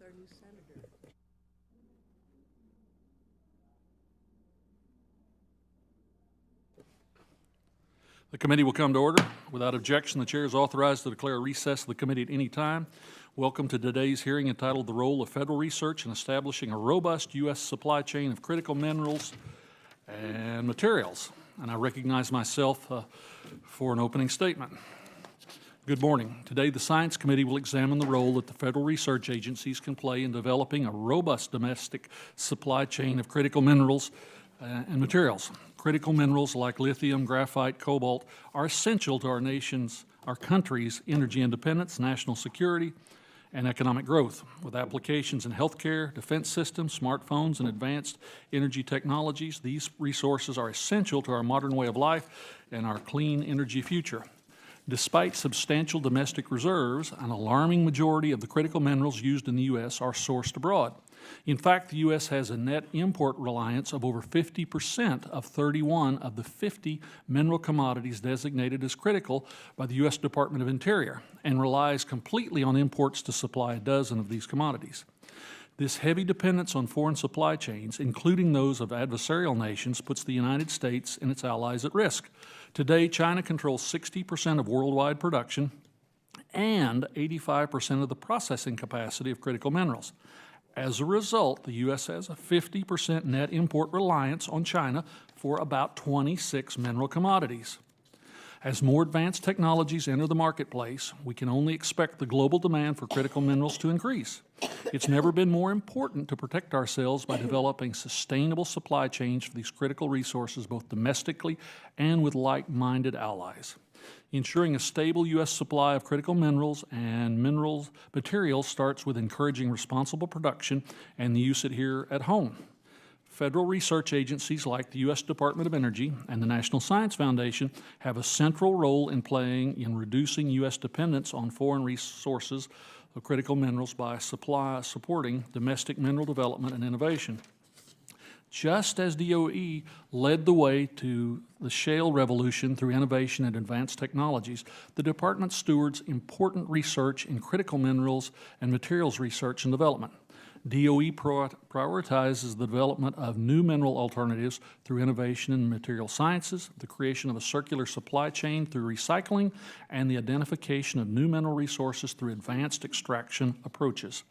our new senator. The committee will come to order. Without objection, the chair is authorized to declare a recess of the committee at any time. Welcome to today's hearing entitled "The Role of Federal Research in Establishing a Robust U.S. Supply Chain of Critical Minerals and Materials." And I recognize myself for an opening statement. Good morning. Today, the Science Committee will examine the role that the federal research agencies can play in developing a robust domestic supply chain of critical minerals and materials. Critical minerals like lithium, graphite, cobalt are essential to our country's energy independence, national security, and economic growth. With applications in healthcare, defense systems, smartphones, and advanced energy technologies, these resources are essential to our modern way of life and our clean energy future. Despite substantial domestic reserves, an alarming majority of the critical minerals used in the U.S. are sourced abroad. In fact, the U.S. has a net import reliance of over 50% of 31 of the 50 mineral commodities designated as critical by the U.S. Department of Interior, and relies completely on imports to supply a dozen of these commodities. This heavy dependence on foreign supply chains, including those of adversarial nations, puts the United States and its allies at risk. Today, China controls 60% of worldwide production and 85% of the processing capacity of critical minerals. As a result, the U.S. has a 50% net import reliance on China for about 26 mineral commodities. As more advanced technologies enter the marketplace, we can only expect the global demand for critical minerals to increase. It's never been more important to protect ourselves by developing sustainable supply chains for these critical resources, both domestically and with like-minded allies. Ensuring a stable U.S. supply of critical minerals and materials starts with encouraging responsible production and the use of it here at home. Federal research agencies like the U.S. Department of Energy and the National Science Foundation have a central role in playing in reducing U.S. dependence on foreign resources of critical minerals by supporting domestic mineral development and innovation. Just as DOE led the way to the shale revolution through innovation and advanced technologies, the department stewards important research in critical minerals and materials research and development. DOE prioritizes the development of new mineral alternatives through innovation in material sciences, the creation of a circular supply chain through recycling, and the identification of new mineral resources through advanced extraction approaches.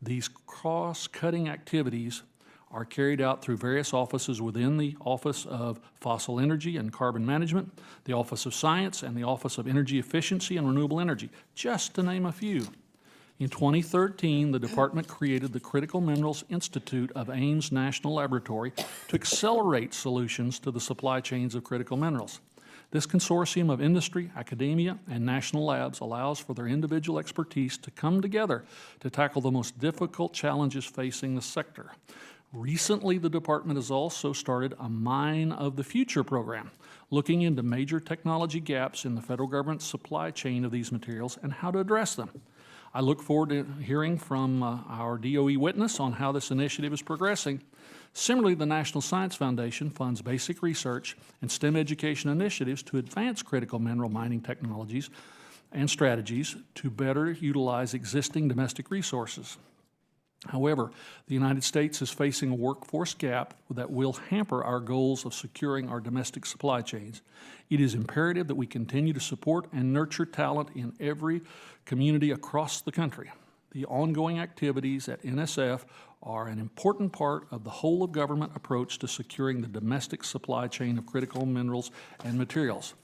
These cross-cutting activities are carried out through various offices within the Office of Fossil Energy and Carbon Management, the Office of Science, and the Office of Energy Efficiency and Renewable Energy, just to name a few. In 2013, the department created the Critical Minerals Institute of Ames National Laboratory to accelerate solutions to the supply chains of critical minerals. This consortium of industry, academia, and national labs allows for their individual expertise to come together to tackle the most difficult challenges facing the sector. Recently, the department has also started a Mine of the Future program, looking into major technology gaps in the federal government's supply chain of these materials and how to address them. I look forward to hearing from our DOE witness on how this initiative is progressing. Similarly, the National Science Foundation funds basic research and STEM education initiatives to advance critical mineral mining technologies and strategies to better utilize existing domestic resources. However, the United States is facing a workforce gap that will hamper our goals of securing our domestic supply chains. It is imperative that we continue to support and nurture talent in every community across the country. The ongoing activities at NSF are an important part of the whole of government approach to securing the domestic supply chain of critical minerals and materials.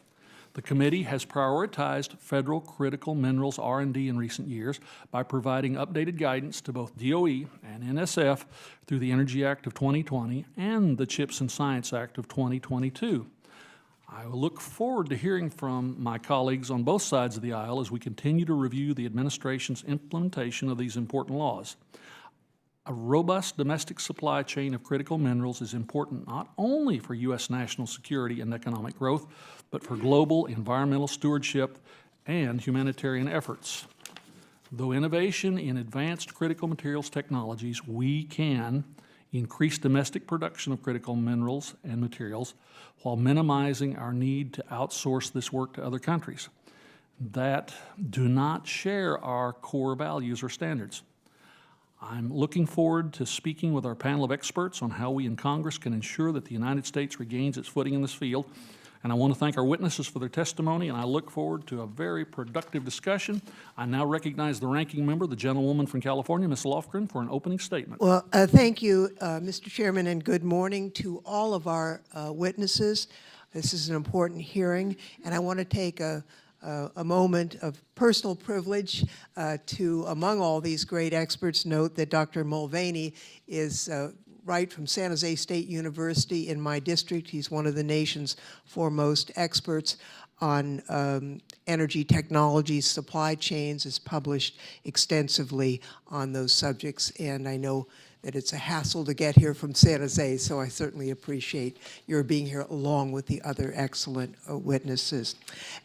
The committee has prioritized federal critical minerals R&D in recent years by providing updated guidance to both DOE and NSF through the Energy Act of 2020 and the CHIPS and Science Act of 2022. I will look forward to hearing from my colleagues on both sides of the aisle as we continue to review the administration's implementation of these important laws. A robust domestic supply chain of critical minerals is important not only for U.S. national security and economic growth, but for global environmental stewardship and humanitarian efforts. Though innovation in advanced critical materials technologies, we can increase domestic production of critical minerals and materials while minimizing our need to outsource this work to other countries that do not share our core values or standards. I'm looking forward to speaking with our panel of experts on how we in Congress can ensure that the United States regains its footing in this field. And I want to thank our witnesses for their testimony, and I look forward to a very productive discussion. I now recognize the ranking member, the gentlewoman from California, Ms. Lofgren, for an opening statement. Well, thank you, Mr. Chairman, and good morning to all of our witnesses. This is an important hearing, and I want to take a moment of personal privilege to, among all these great experts, note that Dr. Mulvaney is right from San Jose State University in my district. He's one of the nation's foremost experts on energy technologies, supply chains, has published extensively on those subjects, and I know that it's a hassle to get here from San Jose, so I certainly appreciate your being here along with the other excellent witnesses.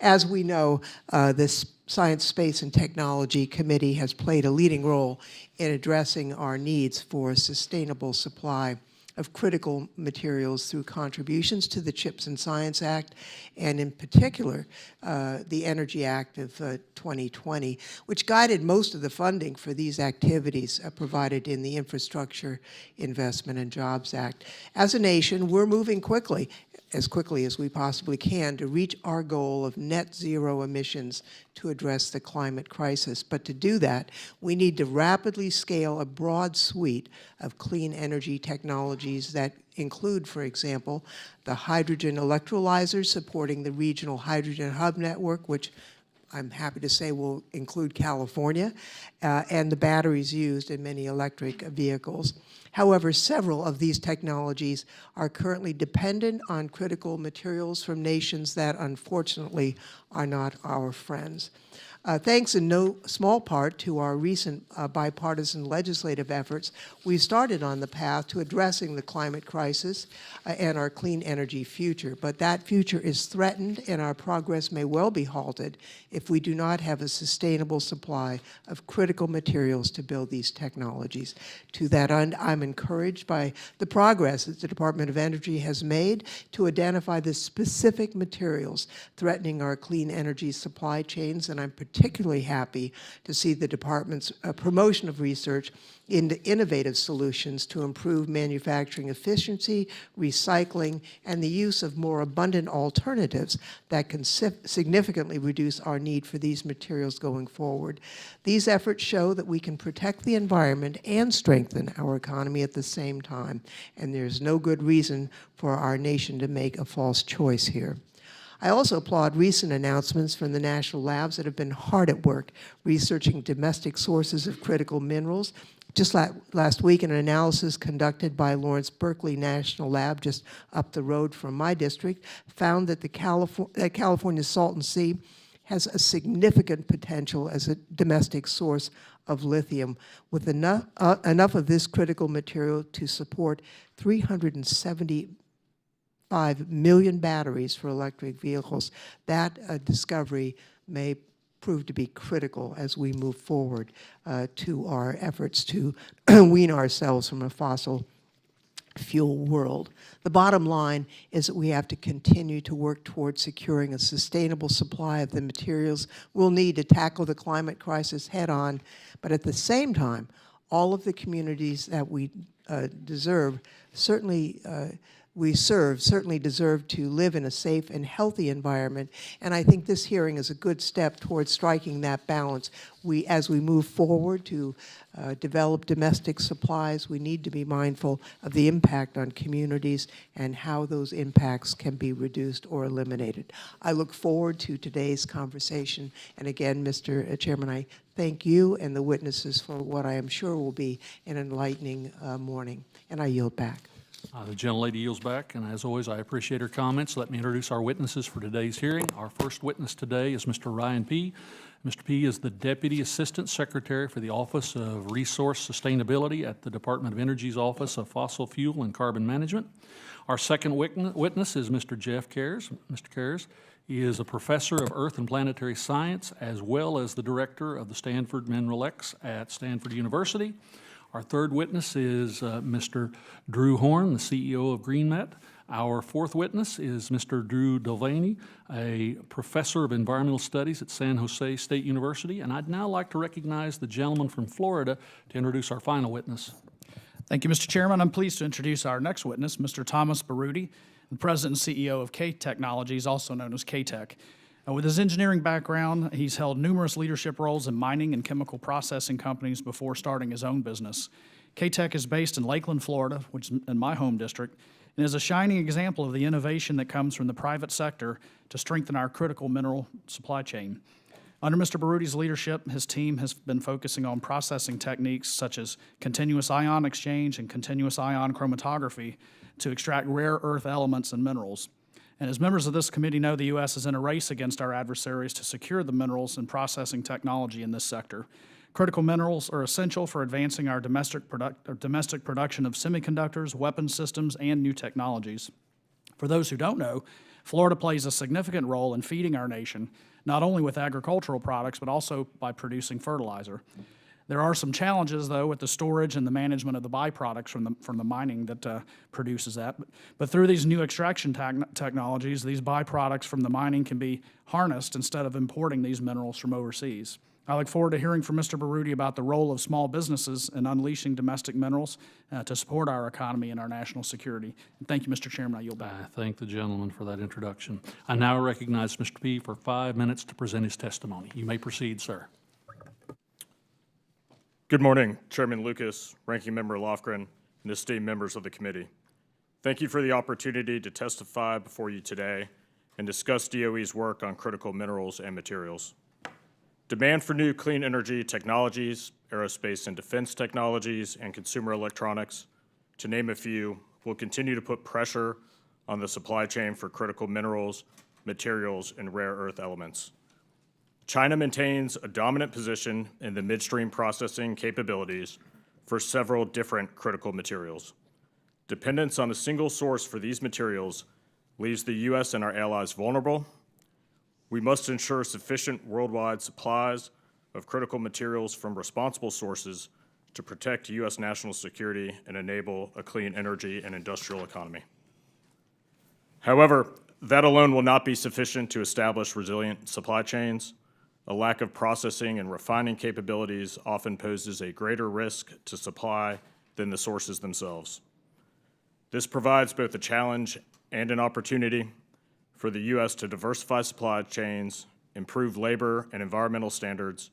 As we know, this Science, Space, and Technology Committee has played a leading role in addressing our needs for a sustainable supply of critical materials through contributions to the CHIPS and Science Act, and in particular, the Energy Act of 2020, which guided most of the funding for these activities provided in the Infrastructure Investment and Jobs Act. As a nation, we're moving quickly as we possibly can to reach our goal of net zero emissions to address the climate crisis. But to do that, we need to rapidly scale a broad suite of clean energy technologies that include, for example, the hydrogen electrolyzers supporting the Regional Hydrogen Hub Network, which I'm happy to say will include California, and the batteries used in many electric vehicles. However, several of these technologies are currently dependent on critical materials from nations that unfortunately are not our friends. Thanks in no small part to our recent bipartisan legislative efforts, we've started on the path to addressing the climate crisis and our clean energy future. But that future is threatened, and our progress may well be halted if we do not have a sustainable supply of critical materials to build these technologies. To that end, I'm encouraged by the progress that the Department of Energy has made to identify the specific materials threatening our clean energy supply chains, and I'm particularly happy to see the department's promotion of research into innovative solutions to improve manufacturing efficiency, recycling, and the use of more abundant alternatives that can significantly reduce our need for these materials going forward. These efforts show that we can protect the environment and strengthen our economy at the same time, and there's no good reason for our nation to make a false choice here. I also applaud recent announcements from the national labs that have been hard at work researching domestic sources of critical minerals. Just last week, an analysis conducted by Lawrence Berkeley National Lab, just up the road from my district, found that California's Salton Sea has a significant potential as a domestic source of lithium, with enough of this critical material to support 375 million batteries for electric vehicles. That discovery may prove to be critical as we move forward to our efforts to wean ourselves from a fossil fuel world. The bottom line is that we have to continue to work towards securing a sustainable supply of the materials we'll need to tackle the climate crisis head on, but at the same time, all of the communities that we certainly deserve to live in a safe and healthy environment, and I think this hearing is a good step towards striking that balance. As we move forward to develop domestic supplies, we need to be mindful of the impact on communities and how those impacts can be reduced or eliminated. I look forward to today's conversation, and again, Mr. Chairman, I thank you and the witnesses for what I am sure will be an enlightening morning, and I yield back. The gentlelady yields back, and as always, I appreciate her comments. Let me introduce our witnesses for today's hearing. Our first witness today is Mr. Ryan P. Mr. P. is the Deputy Assistant Secretary for the Office of Resource Sustainability at the Department of Energy's Office of Fossil Fuel and Carbon Management. Our second witness is Mr. Jeff Kares. Mr. Kares is a professor of Earth and Planetary Science, as well as the director of the Stanford Mineral X at Stanford University. Our third witness is Mr. Drew Horn, the CEO of GreenMet. Our fourth witness is Mr. Drew Delaney, a professor of environmental studies at San Jose State University, and I'd now like to recognize the gentleman from Florida to introduce our final witness. Thank you, Mr. Chairman. I'm pleased to introduce our next witness, Mr. Thomas Baroudi, the President and CEO of K Technologies, also known as K-Tech. With his engineering background, he's held numerous leadership roles in mining and chemical processing companies before starting his own business. K-Tech is based in Lakeland, Florida, which is in my home district, and is a shining example of the innovation that comes from the private sector to strengthen our critical mineral supply chain. Under Mr. Baroudi's leadership, his team has been focusing on processing techniques such as continuous ion exchange and continuous ion chromatography to extract rare earth elements and minerals. And as members of this committee know, the U.S. is in a race against our adversaries to secure the minerals and processing technology in this sector. Critical minerals are essential for advancing our domestic production of semiconductors, weapon systems, and new technologies. For those who don't know, Florida plays a significant role in feeding our nation, not only with agricultural products, but also by producing fertilizer. There are some challenges, though, with the storage and the management of the byproducts from the mining that produces that. But through these new extraction technologies, these byproducts from the mining can be harnessed instead of importing these minerals from overseas. I look forward to hearing from Mr. Baroudi about the role of small businesses in unleashing domestic minerals to support our economy and our national security. And thank you, Mr. Chairman. I yield back. I thank the gentleman for that introduction. I now recognize Mr. P. for 5 minutes to present his testimony. You may proceed, sir. Good morning, Chairman Lucas, Ranking Member Lofgren, and esteemed members of the committee. Thank you for the opportunity to testify before you today and discuss DOE's work on critical minerals and materials. Demand for new clean energy technologies, aerospace and defense technologies, and consumer electronics, to name a few, will continue to put pressure on the supply chain for critical minerals, materials, and rare earth elements. China maintains a dominant position in the midstream processing capabilities for several different critical materials. Dependence on a single source for these materials leaves the U.S. and our allies vulnerable. We must ensure sufficient worldwide supplies of critical materials from responsible sources to protect U.S. national security and enable a clean energy and industrial economy. However, that alone will not be sufficient to establish resilient supply chains. A lack of processing and refining capabilities often poses a greater risk to supply than the sources themselves. This provides both a challenge and an opportunity for the U.S. to diversify supply chains, improve labor and environmental standards,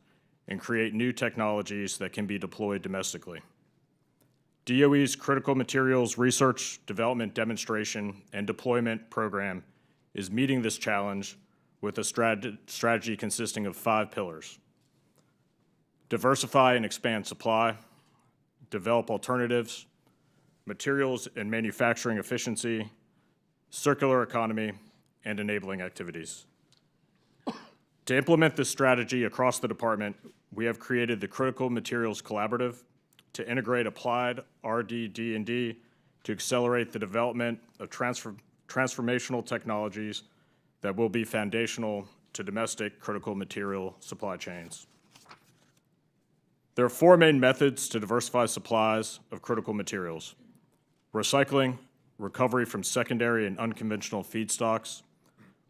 and create new technologies that can be deployed domestically. DOE's Critical Materials Research, Development, Demonstration, and Deployment Program is meeting this challenge with a strategy consisting of 5 pillars: diversify and expand supply, develop alternatives, materials and manufacturing efficiency, circular economy, and enabling activities. To implement this strategy across the department, we have created the Critical Materials Collaborative to integrate applied RD&D to accelerate the development of transformational technologies that will be foundational to domestic critical material supply chains. There are 4 main methods to diversify supplies of critical materials: recycling, recovery from secondary and unconventional feedstocks,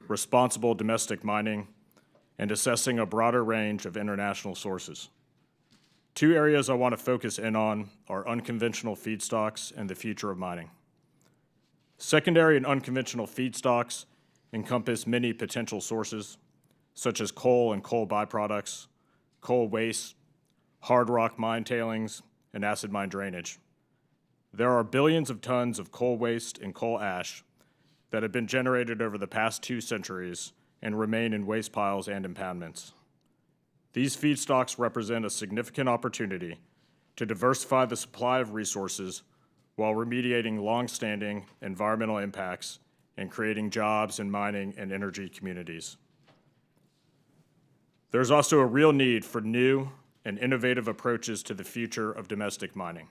responsible domestic mining, and assessing a broader range of international sources. 2 areas I want to focus in on are unconventional feedstocks and the future of mining. Secondary and unconventional feedstocks encompass many potential sources, such as coal and coal byproducts, coal waste, hard rock mine tailings, and acid mine drainage. There are billions of tons of coal waste and coal ash that have been generated over the past 2 centuries and remain in waste piles and impoundments. These feedstocks represent a significant opportunity to diversify the supply of resources while remediating long-standing environmental impacts and creating jobs in mining and energy communities. There's also a real need for new and innovative approaches to the future of domestic mining.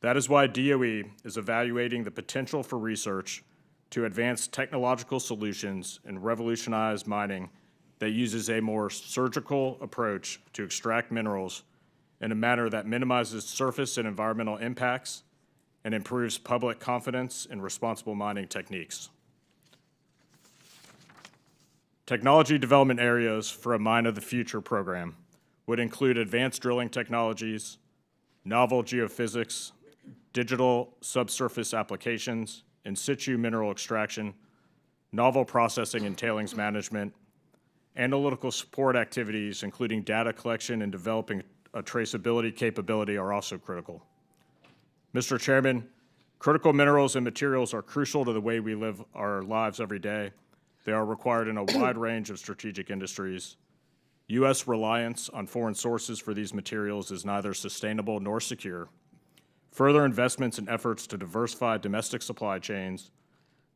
That is why DOE is evaluating the potential for research to advance technological solutions and revolutionize mining that uses a more surgical approach to extract minerals in a manner that minimizes surface and environmental impacts and improves public confidence in responsible mining techniques. Technology development areas for a Mine of the Future program would include advanced drilling technologies, novel geophysics, digital subsurface applications, in situ mineral extraction, novel processing and tailings management, analytical support activities, including data collection and developing a traceability capability, are also critical. Mr. Chairman, critical minerals and materials are crucial to the way we live our lives every day. They are required in a wide range of strategic industries. U.S. reliance on foreign sources for these materials is neither sustainable nor secure. Further investments and efforts to diversify domestic supply chains,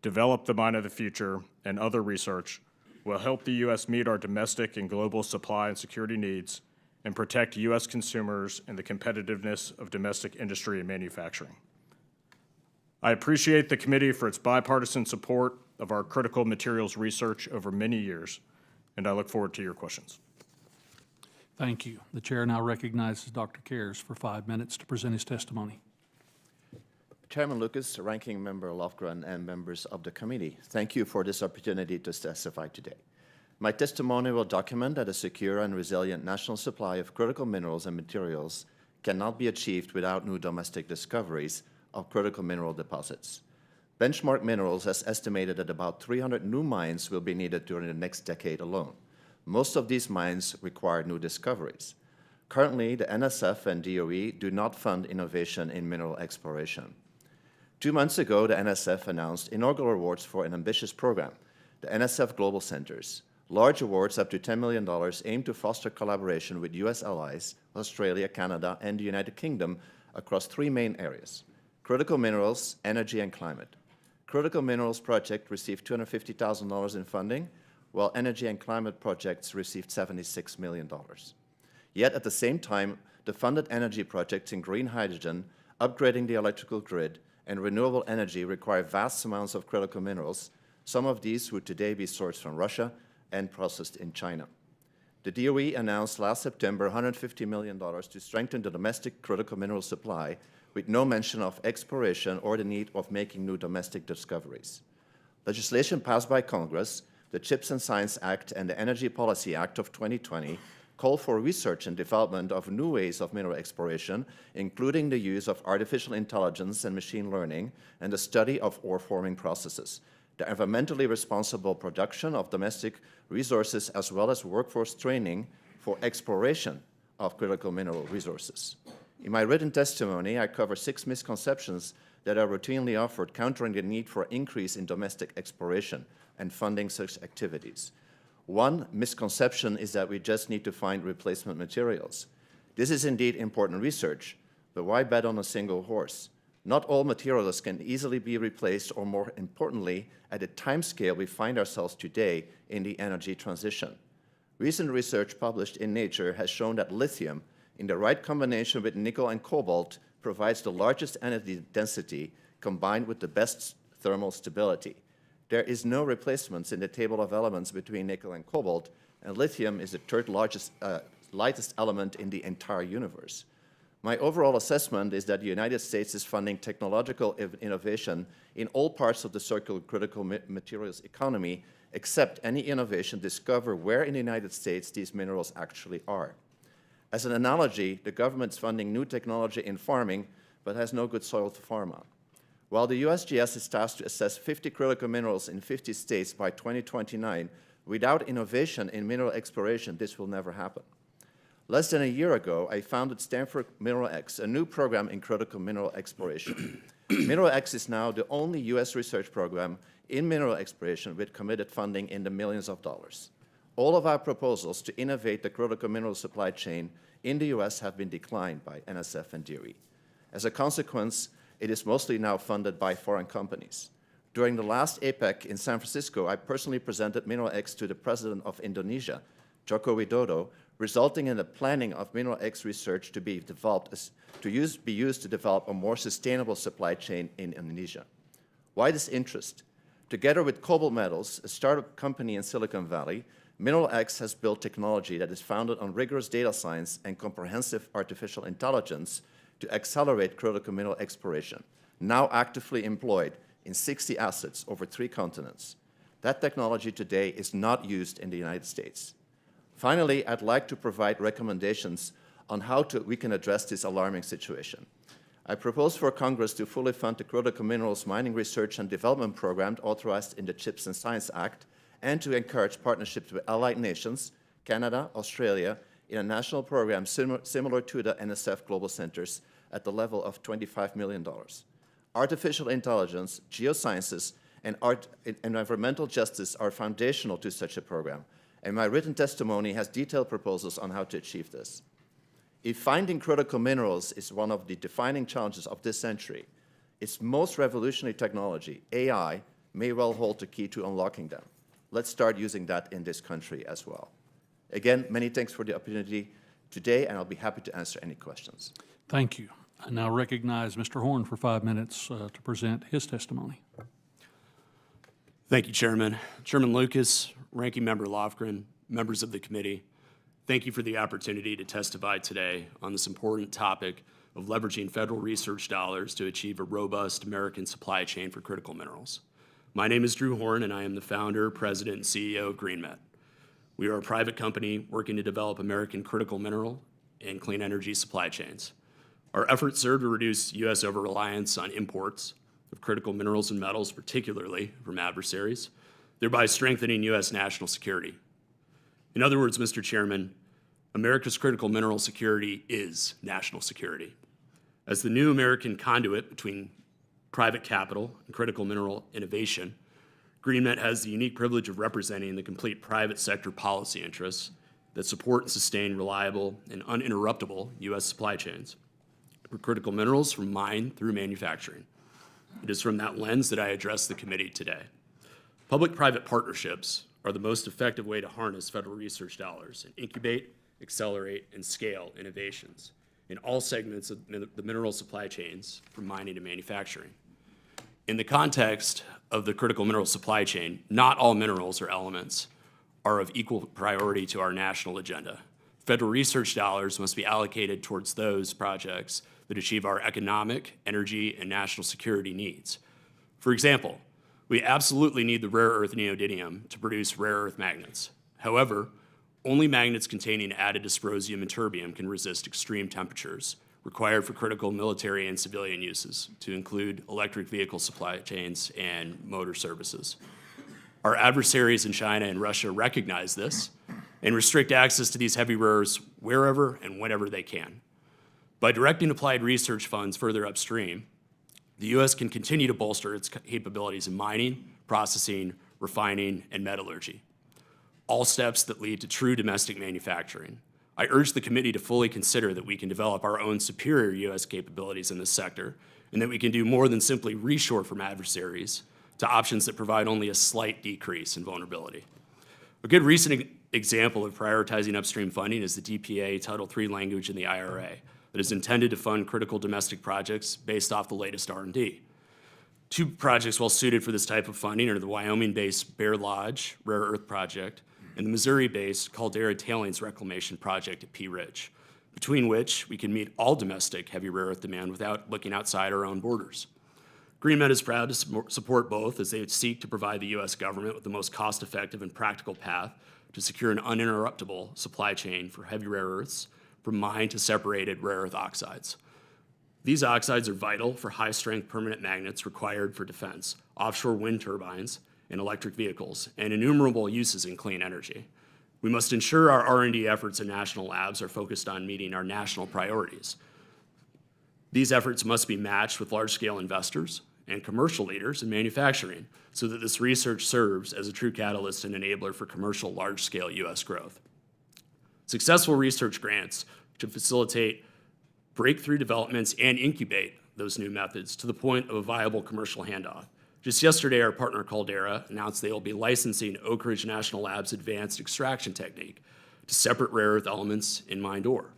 develop the Mine of the Future, and other research will help the U.S. meet our domestic and global supply and security needs and protect U.S. consumers and the competitiveness of domestic industry and manufacturing. I appreciate the committee for its bipartisan support of our critical materials research over many years, and I look forward to your questions. Thank you. The chair now recognizes Dr. Cares for 5 minutes to present his testimony. Chairman Lucas, Ranking Member Lofgren, and members of the committee, thank you for this opportunity to testify today. My testimony will document that a secure and resilient national supply of critical minerals and materials cannot be achieved without new domestic discoveries of critical mineral deposits. Benchmark Minerals has estimated that about 300 new mines will be needed during the next decade alone. Most of these mines require new discoveries. Currently, the NSF and DOE do not fund innovation in mineral exploration. 2 months ago, the NSF announced inaugural awards for an ambitious program, the NSF Global Centers. Large awards up to $10 million aim to foster collaboration with U.S. allies, Australia, Canada, and the United Kingdom across 3 main areas: critical minerals, energy, and climate. Critical minerals project received $250,000 in funding, while energy and climate projects received $76 million. Yet at the same time, the funded energy projects in green hydrogen, upgrading the electrical grid, and renewable energy require vast amounts of critical minerals. Some of these would today be sourced from Russia and processed in China. The DOE announced last September $150 million to strengthen the domestic critical mineral supply, with no mention of exploration or the need of making new domestic discoveries. Legislation passed by Congress, the CHIPS and Science Act and the Energy Policy Act of 2020, call for research and development of new ways of mineral exploration, including the use of artificial intelligence and machine learning, and the study of ore-forming processes, the environmentally responsible production of domestic resources, as well as workforce training for exploration of critical mineral resources. In my written testimony, I cover 6 misconceptions that are routinely offered, countering the need for increase in domestic exploration and funding such activities. One misconception is that we just need to find replacement materials. This is indeed important research, but why bet on a single horse? Not all materials can easily be replaced, or more importantly, at the time scale we find ourselves today in the energy transition. Recent research published in Nature has shown that lithium, in the right combination with nickel and cobalt, provides the largest energy density combined with the best thermal stability. There is no replacements in the table of elements between nickel and cobalt, and lithium is the 3rd largest, lightest element in the entire universe. My overall assessment is that the United States is funding technological innovation in all parts of the circular critical materials economy, except any innovation discovered where in the United States these minerals actually are. As an analogy, the government's funding new technology in farming, but has no good soil to farm on. While the USGS is tasked to assess 50 critical minerals in 50 states by 2029, without innovation in mineral exploration, this will never happen. Less than a year ago, I founded Stanford Mineral X, a new program in critical mineral exploration. Mineral X is now the only U.S. research program in mineral exploration with committed funding in the millions of dollars. All of our proposals to innovate the critical mineral supply chain in the U.S. have been declined by NSF and DOE. As a consequence, it is mostly now funded by foreign companies. During the last APEC in San Francisco, I personally presented Mineral X to the president of Indonesia, Joko Widodo, resulting in the planning of Mineral X research to be developed, be used to develop a more sustainable supply chain in Indonesia. Why this interest? Together with Cobalt Metals, a startup company in Silicon Valley, Mineral X has built technology that is founded on rigorous data science and comprehensive artificial intelligence to accelerate critical mineral exploration. now actively employed in 60 assets over 3 continents. That technology today is not used in the United States. Finally, I'd like to provide recommendations on how we can address this alarming situation. I propose for Congress to fully fund the critical minerals mining research and development program authorized in the CHIPS and Science Act, and to encourage partnerships with allied nations, Canada, Australia, in a national program similar to the NSF Global Centers at the level of $25 million. Artificial intelligence, geosciences, and environmental justice are foundational to such a program, and my written testimony has detailed proposals on how to achieve this. If finding critical minerals is one of the defining challenges of this century, its most revolutionary technology, AI, may well hold the key to unlocking them. Let's start using that in this country as well. Again, many thanks for the opportunity today, and I'll be happy to answer any questions. Thank you. I now recognize Mr. Horn for 5 minutes to present his testimony. Thank you, Chairman. Chairman Lucas, Ranking Member Lofgren, members of the committee, thank you for the opportunity to testify today on this important topic of leveraging federal research dollars to achieve a robust American supply chain for critical minerals. My name is Drew Horn, and I am the founder, president, and CEO of GreenMet. We are a private company working to develop American critical mineral and clean energy supply chains. Our efforts serve to reduce U.S. over-reliance on imports of critical minerals and metals, particularly from adversaries, thereby strengthening U.S. national security. In other words, Mr. Chairman, America's critical mineral security is national security. As the new American conduit between private capital and critical mineral innovation, GreenMet has the unique privilege of representing the complete private sector policy interests that support and sustain reliable and uninterruptible U.S. supply chains for critical minerals from mine through manufacturing. It is from that lens that I address the committee today. Public-private partnerships are the most effective way to harness federal research dollars and incubate, accelerate, and scale innovations in all segments of the mineral supply chains from mining to manufacturing. In the context of the critical mineral supply chain, not all minerals or elements are of equal priority to our national agenda. Federal research dollars must be allocated towards those projects that achieve our economic, energy, and national security needs. For example, we absolutely need the rare earth neodymium to produce rare earth magnets. However, only magnets containing added dysprosium and terbium can resist extreme temperatures required for critical military and civilian uses, to include electric vehicle supply chains and motor services. Our adversaries in China and Russia recognize this and restrict access to these heavy rares wherever and whenever they can. By directing applied research funds further upstream, the U.S. can continue to bolster its capabilities in mining, processing, refining, and metallurgy, all steps that lead to true domestic manufacturing. I urge the committee to fully consider that we can develop our own superior U.S. capabilities in this sector, and that we can do more than simply reshore from adversaries to options that provide only a slight decrease in vulnerability. A good recent example of prioritizing upstream funding is the DPA Title III language in the IRA that is intended to fund critical domestic projects based off the latest R&D. 2 projects well suited for this type of funding are the Wyoming-based Bear Lodge Rare Earth Project and the Missouri-based Caldera Tailings Reclamation Project at Pea Ridge, between which we can meet all domestic heavy rare earth demand without looking outside our own borders. GreenMet is proud to support both as they seek to provide the U.S. government with the most cost-effective and practical path to secure an uninterruptible supply chain for heavy rare earths from mine to separated rare earth oxides. These oxides are vital for high-strength permanent magnets required for defense, offshore wind turbines, and electric vehicles, and innumerable uses in clean energy. We must ensure our R&D efforts in national labs are focused on meeting our national priorities. These efforts must be matched with large-scale investors and commercial leaders in manufacturing so that this research serves as a true catalyst and enabler for commercial large-scale U.S. growth. Successful research grants should facilitate breakthrough developments and incubate those new methods to the point of a viable commercial handoff. Just yesterday, our partner Caldera announced they will be licensing Oak Ridge National Lab's advanced extraction technique to separate rare earth elements in mined ore.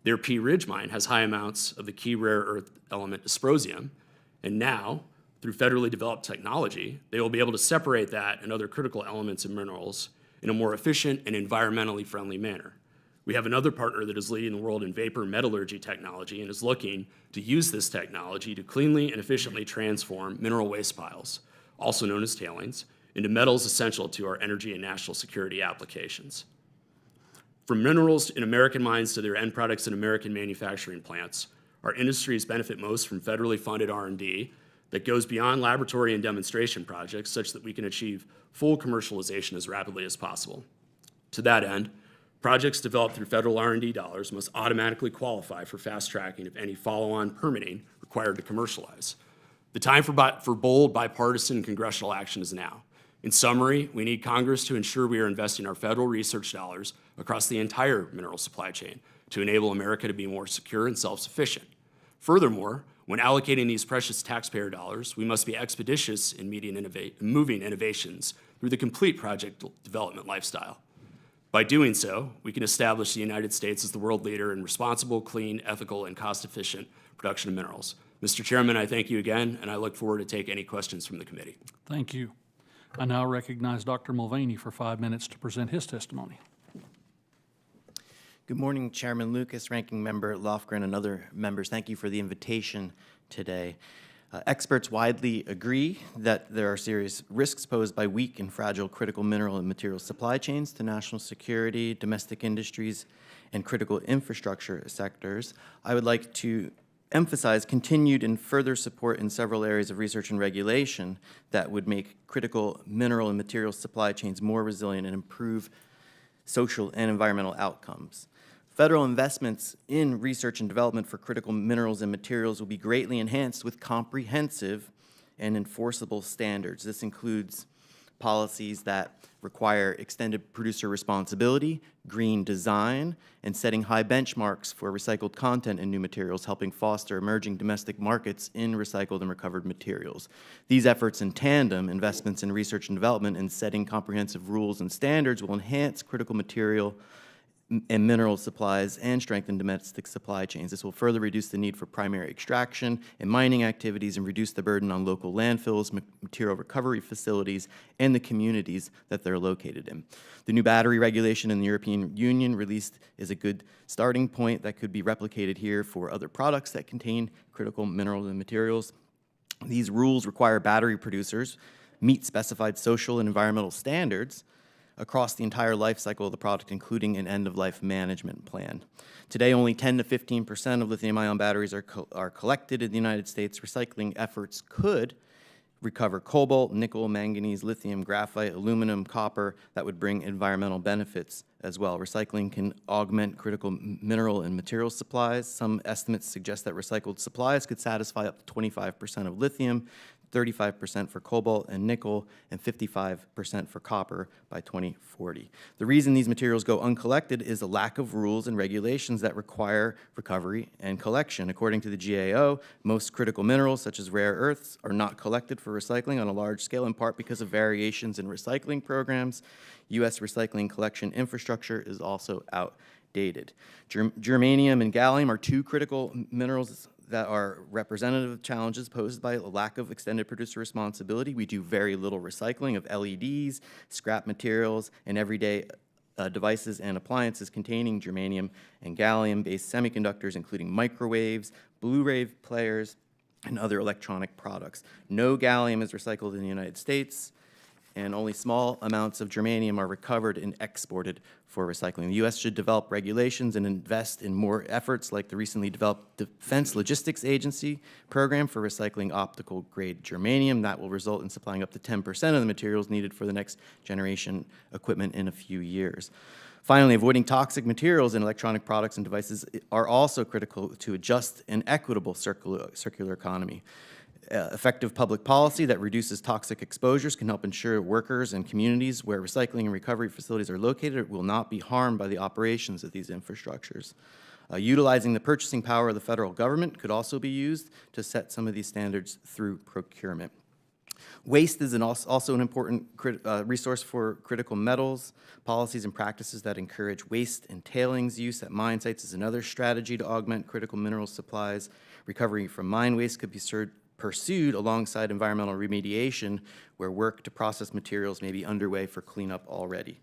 Their Pea Ridge mine has high amounts of the key rare earth element dysprosium, and now, through federally developed technology, they will be able to separate that and other critical elements and minerals in a more efficient and environmentally friendly manner. We have another partner that is leading the world in vapor metallurgy technology and is looking to use this technology to cleanly and efficiently transform mineral waste piles, also known as tailings, into metals essential to our energy and national security applications. From minerals in American mines to their end products in American manufacturing plants, our industries benefit most from federally funded R&D that goes beyond laboratory and demonstration projects such that we can achieve full commercialization as rapidly as possible. To that end, projects developed through federal R&D dollars must automatically qualify for fast tracking of any follow-on permitting required to commercialize. The time for bold bipartisan congressional action is now. In summary, we need Congress to ensure we are investing our federal research dollars across the entire mineral supply chain to enable America to be more secure and self-sufficient. Furthermore, when allocating these precious taxpayer dollars, we must be expeditious in moving innovations through the complete project development lifestyle. By doing so, we can establish the United States as the world leader in responsible, clean, ethical, and cost-efficient production of minerals. Mr. Chairman, I thank you again, and I look forward to take any questions from the committee. Thank you. I now recognize Dr. Mulvaney for 5 minutes to present his testimony. Good morning, Chairman Lucas, Ranking Member Lofgren, and other members. Thank you for the invitation today. Experts widely agree that there are serious risks posed by weak and fragile critical mineral and material supply chains to national security, domestic industries, and critical infrastructure sectors. I would like to emphasize continued and further support in several areas of research and regulation that would make critical mineral and material supply chains more resilient and improve social and environmental outcomes. Federal investments in research and development for critical minerals and materials will be greatly enhanced with comprehensive and enforceable standards. This includes policies that require extended producer responsibility, green design, and setting high benchmarks for recycled content in new materials, helping foster emerging domestic markets in recycled and recovered materials. These efforts in tandem, investments in research and development, and setting comprehensive rules and standards will enhance critical material and mineral supplies and strengthen domestic supply chains. This will further reduce the need for primary extraction and mining activities and reduce the burden on local landfills, material recovery facilities, and the communities that they're located in. The new battery regulation in the European Union released is a good starting point that could be replicated here for other products that contain critical minerals and materials. These rules require battery producers meet specified social and environmental standards across the entire life cycle of the product, including an end-of-life management plan. Today, only 10 to 15% of lithium-ion batteries are collected in the United States. Recycling efforts could recover cobalt, nickel, manganese, lithium, graphite, aluminum, copper that would bring environmental benefits as well. Recycling can augment critical mineral and material supplies. Some estimates suggest that recycled supplies could satisfy up to 25% of lithium, 35% for cobalt and nickel, and 55% for copper by 2040. The reason these materials go uncollected is a lack of rules and regulations that require recovery and collection. According to the GAO, most critical minerals, such as rare earths, are not collected for recycling on a large scale, in part because of variations in recycling programs. U.S. recycling collection infrastructure is also outdated. Germanium and gallium are two critical minerals that are representative of challenges posed by a lack of extended producer responsibility. We do very little recycling of LEDs, scrap materials, and everyday devices and appliances containing germanium and gallium-based semiconductors, including microwaves, Blu-ray players, and other electronic products. No gallium is recycled in the United States, and only small amounts of germanium are recovered and exported for recycling. The U.S. should develop regulations and invest in more efforts like the recently developed Defense Logistics Agency program for recycling optical-grade germanium. That will result in supplying up to 10% of the materials needed for the next generation equipment in a few years. Finally, avoiding toxic materials in electronic products and devices are also critical to a just and equitable circular economy. Effective public policy that reduces toxic exposures can help ensure workers and communities where recycling and recovery facilities are located will not be harmed by the operations of these infrastructures. Utilizing the purchasing power of the federal government could also be used to set some of these standards through procurement. Waste is also an important resource for critical metals. Policies and practices that encourage waste and tailings use at mine sites is another strategy to augment critical mineral supplies. Recovery from mine waste could be pursued alongside environmental remediation, where work to process materials may be underway for cleanup already.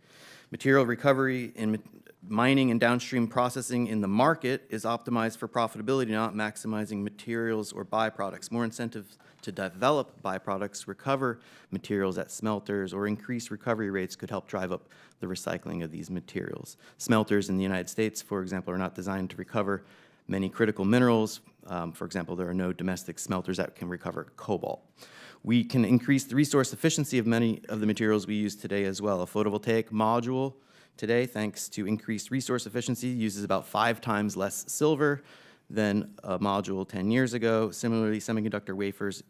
Material recovery in mining and downstream processing in the market is optimized for profitability, not maximizing materials or byproducts. More incentives to develop byproducts, recover materials at smelters, or increase recovery rates could help drive up the recycling of these materials. Smelters in the United States, for example, are not designed to recover many critical minerals. For example, there are no domestic smelters that can recover cobalt. We can increase the resource efficiency of many of the materials we use today as well. A photovoltaic module today, thanks to increased resource efficiency, uses about 5 times less silver than a module 10 years ago. Similarly, semiconductor wafers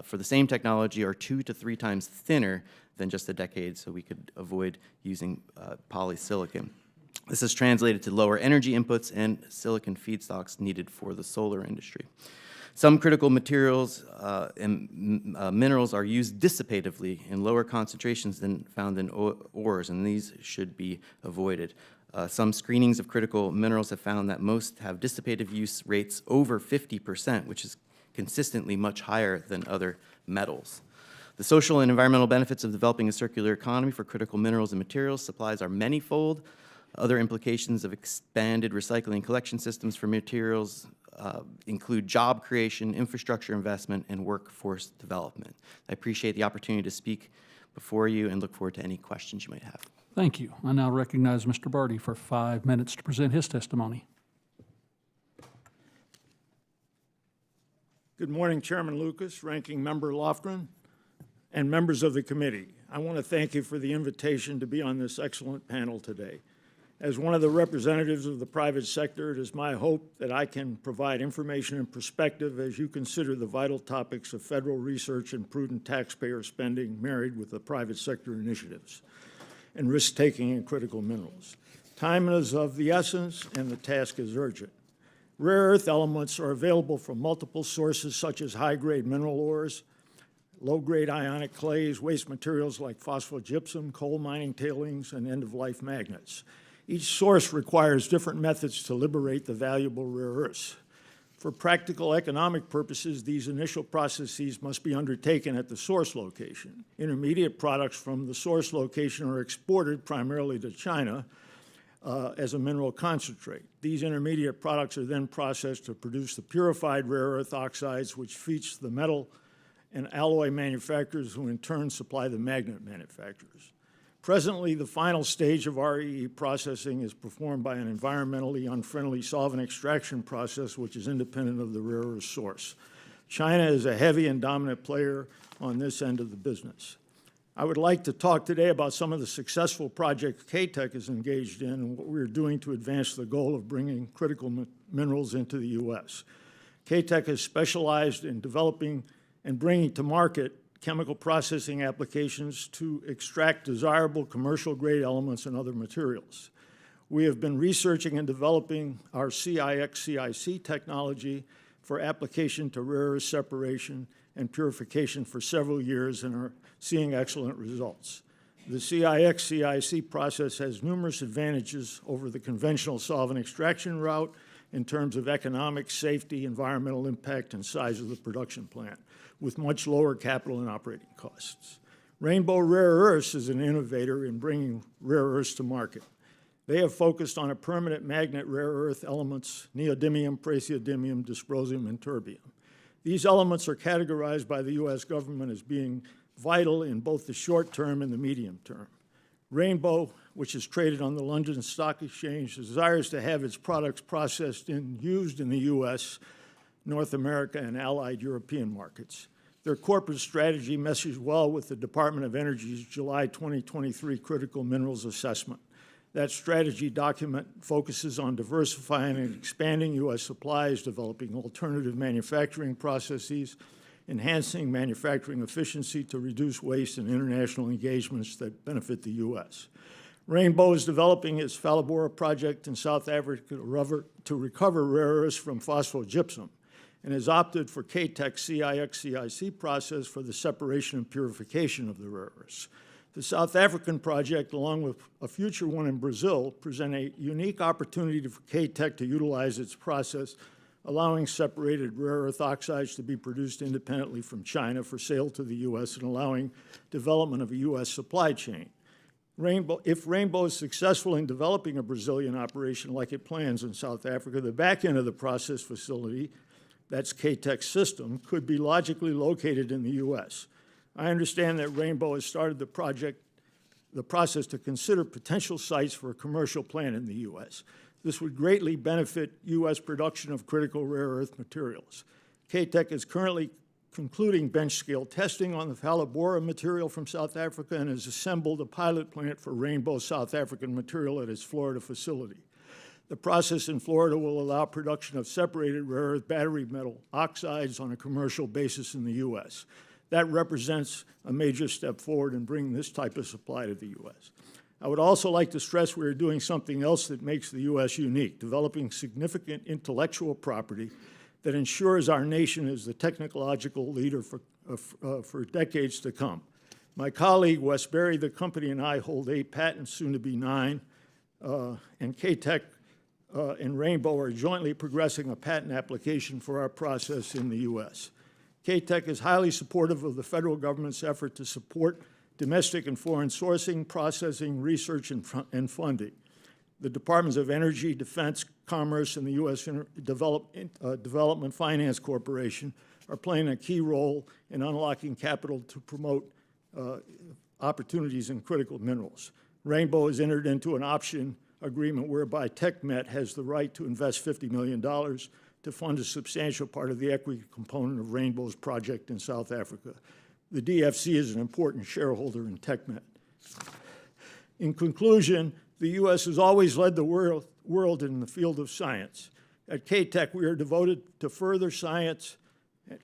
for the same technology are 2 to 3 times thinner than just a decade, so we could avoid using polysilicon. This has translated to lower energy inputs and silicon feedstocks needed for the solar industry. Some critical materials and minerals are used dissipatively in lower concentrations than found in ores, and these should be avoided. Some screenings of critical minerals have found that most have dissipative use rates over 50%, which is consistently much higher than other metals. The social and environmental benefits of developing a circular economy for critical minerals and materials supplies are manifold. Other implications of expanded recycling collection systems for materials include job creation, infrastructure investment, and workforce development. I appreciate the opportunity to speak before you and look forward to any questions you might have. Thank you. I now recognize Mr. Barty for 5 minutes to present his testimony. Good morning, Chairman Lucas, Ranking Member Lofgren, and members of the committee. I want to thank you for the invitation to be on this excellent panel today. As one of the representatives of the private sector, it is my hope that I can provide information and perspective as you consider the vital topics of federal research and prudent taxpayer spending married with the private sector initiatives and risk-taking in critical minerals. Time is of the essence, and the task is urgent. Rare earth elements are available from multiple sources such as high-grade mineral ores, low-grade ionic clays, waste materials like phosphogypsum, coal mining tailings, and end-of-life magnets. Each source requires different methods to liberate the valuable rare earths. For practical economic purposes, these initial processes must be undertaken at the source location. Intermediate products from the source location are exported primarily to China as a mineral concentrate. These intermediate products are then processed to produce the purified rare earth oxides, which feeds the metal and alloy manufacturers, who in turn supply the magnet manufacturers. Presently, the final stage of REE processing is performed by an environmentally unfriendly solvent extraction process, which is independent of the rare earth source. China is a heavy and dominant player on this end of the business. I would like to talk today about some of the successful projects K-Tech is engaged in and what we're doing to advance the goal of bringing critical minerals into the U.S. K-Tech has specialized in developing and bringing to market chemical processing applications to extract desirable commercial-grade elements and other materials. We have been researching and developing our CIX-CIC technology for application to rare earth separation and purification for several years and are seeing excellent results. The CIX-CIC process has numerous advantages over the conventional solvent extraction route in terms of economic, safety, environmental impact, and size of the production plant, with much lower capital and operating costs. Rainbow Rare Earths is an innovator in bringing rare earths to market. They have focused on a permanent magnet rare earth elements, neodymium, praseodymium, dysprosium, and terbium. These elements are categorized by the U.S. government as being vital in both the short term and the medium term. Rainbow, which is traded on the London Stock Exchange, desires to have its products processed and used in the U.S., North America, and allied European markets. Their corporate strategy meshes well with the Department of Energy's July 2023 Critical Minerals Assessment. That strategy document focuses on diversifying and expanding U.S. supplies, developing alternative manufacturing processes, enhancing manufacturing efficiency to reduce waste, and international engagements that benefit the U.S. Rainbow is developing its Phalaborwa project in South Africa to recover rare earths from phosphogypsum, and has opted for K-Tech's CIX-CIC process for the separation and purification of the rare earths. The South African project, along with a future one in Brazil, present a unique opportunity for K-Tech to utilize its process, allowing separated rare earth oxides to be produced independently from China for sale to the U.S. and allowing development of a U.S. supply chain. If Rainbow is successful in developing a Brazilian operation like it plans in South Africa, the back end of the process facility, that's K-Tech's system, could be logically located in the U.S. I understand that Rainbow has started the process to consider potential sites for a commercial plant in the U.S. This would greatly benefit U.S. production of critical rare earth materials. K-Tech is currently concluding bench-scale testing on the Phalaborwa material from South Africa and has assembled a pilot plant for Rainbow South African material at its Florida facility. The process in Florida will allow production of separated rare earth battery metal oxides on a commercial basis in the U.S. That represents a major step forward in bringing this type of supply to the U.S. I would also like to stress we are doing something else that makes the U.S. unique, developing significant intellectual property that ensures our nation is the technological leader for decades to come. My colleague, Wes Berry, the company, and I hold 8 patents, soon to be 9, and K-Tech and Rainbow are jointly progressing a patent application for our process in the U.S. K-Tech is highly supportive of the federal government's effort to support domestic and foreign sourcing, processing, research, and funding. The Departments of Energy, Defense, Commerce, and the U.S. Development Finance Corporation are playing a key role in unlocking capital to promote opportunities in critical minerals. Rainbow has entered into an option agreement whereby TechMet has the right to invest $50 million to fund a substantial part of the equity component of Rainbow's project in South Africa. The DFC is an important shareholder in TechMet. In conclusion, the U.S. has always led the world in the field of science. At K-Tech, we are devoted to further science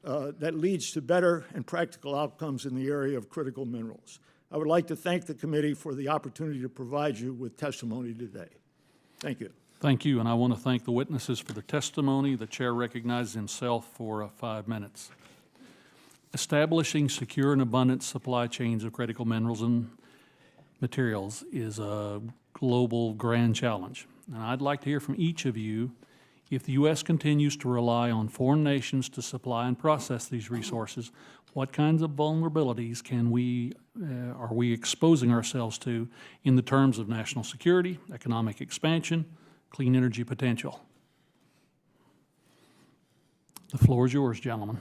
that leads to better and practical outcomes in the area of critical minerals. I would like to thank the committee for the opportunity to provide you with testimony today. Thank you. Thank you, and I want to thank the witnesses for their testimony. The chair recognizes himself for 5 minutes. Establishing secure and abundant supply chains of critical minerals and materials is a global grand challenge. And I'd like to hear from each of you if the U.S. continues to rely on foreign nations to supply and process these resources, what kinds of vulnerabilities are we exposing ourselves to in the terms of national security, economic expansion, clean energy potential? The floor is yours, gentlemen.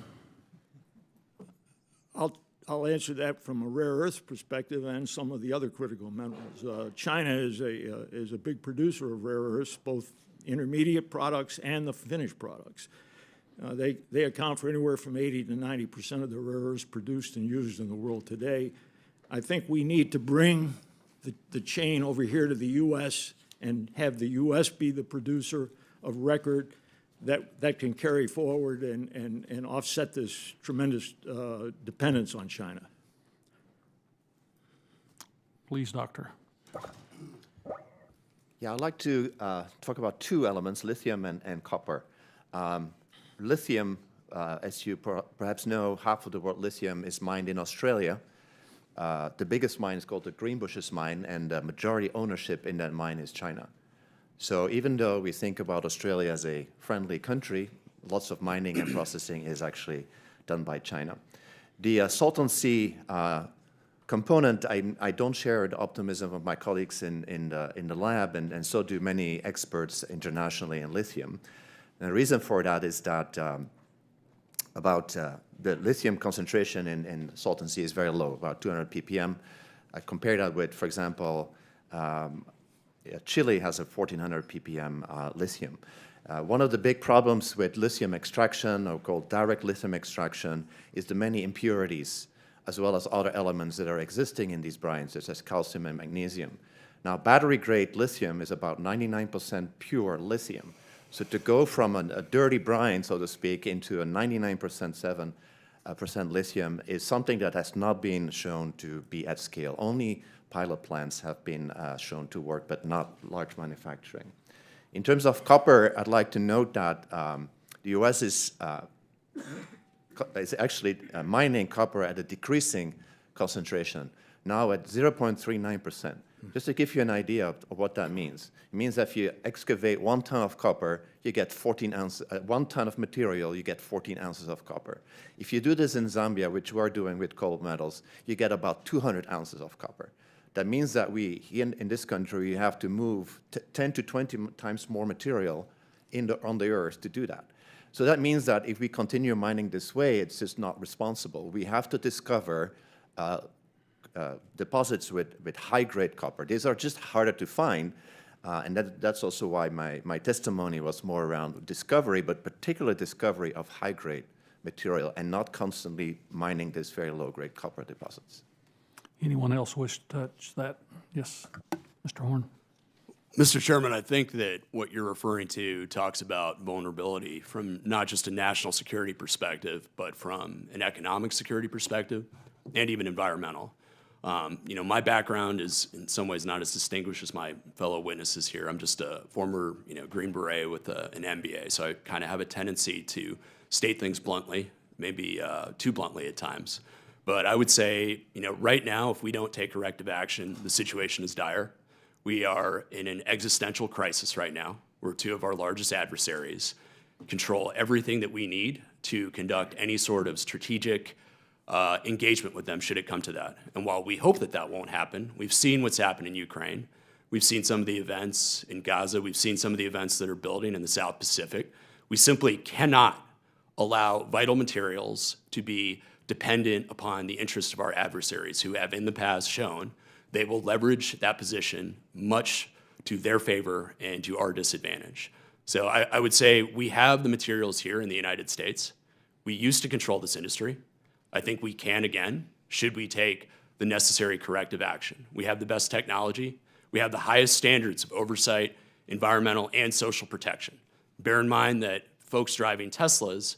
I'll answer that from a rare earth perspective and some of the other critical minerals. China is a big producer of rare earths, both intermediate products and the finished products. They account for anywhere from 80 to 90% of the rare earths produced and used in the world today. I think we need to bring the chain over here to the U.S. and have the U.S. be the producer of record that can carry forward and offset this tremendous dependence on China. Please, Doctor. Yeah, I'd like to talk about 2 elements, lithium and copper. Lithium, as you perhaps know, half of the world lithium is mined in Australia. The biggest mine is called the Greenbushes mine, and the majority ownership in that mine is China. So even though we think about Australia as a friendly country, lots of mining and processing is actually done by China. The Salton Sea component, I don't share the optimism of my colleagues in the lab, and so do many experts internationally in lithium. And the reason for that is that the lithium concentration in Salton Sea is very low, about 200 ppm. I compare that with, for example, Chile has a 1400 ppm lithium. One of the big problems with lithium extraction, or called direct lithium extraction, is the many impurities, as well as other elements that are existing in these brines, such as calcium and magnesium. Now, battery-grade lithium is about 99% pure lithium. So to go from a dirty brine, so to speak, into a 99.7% lithium is something that has not been shown to be at scale. Only pilot plants have been shown to work, but not large manufacturing. In terms of copper, I'd like to note that the U.S. is actually mining copper at a decreasing concentration, now at 0.39%. Just to give you an idea of what that means. It means that if you excavate 1 ton of copper, you get 14 ounces, 1 ton of material, you get 14 ounces of copper. If you do this in Zambia, which we're doing with cold metals, you get about 200 ounces of copper. That means that we, in this country, we have to move 10 to 20 times more material on the earth to do that. So that means that if we continue mining this way, it's just not responsible. We have to discover deposits with high-grade copper. These are just harder to find, and that's also why my testimony was more around discovery, but particular discovery of high-grade material and not constantly mining these very low-grade copper deposits. Anyone else wish to touch that? Yes, Mr. Horn. Mr. Chairman, I think that what you're referring to talks about vulnerability from not just a national security perspective, but from an economic security perspective and even environmental. My background is in some ways not as distinguished as my fellow witnesses here. I'm just a former, Green Beret with an MBA, so I kind of have a tendency to state things bluntly, maybe too bluntly at times. But I would say, right now, if we don't take corrective action, the situation is dire. We are in an existential crisis right now, where two of our largest adversaries control everything that we need to conduct any sort of strategic engagement with them should it come to that. And while we hope that that won't happen, we've seen what's happened in Ukraine. We've seen some of the events in Gaza. We've seen some of the events that are building in the South Pacific. We simply cannot allow vital materials to be dependent upon the interests of our adversaries who have in the past shown they will leverage that position much to their favor and to our disadvantage. So I would say we have the materials here in the United States. We used to control this industry. I think we can again, should we take the necessary corrective action. We have the best technology. We have the highest standards of oversight, environmental, and social protection. Bear in mind that folks driving Teslas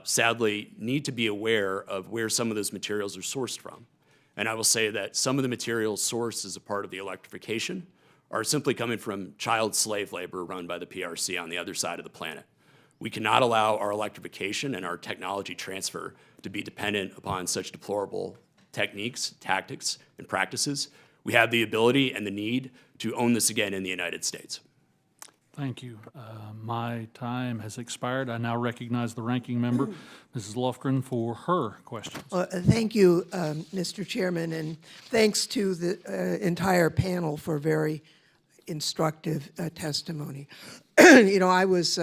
sadly need to be aware of where some of those materials are sourced from. And I will say that some of the materials sourced as a part of the electrification are simply coming from child slave labor run by the PRC on the other side of the planet. We cannot allow our electrification and our technology transfer to be dependent upon such deplorable techniques, tactics, and practices. We have the ability and the need to own this again in the United States. Thank you. My time has expired. I now recognize the ranking member, Mrs. Lofgren, for her questions. Thank you, Mr. Chairman, and thanks to the entire panel for very instructive testimony. I was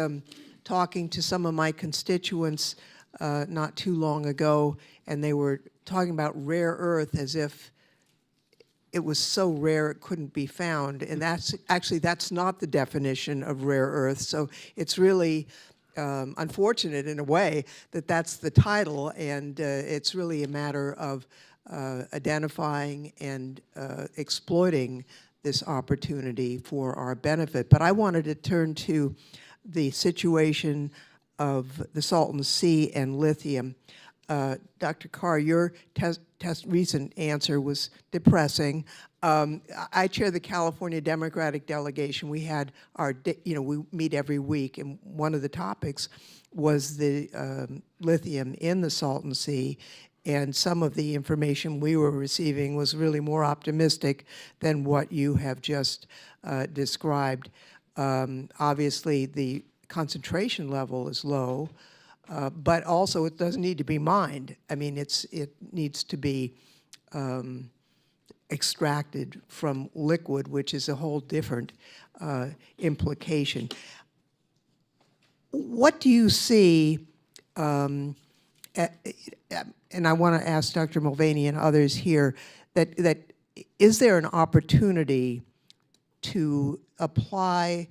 talking to some of my constituents not too long ago, and they were talking about rare earth as if it was so rare it couldn't be found. And that's not the definition of rare earth. So it's really unfortunate in a way that that's the title, and it's really a matter of identifying and exploiting this opportunity for our benefit. But I wanted to turn to the situation of the Salton Sea and lithium. Dr. Carr, your recent answer was depressing. I chair the California Democratic delegation. We had we meet every week, and one of the topics was the lithium in the Salton Sea, and some of the information we were receiving was really more optimistic than what you have just described. Obviously, the concentration level is low, but also it doesn't need to be mined. I mean, it needs to be extracted from liquid, which is a whole different implication. What do you see, and I want to ask Dr. Mulvaney and others here, that is there an opportunity to apply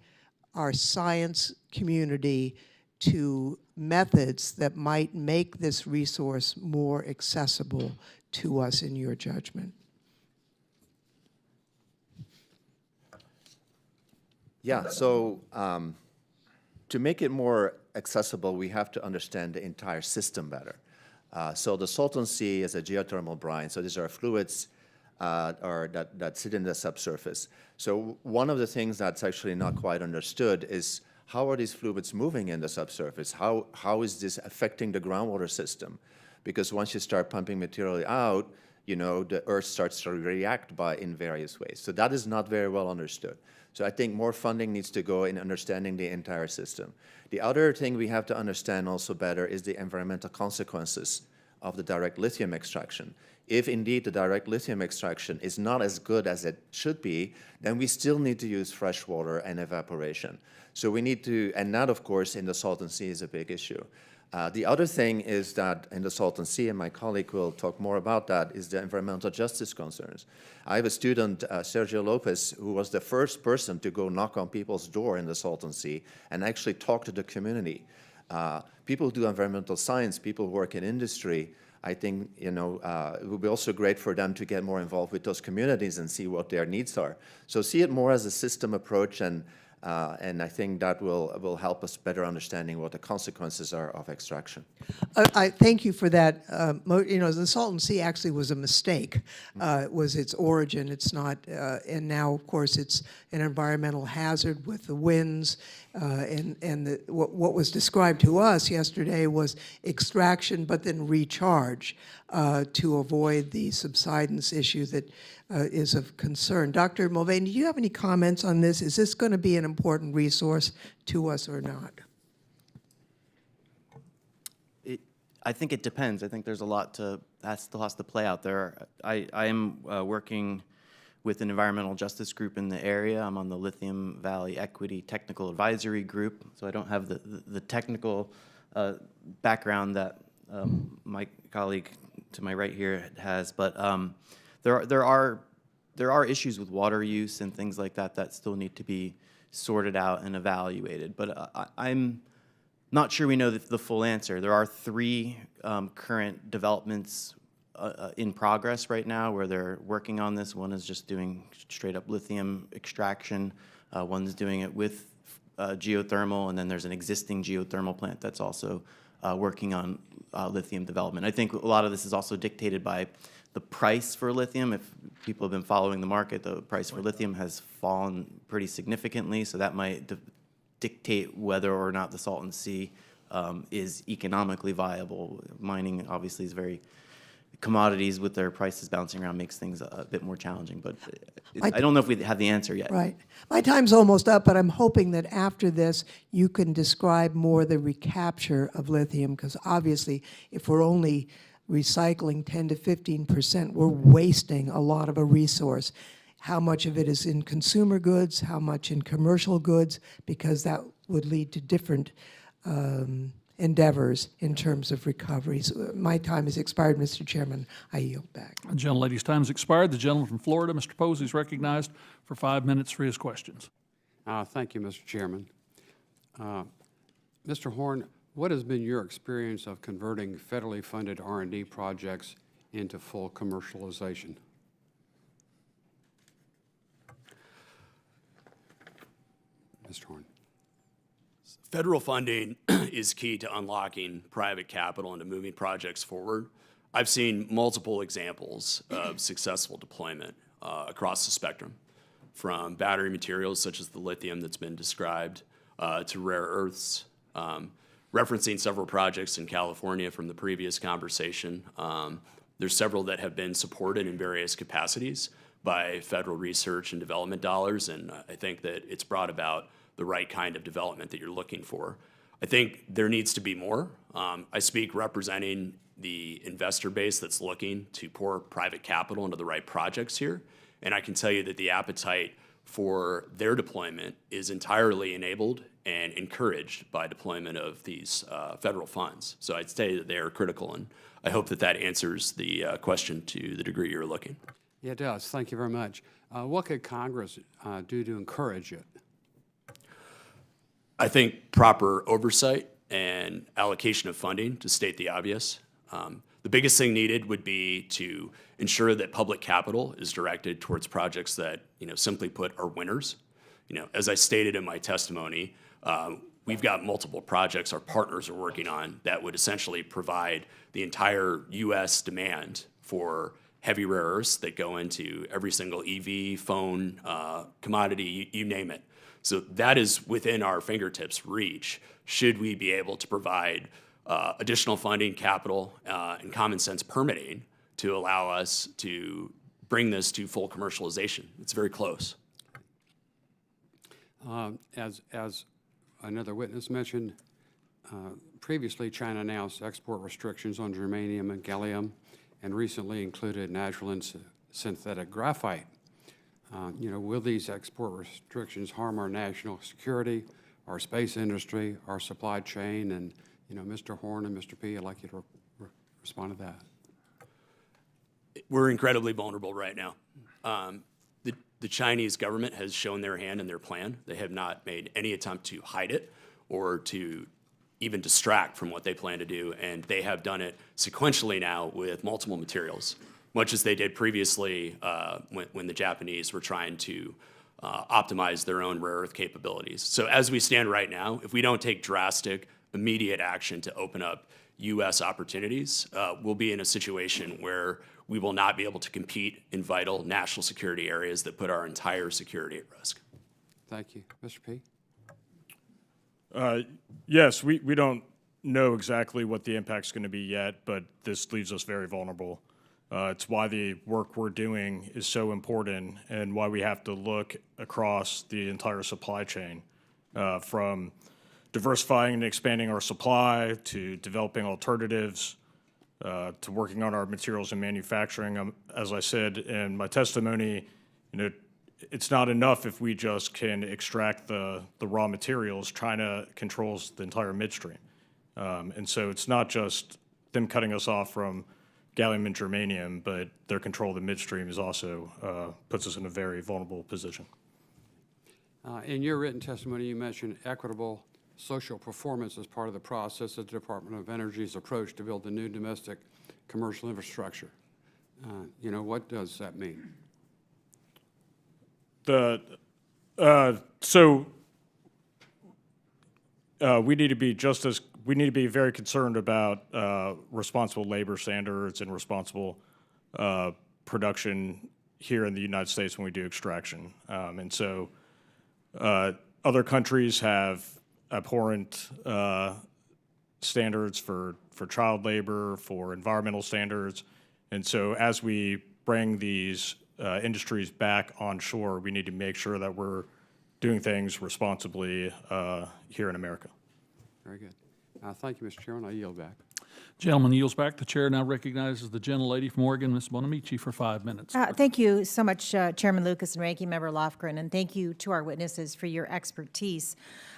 our science community to methods that might make this resource more accessible to us, in your judgment? Yeah, so to make it more accessible, we have to understand the entire system better. So the Salton Sea is a geothermal brine, so these are fluids that sit in the subsurface. So one of the things that's actually not quite understood is how are these fluids moving in the subsurface? How is this affecting the groundwater system? Because once you start pumping material out, the earth starts to react in various ways. So that is not very well understood. So I think more funding needs to go in understanding the entire system. The other thing we have to understand also better is the environmental consequences of the direct lithium extraction. If indeed the direct lithium extraction is not as good as it should be, then we still need to use fresh water and evaporation. So we need to, and that, of course, in the Salton Sea is a big issue. The other thing is that in the Salton Sea, and my colleague will talk more about that, is the environmental justice concerns. I have a student, Sergio Lopez, who was the first person to go knock on people's door in the Salton Sea and actually talk to the community. People who do environmental science, people who work in industry, I think, you know, it would be also great for them to get more involved with those communities and see what their needs are. So see it more as a system approach, and I think that will help us better understanding what the consequences are of extraction. I thank you for that. You know, the Salton Sea actually was a mistake. It was its origin. It's not, and now, of course, it's an environmental hazard with the winds. And what was described to us yesterday was extraction, but then recharge to avoid the subsidence issue that is of concern. Dr. Mulvaney, do you have any comments on this? Is this going to be an important resource to us or not? I think it depends. I think there's a lot to, that still has to play out there. I am working with an environmental justice group in the area. I'm on the Lithium Valley Equity Technical Advisory Group, so I don't have the technical background that my colleague to my right here has, but there are issues with water use and things like that that still need to be sorted out and evaluated. But I'm not sure we know the full answer. There are 3 current developments in progress right now where they're working on this. One is just doing straight up lithium extraction. One's doing it with geothermal, and then there's an existing geothermal plant that's also working on lithium development. I think a lot of this is also dictated by the price for lithium. If people have been following the market, the price for lithium has fallen pretty significantly, so that might dictate whether or not the Salton Sea is economically viable. Mining obviously is very, commodities with their prices bouncing around makes things a bit more challenging, but I don't know if we have the answer yet. Right. My time's almost up, but I'm hoping that after this, you can describe more the recapture of lithium, because obviously, if we're only recycling 10 to 15%, we're wasting a lot of a resource. How much of it is in consumer goods, how much in commercial goods, because that would lead to different endeavors in terms of recovery. So my time has expired, Mr. Chairman. I yield back. The gentlelady's time has expired. The gentleman from Florida, Mr. Posey, is recognized for 5 minutes for his questions. Thank you, Mr. Chairman. Mr. Horn, what has been your experience of converting federally funded R&D projects into full commercialization? Mr. Horn. Federal funding is key to unlocking private capital and to moving projects forward. I've seen multiple examples of successful deployment across the spectrum, from battery materials such as the lithium that's been described to rare earths. Referencing several projects in California from the previous conversation, there's several that have been supported in various capacities by federal research and development dollars, and I think that it's brought about the right kind of development that you're looking for. I think there needs to be more. I speak representing the investor base that's looking to pour private capital into the right projects here, and I can tell you that the appetite for their deployment is entirely enabled and encouraged by deployment of these federal funds. So I'd say that they are critical, and I hope that that answers the question to the degree you're looking. Yeah, it does. Thank you very much. What could Congress do to encourage it? I think proper oversight and allocation of funding, to state the obvious. The biggest thing needed would be to ensure that public capital is directed towards projects that, simply put, are winners. As I stated in my testimony, we've got multiple projects our partners are working on that would essentially provide the entire U.S. demand for heavy rare earths that go into every single EV, phone, commodity, you name it. So that is within our fingertips reach, should we be able to provide additional funding, capital, and common sense permitting to allow us to bring this to full commercialization. It's very close. As another witness mentioned, Previously, China announced export restrictions on germanium and gallium, and recently included natural and synthetic graphite. Will these export restrictions harm our national security, our space industry, our supply chain? And, Mr. Horn and Mr. P., I'd like you to respond to that. We're incredibly vulnerable right now. The Chinese government has shown their hand in their plan. They have not made any attempt to hide it or to even distract from what they plan to do, and they have done it sequentially now with multiple materials, much as they did previously when the Japanese were trying to optimize their own rare earth capabilities. So as we stand right now, if we don't take drastic, immediate action to open up U.S. opportunities, we'll be in a situation where we will not be able to compete in vital national security areas that put our entire security at risk. Thank you. Mr. P.? Yes, we don't know exactly what the impact's going to be yet, but this leaves us very vulnerable. It's why the work we're doing is so important and why we have to look across the entire supply chain, from diversifying and expanding our supply to developing alternatives, to working on our materials and manufacturing. As I said in my testimony, it's not enough if we just can extract the raw materials. China controls the entire midstream. And so it's not just them cutting us off from gallium and germanium, but their control of the midstream is also puts us in a very vulnerable position. In your written testimony, you mentioned equitable social performance as part of the process of the Department of Energy's approach to build the new domestic commercial infrastructure. What does that mean? We need to be very concerned about responsible labor standards and responsible production here in the United States when we do extraction. And so other countries have abhorrent standards for child labor, for environmental standards. And so as we bring these industries back onshore, we need to make sure that we're doing things responsibly here in America. Very good. Thank you, Mr. Chairman. I yield back. Gentleman yields back. The chair now recognizes the gentlelady from Oregon, Ms. Bonamici, for 5 minutes. Thank you so much, Chairman Lucas and Ranking Member Lofgren, and thank you to our witnesses for your expertise.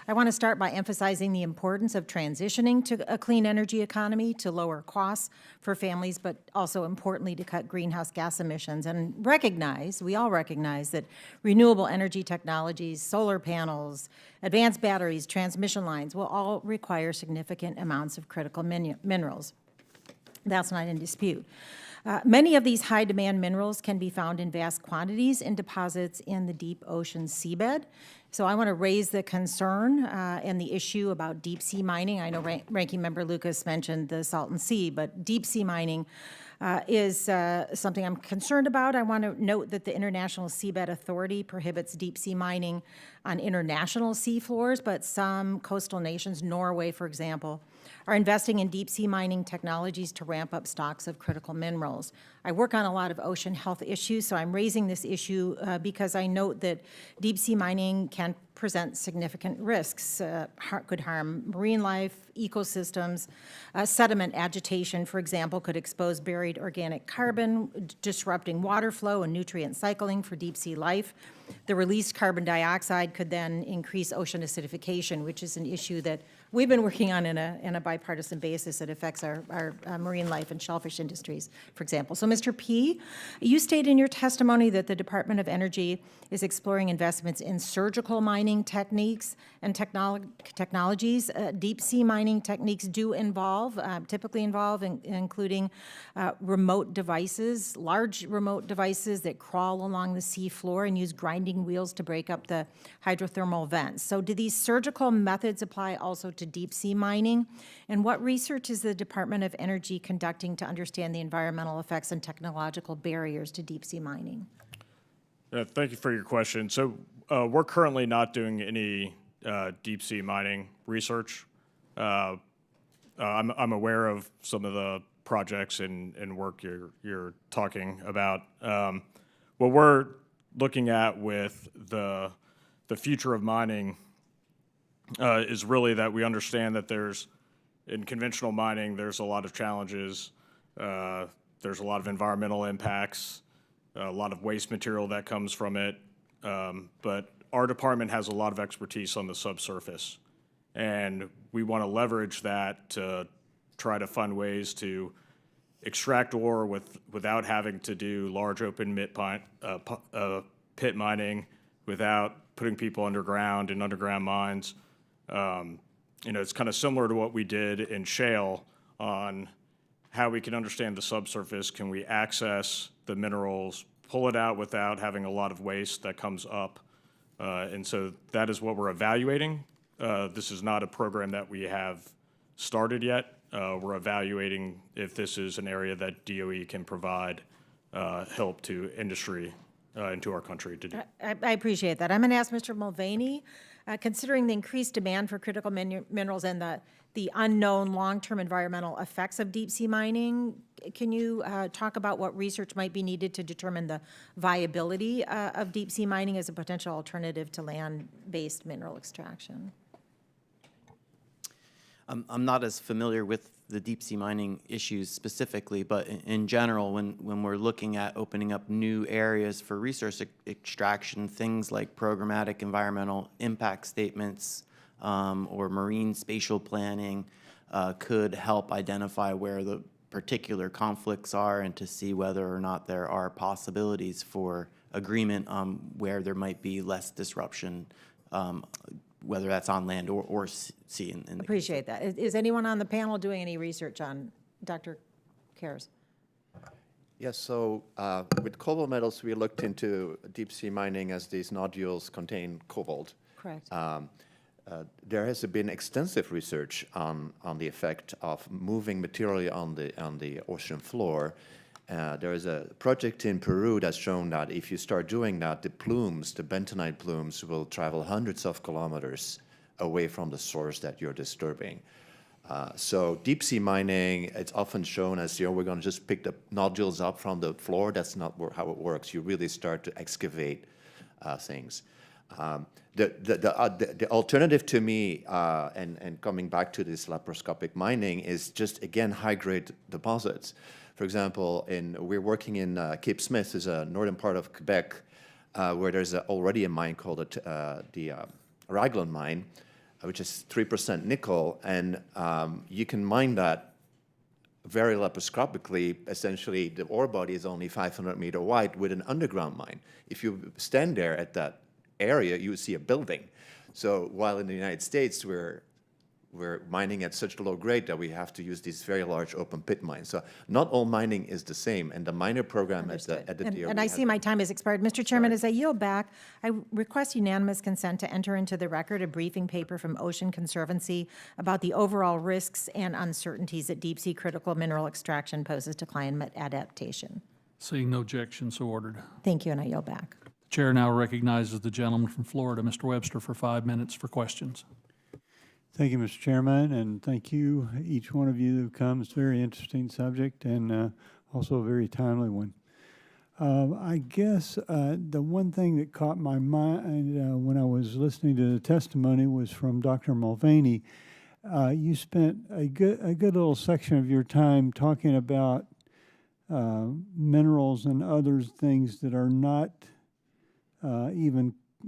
I want to start by emphasizing the importance of transitioning to a clean energy economy to lower costs for families, but also importantly to cut greenhouse gas emissions, and we all recognize that renewable energy technologies, solar panels, advanced batteries, transmission lines will all require significant amounts of critical minerals. That's not in dispute. Many of these high-demand minerals can be found in vast quantities in deposits in the deep ocean seabed. So I want to raise the concern and the issue about deep-sea mining. I know Ranking Member Lucas mentioned the Salton Sea, but deep-sea mining is something I'm concerned about. I want to note that the International Seabed Authority prohibits deep-sea mining on international seafloors, but some coastal nations, Norway, for example, are investing in deep-sea mining technologies to ramp up stocks of critical minerals. I work on a lot of ocean health issues, so I'm raising this issue because I note that deep-sea mining can present significant risks, could harm marine life, ecosystems. Sediment agitation, for example, could expose buried organic carbon, disrupting water flow and nutrient cycling for deep-sea life. The released carbon dioxide could then increase ocean acidification, which is an issue that we've been working on in a bipartisan basis that affects our marine life and shellfish industries, for example. So, Mr. P., you stated in your testimony that the Department of Energy is exploring investments in surgical mining techniques and technologies. Deep-sea mining techniques do typically involve including remote devices, large remote devices that crawl along the sea floor and use grinding wheels to break up the hydrothermal vents. So do these surgical methods apply also to deep-sea mining? And what research is the Department of Energy conducting to understand the environmental effects and technological barriers to deep-sea mining? Thank you for your question. So we're currently not doing any deep-sea mining research. I'm aware of some of the projects and work you're talking about. What we're looking at with the future of mining is really that we understand that there's in conventional mining, there's a lot of challenges. There's a lot of environmental impacts, a lot of waste material that comes from it. But our department has a lot of expertise on the subsurface. And we want to leverage that to try to find ways to extract ore without having to do large open pit mining, without putting people underground in underground mines. It's kind of similar to what we did in shale on how we can understand the subsurface. Can we access the minerals, pull it out without having a lot of waste that comes up? And so that is what we're evaluating. This is not a program that we have started yet. We're evaluating if this is an area that DOE can provide help to industry into our country to do. I appreciate that. I'm going to ask Mr. Mulvaney, considering the increased demand for critical minerals and the unknown long-term environmental effects of deep-sea mining, can you talk about what research might be needed to determine the viability of deep-sea mining as a potential alternative to land-based mineral extraction? I'm not as familiar with the deep-sea mining issues specifically, but in general, when we're looking at opening up new areas for resource extraction, things like programmatic environmental impact statements or marine spatial planning could help identify where the particular conflicts are and to see whether or not there are possibilities for agreement where there might be less disruption, whether that's on land or sea. Appreciate that. Is anyone on the panel doing any research on Dr. Karas? Yes, so with cobalt metals, we looked into deep sea mining as these nodules contain cobalt. Correct. There has been extensive research on the effect of moving material on the ocean floor. There is a project in Peru that's shown that if you start doing that, the bentonite plumes will travel hundreds of kilometers away from the source that you're disturbing. So deep sea mining, it's often shown as, we're going to just pick the nodules up from the floor. That's not how it works. You really start to excavate things. The alternative to me, and coming back to this laparoscopic mining, is just, again, high-grade deposits. For example, we're working in Cape Smith, is a northern part of Quebec, where there's already a mine called the Raglan mine, which is 3% nickel, and you can mine that very laparoscopically. Essentially, the ore body is only 500 meter wide with an underground mine. If you stand there at that area, you would see a building. So while in the United States, we're mining at such a low grade that we have to use these very large open pit mines. So not all mining is the same, and the miner program at the DOE. And I see my time has expired. Mr. Chairman, as I yield back, I request unanimous consent to enter into the record a briefing paper from Ocean Conservancy about the overall risks and uncertainties that deep-sea critical mineral extraction poses to climate adaptation. Seeing no objection, so ordered. Thank you, and I yield back. The chair now recognizes the gentleman from Florida, Mr. Webster, for 5 minutes for questions. Thank you, Mr. Chairman, and thank you, each one of you who comes. Very interesting subject and also a very timely one. I guess the one thing that caught my mind when I was listening to the testimony was from Dr. Mulvaney. You spent a good little section of your time talking about minerals and other things that are not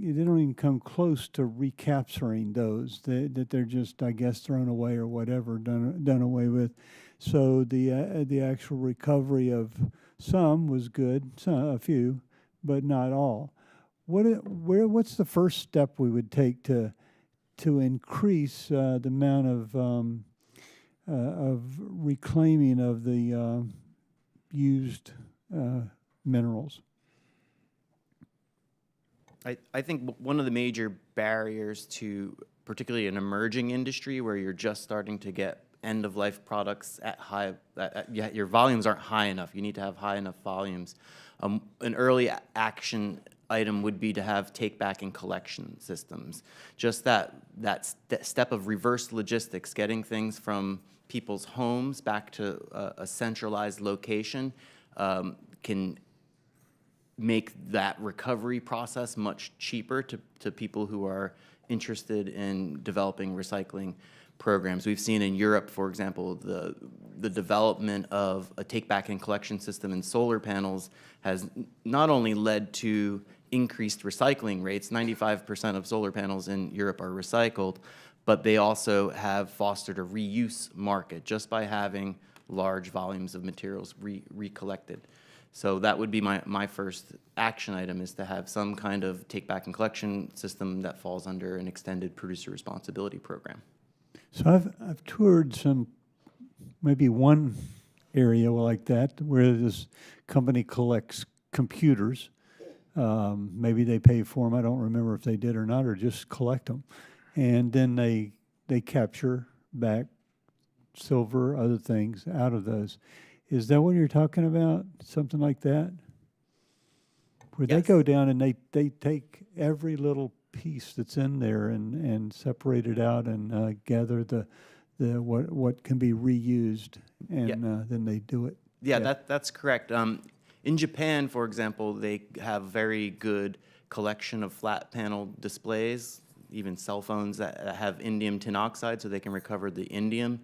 they don't even come close to recapturing those, that they're just, I guess, thrown away or whatever, done away with. So the actual recovery of some was good, a few, but not all. What's the first step we would take to increase the amount of reclaiming of the used minerals? I think one of the major barriers to particularly an emerging industry where you're just starting to get end-of-life products your volumes aren't high enough. You need to have high enough volumes. An early action item would be to have take-back and collection systems. Just that step of reverse logistics, getting things from people's homes back to a centralized location can make that recovery process much cheaper to people who are interested in developing recycling programs. We've seen in Europe, for example, the development of a take-back and collection system in solar panels has not only led to increased recycling rates, 95% of solar panels in Europe are recycled, but they also have fostered a reuse market just by having large volumes of materials recollected. So that would be my first action item, is to have some kind of take-back and collection system that falls under an extended producer responsibility program. So I've toured some, maybe one area like that where this company collects computers. Maybe they pay for them. I don't remember if they did or not, or just collect them. And then they capture back silver, other things out of those. Is that what you're talking about? Something like that? Where they Yes. go down and they take every little piece that's in there and separate it out and gather the what can be reused, and then they do it. Yeah, that's correct. In Japan, for example, they have very good collection of flat panel displays, even cell phones that have indium tin oxide, so they can recover the indium.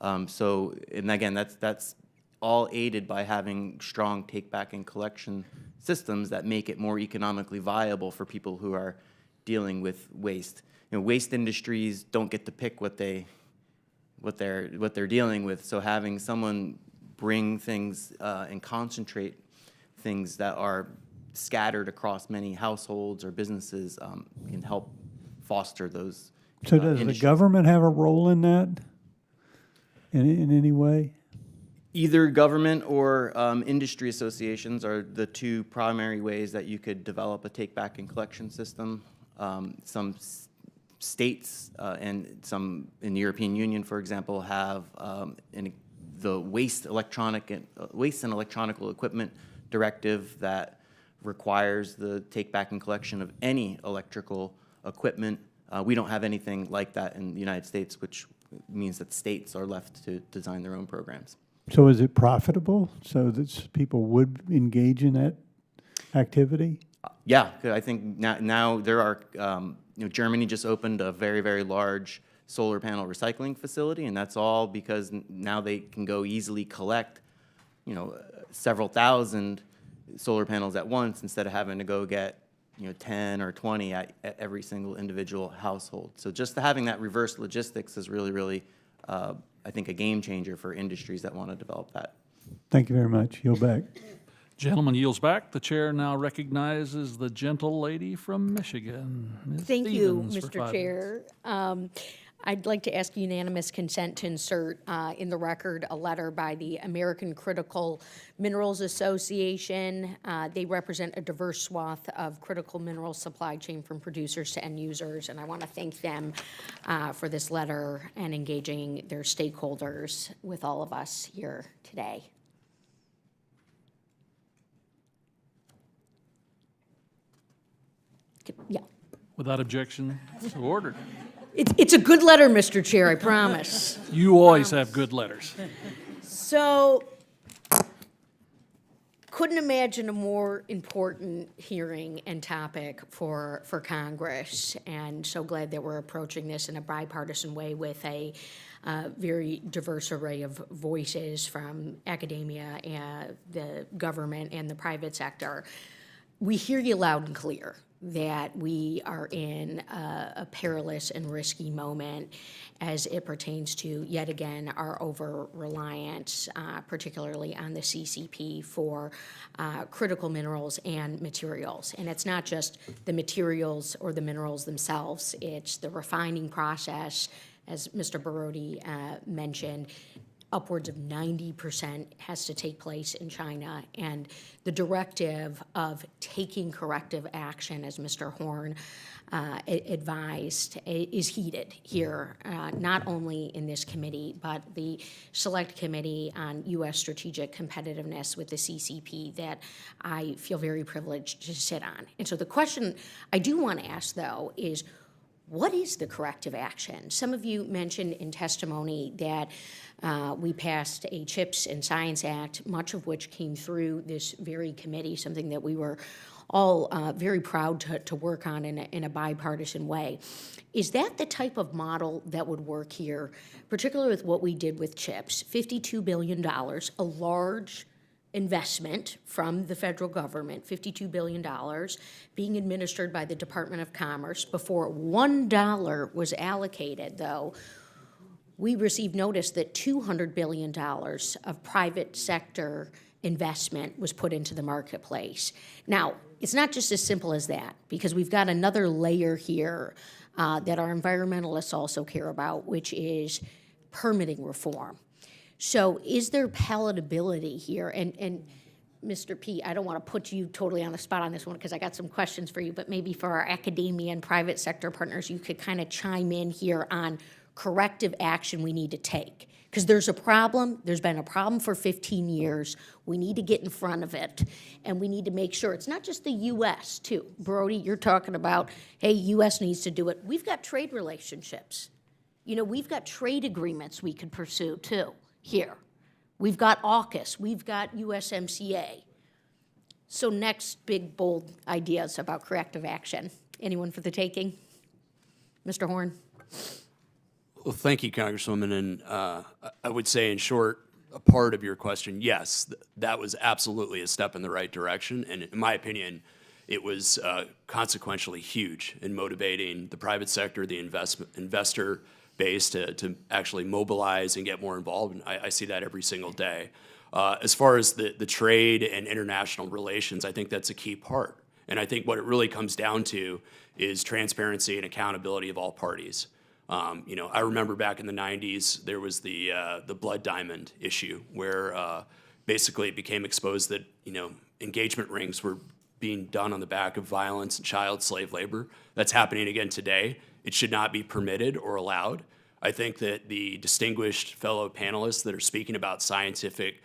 And again, that's all aided by having strong take-back and collection systems that make it more economically viable for people who are dealing with waste. You know, waste industries don't get to pick what they're dealing with. So having someone bring things and concentrate things that are scattered across many households or businesses can help foster those. So does the industries. government have a role in that in any way? Either government or industry associations are the two primary ways that you could develop a take-back and collection system. Some states and some in the European Union, for example, have the waste and electronical equipment directive that requires the take-back and collection of any electrical equipment. We don't have anything like that in the United States, which means that states are left to design their own programs. So is it profitable so that people would engage in that activity? Yeah, 'cause I think now there are, Germany just opened a very, very large solar panel recycling facility, and that's all because now they can go easily collect, several thousand solar panels at once instead of having to go get, 10 or 20 at every single individual household. So just having that reverse logistics is really, really, I think, a game changer for industries that want to develop that. Thank you very much. Yield back. Gentleman yields back. The chair now recognizes the gentle lady from Michigan, Ms. Thank you, Stevens, for Mr. 5 Chair. I'd like to ask unanimous consent to insert in the record a letter by the American Critical Minerals Association. They represent a diverse swath of critical mineral supply chain from producers to end users, and I want to thank them for this letter and engaging their stakeholders with all of us here today. Yeah. Without objection, so ordered. It's a good letter, Mr. Chair, I promise. You always have good letters. So, couldn't imagine a more important hearing and topic for Congress, and so glad that we're approaching this in a bipartisan way with a very diverse array of voices from academia and the government and the private sector. We hear you loud and clear that we are in a perilous and risky moment as it pertains to, yet again, our over-reliance, particularly on the CCP for critical minerals and materials. And it's not just the materials or the minerals themselves, it's the refining process, as Mr. Barodi mentioned. Upwards of 90% has to take place in China, and the directive of taking corrective action, as Mr. Horn advised, is heeded here, not only in this committee, but the Select Committee on U.S. Strategic Competitiveness with the CCP that I feel very privileged to sit on. And so the question I do want to ask, though, is what is the corrective action? Some of you mentioned in testimony that we passed a CHIPS and Science Act, much of which came through this very committee, something that we were all very proud to work on in a bipartisan way. Is that the type of model that would work here, particularly with what we did with CHIPS? $52 billion, a large investment from the federal government, $52 billion, being administered by the Department of Commerce. Before $1 was allocated, though, we received notice that $200 billion of private sector investment was put into the marketplace. Now, it's not just as simple as that, because we've got another layer here that our environmentalists also care about, which is permitting reform. So is there palatability here? And Mr. P., I don't want to put you totally on the spot on this one because I got some questions for you, but maybe for our academia and private sector partners, you could kind of chime in here on corrective action we need to take. Because there's a problem, there's been a problem for 15 years. We need to get in front of it, and we need to make sure it's not just the U.S. too. Brody, you're talking about, hey, U.S. needs to do it. We've got trade relationships. You know, we've got trade agreements we could pursue too here. We've got AUKUS, we've got USMCA. So next big, bold ideas about corrective action. Anyone for the taking? Mr. Horn? Well, thank you, Congresswoman. And I would say, in short, a part of your question, yes, that was absolutely a step in the right direction. And in my opinion, it was consequentially huge in motivating the private sector, the investor base to actually mobilize and get more involved. And I see that every single day. As far as the trade and international relations, I think that's a key part. And I think what it really comes down to is transparency and accountability of all parties. You know, I remember back in the 90s, there was the Blood Diamond issue where basically it became exposed that, you know, engagement rings were being done on the back of violence and child slave labor. That's happening again today. It should not be permitted or allowed. I think that the distinguished fellow panelists that are speaking about scientific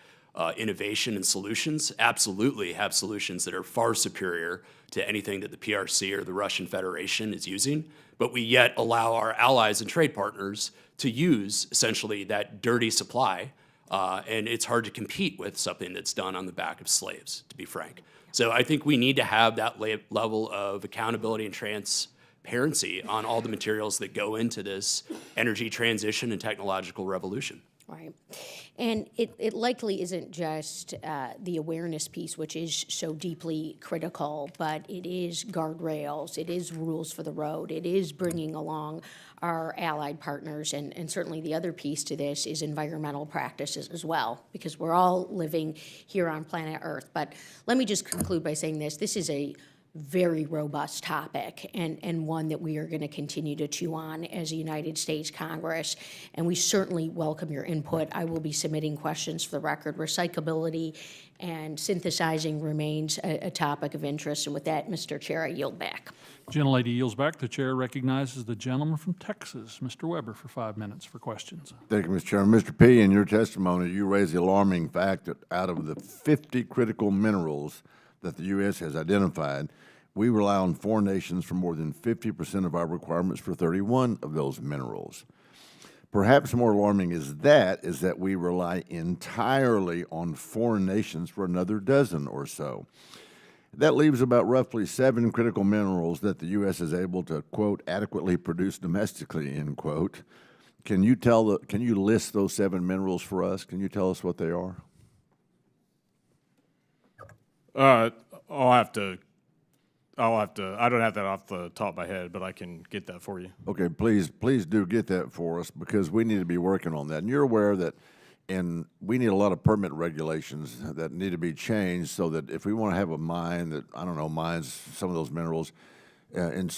innovation and solutions absolutely have solutions that are far superior to anything that the PRC or the Russian Federation is using, but we yet allow our allies and trade partners to use essentially that dirty supply, and it's hard to compete with something that's done on the back of slaves, to be frank. So I think we need to have that level of accountability and transparency on all the materials that go into this energy transition and technological revolution. Right. And it likely isn't just the awareness piece, which is so deeply critical, but it is guardrails, it is rules for the road, it is bringing along our allied partners, and certainly the other piece to this is environmental practices as well, because we're all living here on planet Earth. But let me just conclude by saying this is a very robust topic and one that we are going to continue to chew on as a United States Congress, and we certainly welcome your input. I will be submitting questions for the record. Recyclability and synthesizing remains a topic of interest, and with that, Mr. Chair, I yield back. Gentlelady yields back. The chair recognizes the gentleman from Texas, Mr. Weber, for 5 minutes for questions. Thank you, Mr. Chairman. Mr. P., in your testimony, you raised the alarming fact that out of the 50 critical minerals that the U.S. has identified, we rely on foreign nations for more than 50% of our requirements for 31 of those minerals. Perhaps more alarming is that we rely entirely on foreign nations for another dozen or so. That leaves about roughly 7 critical minerals that the U.S. is able to, quote, adequately produce domestically, end quote. Can you list those 7 minerals for us? Can you tell us what they are? I don't have that off the top of my head, but I can get that for you. Okay, please do get that for us, because we need to be working on that. And you're aware that we need a lot of permit regulations that need to be changed so that if we want to have a mine that, I don't know, mines some of those minerals, in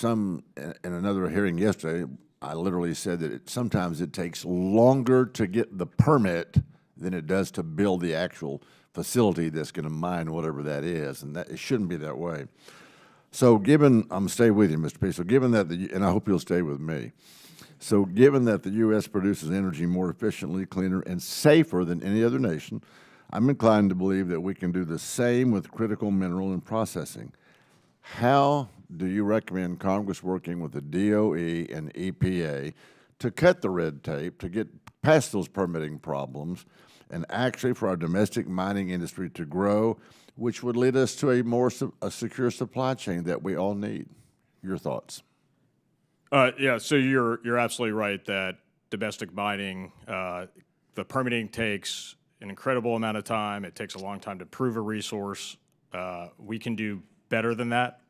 another hearing yesterday, I literally said that sometimes it takes longer to get the permit than it does to build the actual facility that's going to mine whatever that is, and that it shouldn't be that way. So I'm stay with you, Mr. P. So given that, and I hope you'll stay with me. So given that the U.S. produces energy more efficiently, cleaner, and safer than any other nation, I'm inclined to believe that we can do the same with critical mineral and processing. How do you recommend Congress working with the DOE and EPA to cut the red tape, to get past those permitting problems, and actually for our domestic mining industry to grow, which would lead us to a secure supply chain that we all need. Your thoughts? Yeah, so you're absolutely right that domestic mining, the permitting takes an incredible amount of time. It takes a long time to prove a resource. We can do better than that,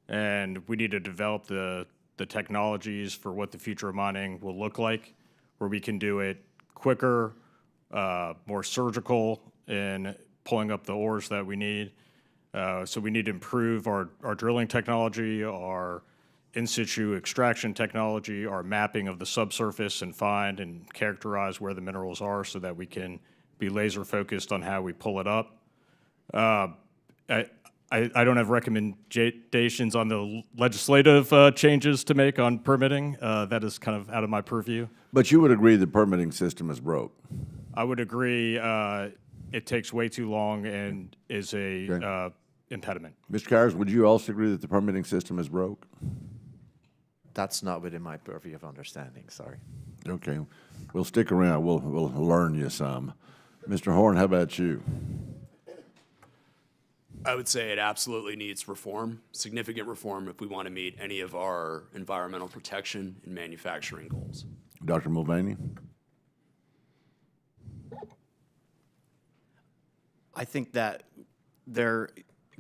and we need to develop the technologies for what the future of mining will look like, where we can do it quicker, more surgical in pulling up the ores that we need. So we need to improve our drilling technology, our in situ extraction technology, our mapping of the subsurface and find and characterize where the minerals are so that we can be laser focused on how we pull it up. I don't have recommendations on the legislative changes to make on permitting. That is kind of out of my purview. But you would agree the permitting system is broke? I would agree it takes way too long and is a impediment. Mr. Kyers, would you also agree that the permitting system is broke? That's not within my purview of understanding, sorry. Okay, we'll stick around. We'll learn you some. Mr. Horn, how about you? I would say it absolutely needs reform, significant reform, if we want to meet any of our environmental protection and manufacturing goals. Dr. Mulvaney? I think that there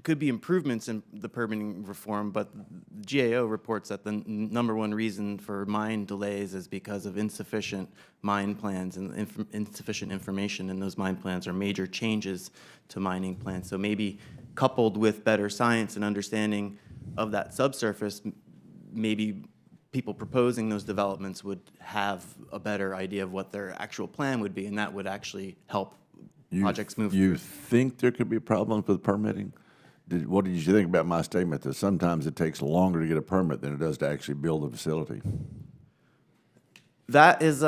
could be improvements in the permitting reform, but the GAO reports that the number one reason for mine delays is because of insufficient mine plans and insufficient information in those mine plans or major changes to mining plans. So maybe coupled with better science and understanding of that subsurface, maybe people proposing those developments would have a better idea of what their actual plan would be, and that would actually help projects move You forward. think there could be problems with permitting? What did you think about my statement that sometimes it takes longer to get a permit than it does to actually build a facility? That is,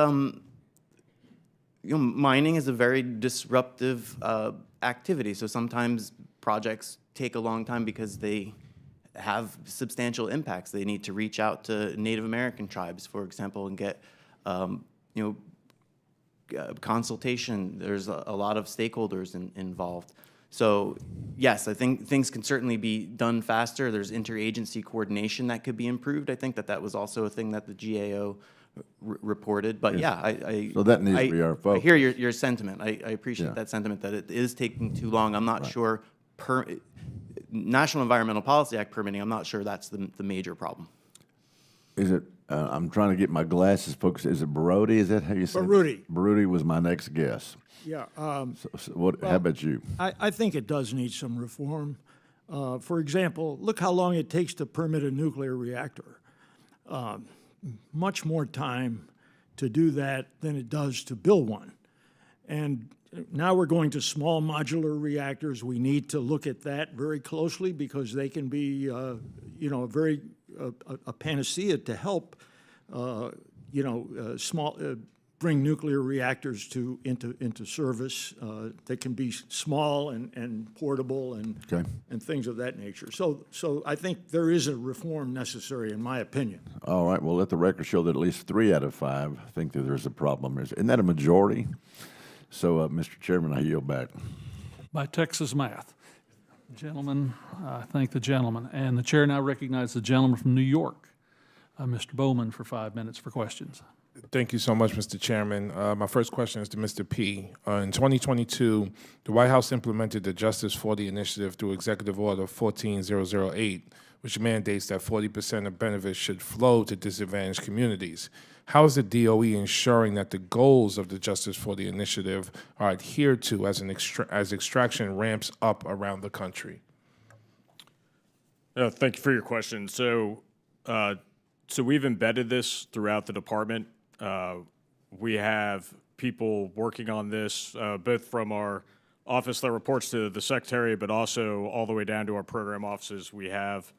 mining is a very disruptive activity. So sometimes projects take a long time because they have substantial impacts. They need to reach out to Native American tribes, for example, and get, consultation. There's a lot of stakeholders involved. So yes, I think things can certainly be done faster. There's interagency coordination that could be improved. I think that was also a thing that the GAO reported. But yeah, So that needs to be our I focus. hear your sentiment. I appreciate Yeah. that sentiment that it is taking too long. I'm not sure National Environmental Policy Act permitting, I'm not sure that's the major problem. Is it, I'm trying to get my glasses focused. Is it Barodi? Is that how you say it? Baroudi. Barodi was my next guess. Yeah, So what, how about you? I think it does need some reform. For example, look how long it takes to permit a nuclear reactor. Much more time to do that than it does to build one. And now we're going to small modular reactors. We need to look at that very closely because they can be, a panacea to help, bring nuclear reactors into service. They can be small and portable and things of that nature. So I think there is a reform necessary, in my opinion. All right, well, let the record show that at least 3 out of 5 think that there's a problem. Isn't that a majority? So, Mr. Chairman, I yield back. By Texas math. Gentlemen, I thank the gentleman. And the chair now recognizes the gentleman from New York, Mr. Bowman, for 5 minutes for questions. Thank you so much, Mr. Chairman. My first question is to Mr. P. In 2022, the White House implemented the Justice 40 initiative through Executive Order 14008, which mandates that 40% of benefits should flow to disadvantaged communities. How is the DOE ensuring that the goals of the Justice 40 initiative are adhered to as extraction ramps up around the country? Thank you for your question. So we've embedded this throughout the department. We have people working on this, both from our office that reports to the secretary, but also all the way down to our program offices. We have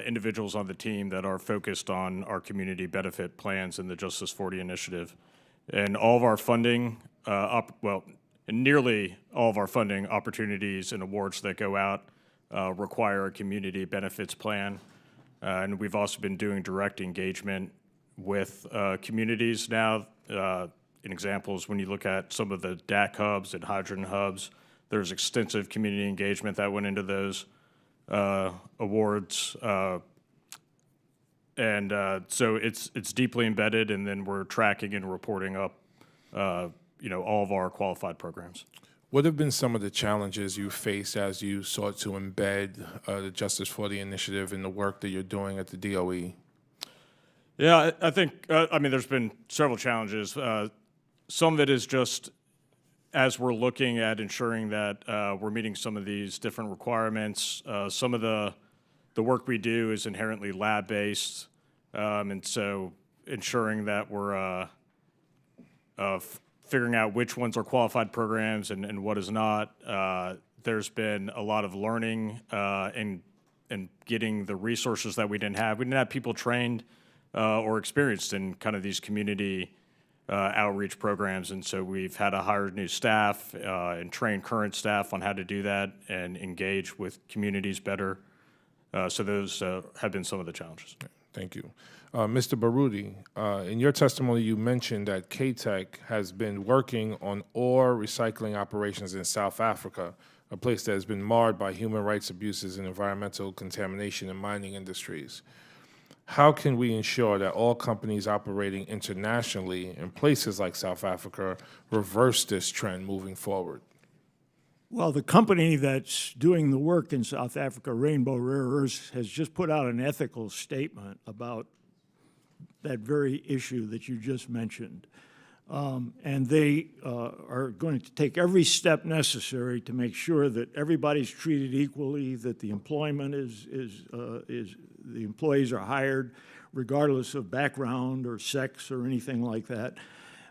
individuals on the team that are focused on our community benefit plans in the Justice 40 initiative. And all of our funding, nearly all of our funding opportunities and awards that go out require a community benefits plan. And we've also been doing direct engagement with communities now an example is when you look at some of the DAC hubs and hydrogen hubs, there's extensive community engagement that went into those awards. So it's deeply embedded, and then we're tracking and reporting up, all of our qualified programs. What have been some of the challenges you faced as you sought to embed the Justice 40 initiative in the work that you're doing at the DOE? Yeah, I think, there's been several challenges. Some of it is just as we're looking at ensuring that we're meeting some of these different requirements. Some of the work we do is inherently lab-based, and so ensuring that we're figuring out which ones are qualified programs and what is not. There's been a lot of learning and getting the resources that we didn't have. We didn't have people trained or experienced in kind of these community outreach programs, and so we've had to hire new staff and train current staff on how to do that and engage with communities better. So those have been some of the challenges. Thank you. Mr. Baroudi, in your testimony, you mentioned that KTEC has been working on ore recycling operations in South Africa, a place that has been marred by human rights abuses and environmental contamination in mining industries. How can we ensure that all companies operating internationally in places like South Africa reverse this trend moving forward? Well, the company that's doing the work in South Africa, Rainbow Rare Earths, has just put out an ethical statement about that very issue that you just mentioned. And they are going to take every step necessary to make sure that everybody's treated equally, that the employment the employees are hired regardless of background or sex or anything like that.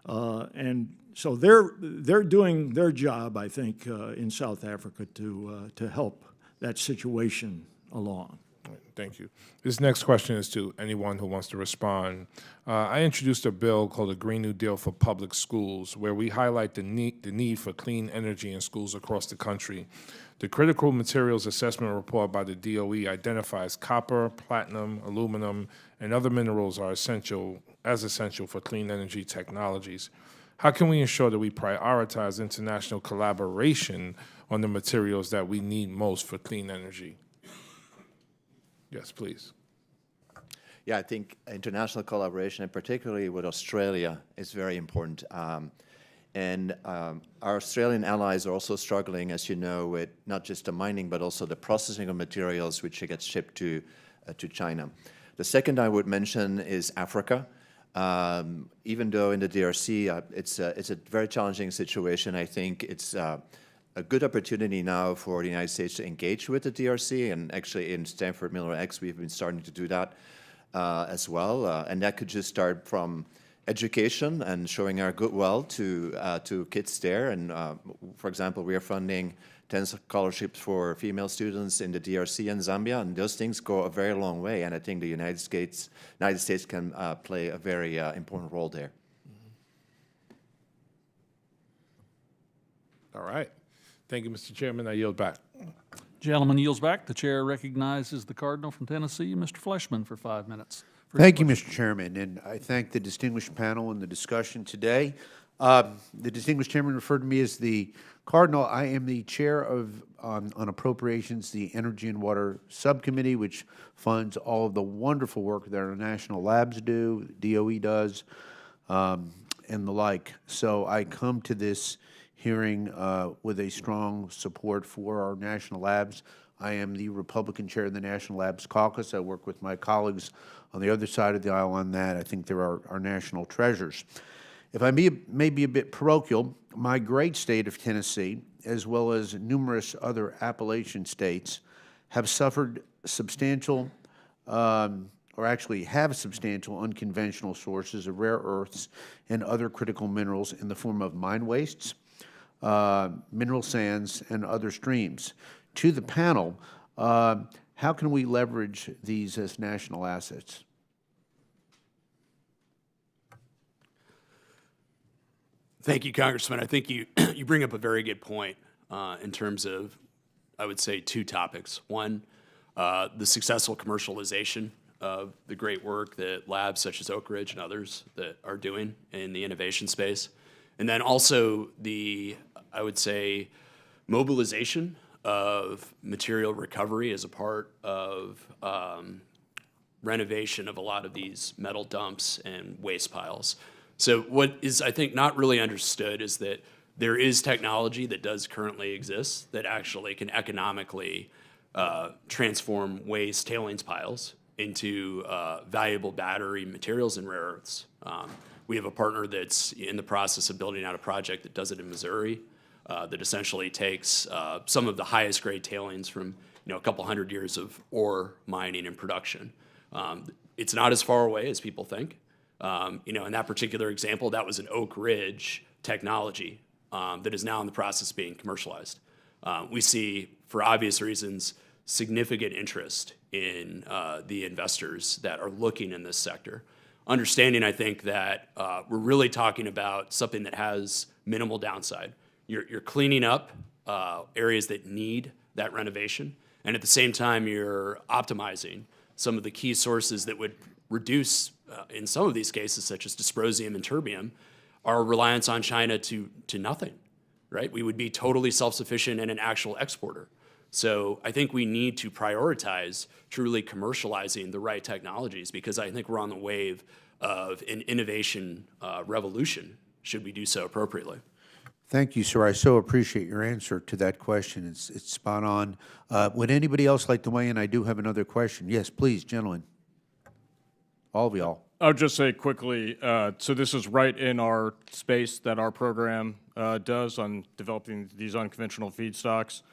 And so they're doing their job, I think, in South Africa to help that situation along. Thank you. This next question is to anyone who wants to respond. I introduced a bill called the Green New Deal for Public Schools, where we highlight the need for clean energy in schools across the country. The Critical Materials Assessment Report by the DOE identifies copper, platinum, aluminum, and other minerals are essential for clean energy technologies. How can we ensure that we prioritize international collaboration on the materials that we need most for clean energy? Yes, please. Yeah, I think international collaboration, and particularly with Australia, is very important. Our Australian allies are also struggling, as you know, with not just the mining, but also the processing of materials which gets shipped to China. The second I would mention is Africa. Even though in the DRC, it's a very challenging situation, I think it's a good opportunity now for the United States to engage with the DRC, and actually in Stanford Miller X, we've been starting to do that as well. And that could just start from education and showing our goodwill to kids there. And for example, we are funding 10 scholarships for female students in the DRC and Zambia, and those things go a very long way. And I think the United States can play a very important role there. All right. Thank you, Mr. Chairman. I yield back. Gentleman yields back. The chair recognizes the Cardinal from Tennessee, Mr. Fleshman, for 5 minutes. Thank you, Mr. Chairman, and I thank the distinguished panel and the discussion today. The distinguished chairman referred to me as the Cardinal. I am the chair of, on appropriations, the Energy and Water Subcommittee, which funds all of the wonderful work that our national labs do, DOE does, and the like. So I come to this hearing with a strong support for our national labs. I am the Republican chair of the National Labs Caucus. I work with my colleagues on the other side of the aisle on that. I think there are our national treasures. If I may be a bit parochial, my great state of Tennessee, as well as numerous other Appalachian states, have suffered substantial, or actually have substantial unconventional sources of rare earths and other critical minerals in the form of mine wastes, mineral sands, and other streams. To the panel, how can we leverage these as national assets? Thank you, Congressman. I think you bring up a very good point in terms of, I would say, two topics. One, the successful commercialization of the great work that labs such as Oak Ridge and others that are doing in the innovation space. And then also the, I would say, mobilization of material recovery as a part of renovation of a lot of these metal dumps and waste piles. So what is, I think, not really understood is that there is technology that does currently exist that actually can economically transform waste tailings piles into valuable battery materials and rare earths. We have a partner that's in the process of building out a project that does it in Missouri that essentially takes some of the highest grade tailings from a couple hundred years of ore mining and production. It's not as far away as people think. In that particular example, that was an Oak Ridge technology that is now in the process of being commercialized. We see, for obvious reasons, significant interest in the investors that are looking in this sector. Understanding, I think, that we're really talking about something that has minimal downside. You're cleaning up areas that need that renovation, and at the same time, you're optimizing some of the key sources that would reduce, in some of these cases, such as dysprosium and terbium, our reliance on China to nothing, right? We would be totally self-sufficient and an actual exporter. So I think we need to prioritize truly commercializing the right technologies, because I think we're on the wave of an innovation revolution, should we do so appropriately. Thank you, sir. I so appreciate your answer to that question. It's spot on. Would anybody else like to weigh in? I do have another question. Yes, please, gentlemen. All of y'all. I'll just say quickly, so this is right in our space that our program does on developing these unconventional feedstocks.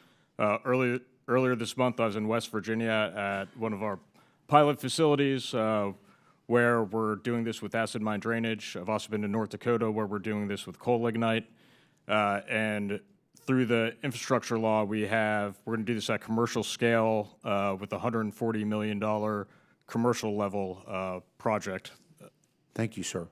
Earlier this month, I was in West Virginia at one of our pilot facilities where we're doing this with acid mine drainage. I've also been to North Dakota where we're doing this with coal lignite. And through the infrastructure law, we're going to do this at commercial scale with a $140 million commercial level project. Thank you, sir.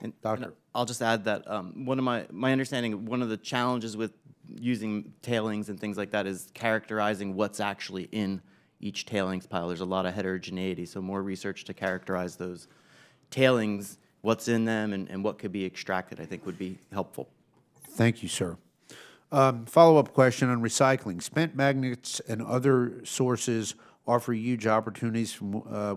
And Doctor. I'll just add that one of my understanding, one of the challenges with using tailings and things like that is characterizing what's actually in each tailings pile. There's a lot of heterogeneity, so more research to characterize those tailings, what's in them, and what could be extracted, I think would be helpful. Thank you, sir. Follow-up question on recycling. Spent magnets and other sources offer huge opportunities from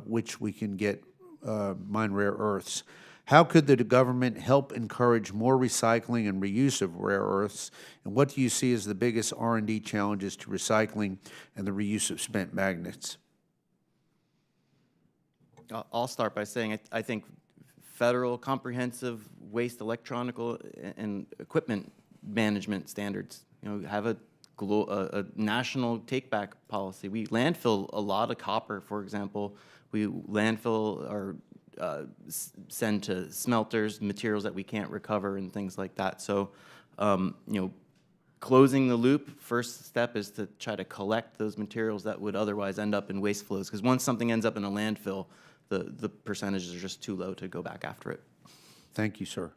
which we can get mine rare earths. How could the government help encourage more recycling and reuse of rare earths? And what do you see as the biggest R&D challenges to recycling and the reuse of spent magnets? I'll start by saying I think federal comprehensive waste electronical and equipment management standards, have a national take-back policy. We landfill a lot of copper, for example. We landfill or send to smelters materials that we can't recover and things like that. So, closing the loop, first step is to try to collect those materials that would otherwise end up in waste flows. Because once something ends up in a landfill, the percentages are just too low to go back after it. Thank you, sir.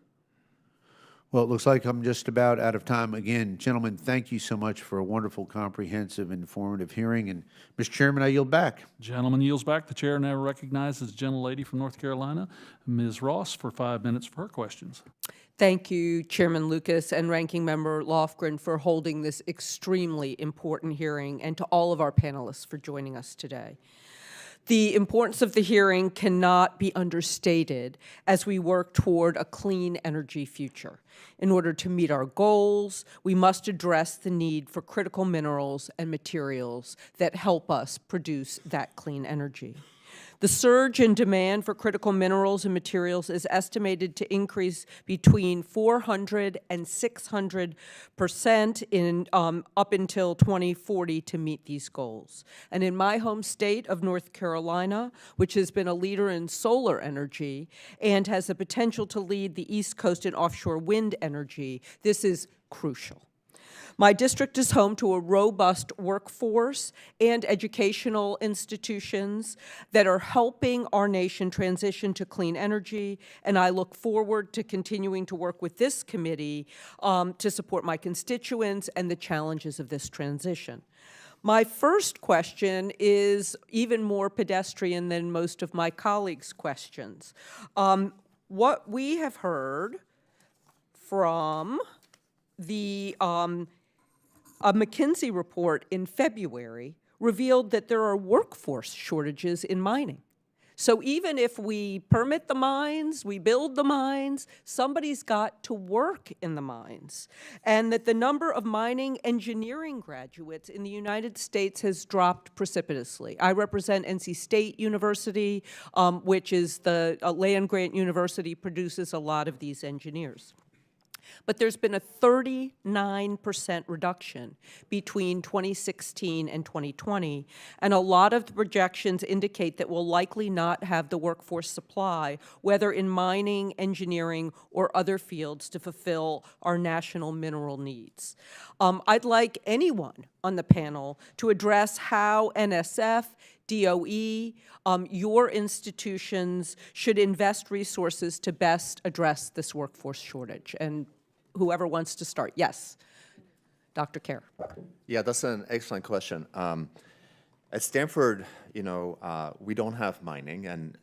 Well, it looks like I'm just about out of time. Again, gentlemen, thank you so much for a wonderful, comprehensive, informative hearing. And, Mr. Chairman, I yield back. Gentleman yields back. The chair now recognizes the gentlelady from North Carolina, Ms. Ross, for 5 minutes for her questions. Thank you, Chairman Lucas and Ranking Member Lofgren, for holding this extremely important hearing, and to all of our panelists for joining us today. The importance of the hearing cannot be understated as we work toward a clean energy future. In order to meet our goals, we must address the need for critical minerals and materials that help us produce that clean energy. The surge in demand for critical minerals and materials is estimated to increase between 400 and 600% up until 2040 to meet these goals. And in my home state of North Carolina, which has been a leader in solar energy and has the potential to lead the East Coast in offshore wind energy, this is crucial. My district is home to a robust workforce and educational institutions that are helping our nation transition to clean energy, and I look forward to continuing to work with this committee to support my constituents and the challenges of this transition. My first question is even more pedestrian than most of my colleagues' questions. What we have heard from a McKinsey report in February revealed that there are workforce shortages in mining. So even if we permit the mines, we build the mines, somebody's got to work in the mines. And that the number of mining engineering graduates in the United States has dropped precipitously. I represent NC State University, which is the land-grant university, produces a lot of these engineers. But there's been a 39% reduction between 2016 and 2020, and a lot of the projections indicate that we'll likely not have the workforce supply, whether in mining, engineering, or other fields, to fulfill our national mineral needs. I'd like anyone on the panel to address how NSF, DOE, your institutions should invest resources to best address this workforce shortage. And whoever wants to start. Yes, Dr. Kerr. Yeah, that's an excellent question. At Stanford, we don't have mining, and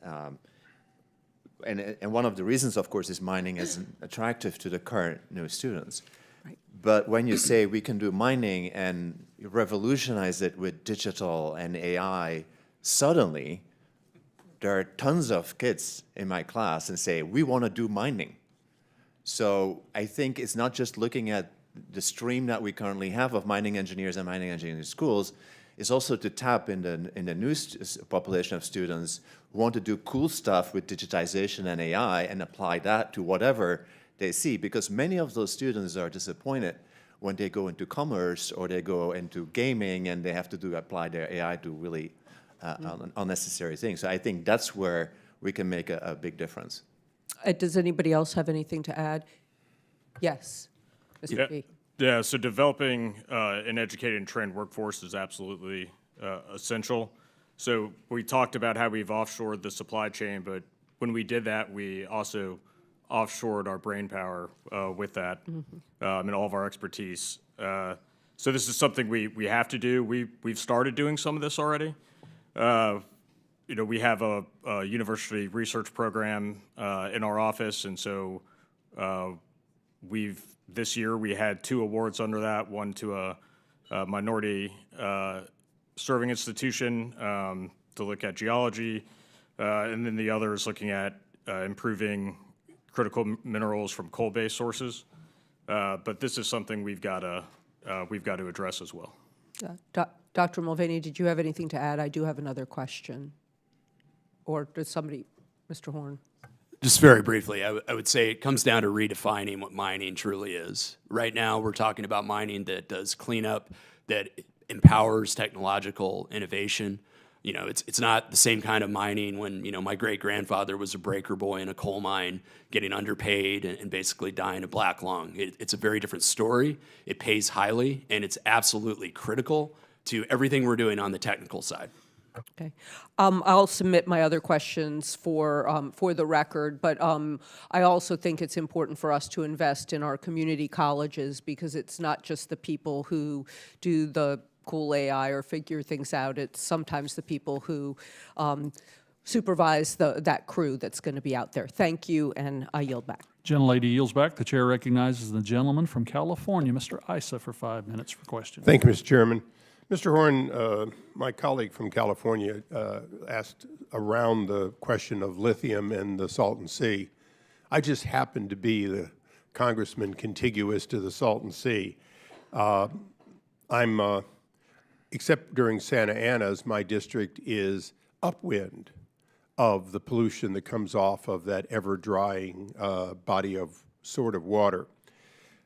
one of the reasons, of course, is mining isn't attractive to the current new students. Right. But when you say we can do mining and revolutionize it with digital and AI, suddenly there are tons of kids in my class and say, we want to do mining. So I think it's not just looking at the stream that we currently have of mining engineers and mining engineering schools, it's also to tap in the new population of students who want to do cool stuff with digitization and AI and apply that to whatever they see, because many of those students are disappointed when they go into commerce or they go into gaming and they have to apply their AI to really unnecessary things. So I think that's where we can make a big difference. Does anybody else have anything to add? Yes, Mr. P. Yeah, so developing an educated and trained workforce is absolutely essential. So we talked about how we've offshored the supply chain, but when we did that, we also offshored our brain power with that and all of our expertise. So this is something we have to do. We've started doing some of this already. We have a university research program in our office, and so this year we had 2 awards under that, one to a minority serving institution to look at geology, and then the other is looking at improving critical minerals from coal-based sources. But this is something we've got to address as well. Dr. Mulvaney, did you have anything to add? I do have another question. Or does somebody, Mr. Horn? Just very briefly, I would say it comes down to redefining what mining truly is. Right now, we're talking about mining that does cleanup, that empowers technological innovation. It's not the same kind of mining when, my great-grandfather was a breaker boy in a coal mine, getting underpaid and basically dying of black lung. It's a very different story. It pays highly, and it's absolutely critical to everything we're doing on the technical side. Okay. I'll submit my other questions for the record, but I also think it's important for us to invest in our community colleges, because it's not just the people who do the cool AI or figure things out. It's sometimes the people who supervise that crew that's going to be out there. Thank you, and I yield back. Gentlelady yields back. The chair recognizes the gentleman from California, Mr. Issa, for 5 minutes for questions. Thank you, Mr. Chairman. Mr. Horn, my colleague from California asked around the question of lithium and the Salton Sea. I just happen to be the congressman contiguous to the Salton Sea. Except during Santa Ana's, my district is upwind of the pollution that comes off of that ever-drying body of water.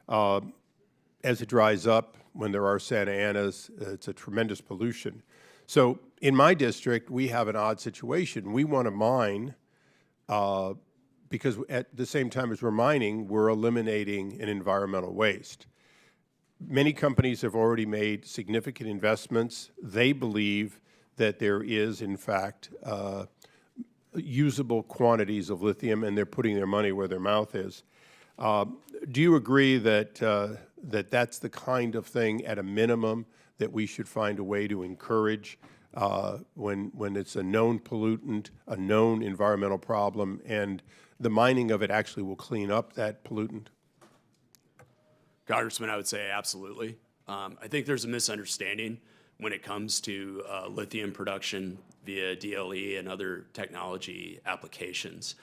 As it dries up, when there are Santa Anas, it's a tremendous pollution. So in my district, we have an odd situation. We want to mine because at the same time as we're mining, we're eliminating an environmental waste. Many companies have already made significant investments. They believe that there is, in fact, usable quantities of lithium, and they're putting their money where their mouth is. Do you agree that that's the kind of thing, at a minimum, that we should find a way to encourage when it's a known pollutant, a known environmental problem, and the mining of it actually will clean up that pollutant? Congressman, I would say absolutely. I think there's a misunderstanding when it comes to lithium production via DLE and other technology applications.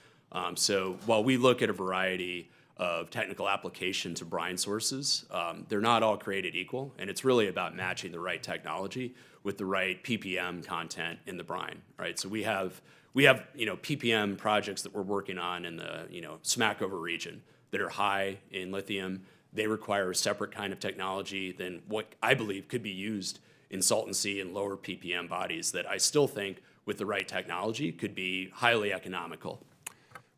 So while we look at a variety of technical applications of brine sources, they're not all created equal, and it's really about matching the right technology with the right ppm content in the brine, right? So we have ppm projects that we're working on in the Smackover region that are high in lithium. They require a separate kind of technology than what I believe could be used in Salton Sea and lower ppm bodies that I still think, with the right technology, could be highly economical.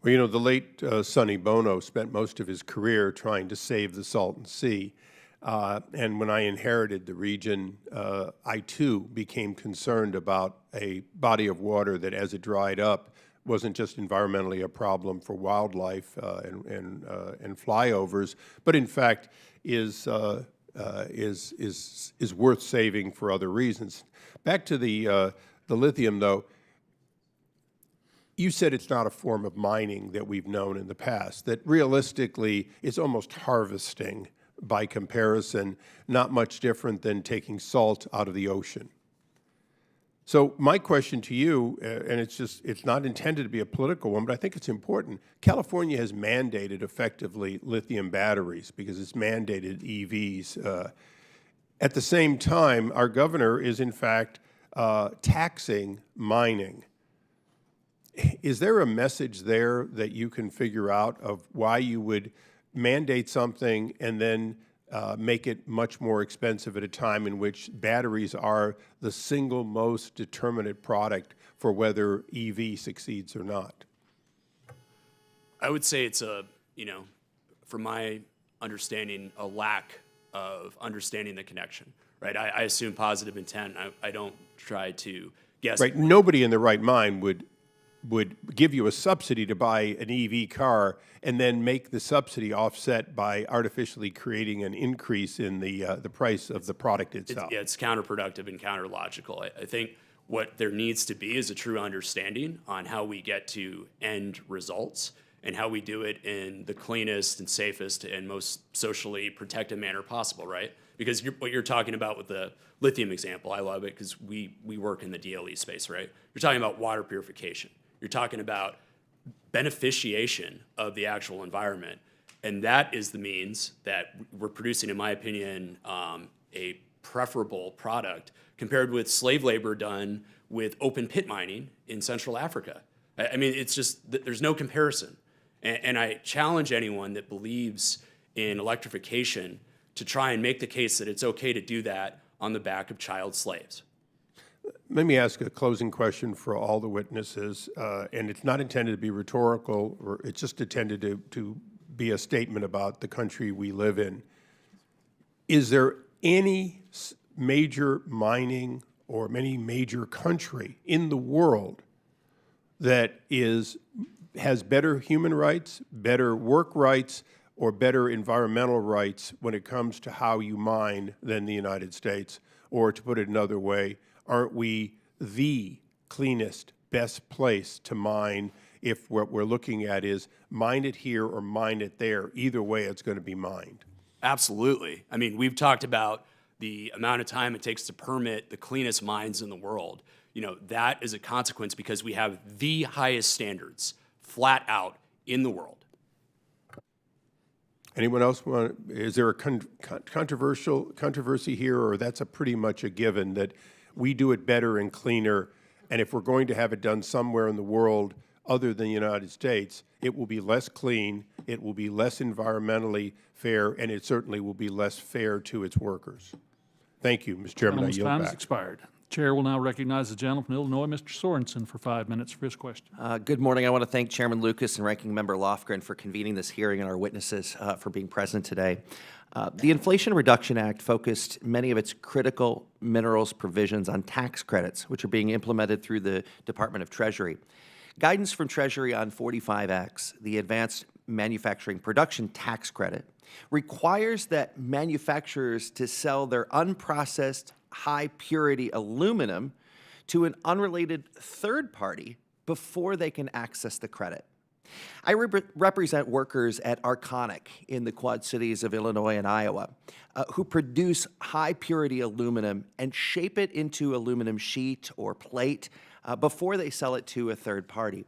Well, the late Sonny Bono spent most of his career trying to save the Salton Sea. And when I inherited the region, I too became concerned about a body of water that, as it dried up, wasn't just environmentally a problem for wildlife and flyovers, but in fact is worth saving for other reasons. Back to the lithium, though. You said it's not a form of mining that we've known in the past, that realistically it's almost harvesting by comparison, not much different than taking salt out of the ocean. So my question to you, and it's not intended to be a political one, but I think it's important. California has mandated effectively lithium batteries because it's mandated EVs. At the same time, our governor is in fact taxing mining. Is there a message there that you can figure out of why you would mandate something and then make it much more expensive at a time in which batteries are the single most determinant product for whether EV succeeds or not? I would say it's from my understanding, a lack of understanding the connection, right? I assume positive intent. I don't try to guess. Right. Nobody in their right mind would give you a subsidy to buy an EV car and then make the subsidy offset by artificially creating an increase in the price of the product itself. It's counterproductive and counterlogical. I think what there needs to be is a true understanding on how we get to end results and how we do it in the cleanest and safest and most socially protective manner possible, right? Because what you're talking about with the lithium example, I love it because we work in the DLE space, right? You're talking about water purification. You're talking about beneficiation of the actual environment. And that is the means that we're producing, in my opinion, a preferable product compared with slave labor done with open pit mining in Central Africa. I mean, it's just, there's no comparison. And I challenge anyone that believes in electrification to try and make the case that it's okay to do that on the back of child slaves. Let me ask a closing question for all the witnesses, and it's not intended to be rhetorical, or it's just intended to be a statement about the country we live in. Is there any major mining or any major country in the world that has better human rights, better work rights, or better environmental rights when it comes to how you mine than the United States? Or to put it another way, aren't we the cleanest, best place to mine if what we're looking at is mine it here or mine it there? Either way, it's going to be mined. Absolutely. I mean, we've talked about the amount of time it takes to permit the cleanest mines in the world. That is a consequence because we have the highest standards flat out in the world. Anyone else is there a controversy here, or that's pretty much a given that we do it better and cleaner, and if we're going to have it done somewhere in the world other than the United States, it will be less clean, it will be less environmentally fair, and it certainly will be less fair to its workers? Thank you, Mr. Chairman. I yield Time has back. expired. Chair will now recognize the gentleman from Illinois, Mr. Sorensen, for 5 minutes for his question. Good morning. I want to thank Chairman Lucas and Ranking Member Lofgren for convening this hearing and our witnesses for being present today. The Inflation Reduction Act focused many of its critical minerals provisions on tax credits, which are being implemented through the Department of Treasury. Guidance from Treasury on 45X, the Advanced Manufacturing Production Tax Credit, requires that manufacturers to sell their unprocessed high-purity aluminum to an unrelated third party before they can access the credit. I represent workers at Arconic in the Quad Cities of Illinois and Iowa, who produce high-purity aluminum and shape it into aluminum sheet or plate before they sell it to a third party.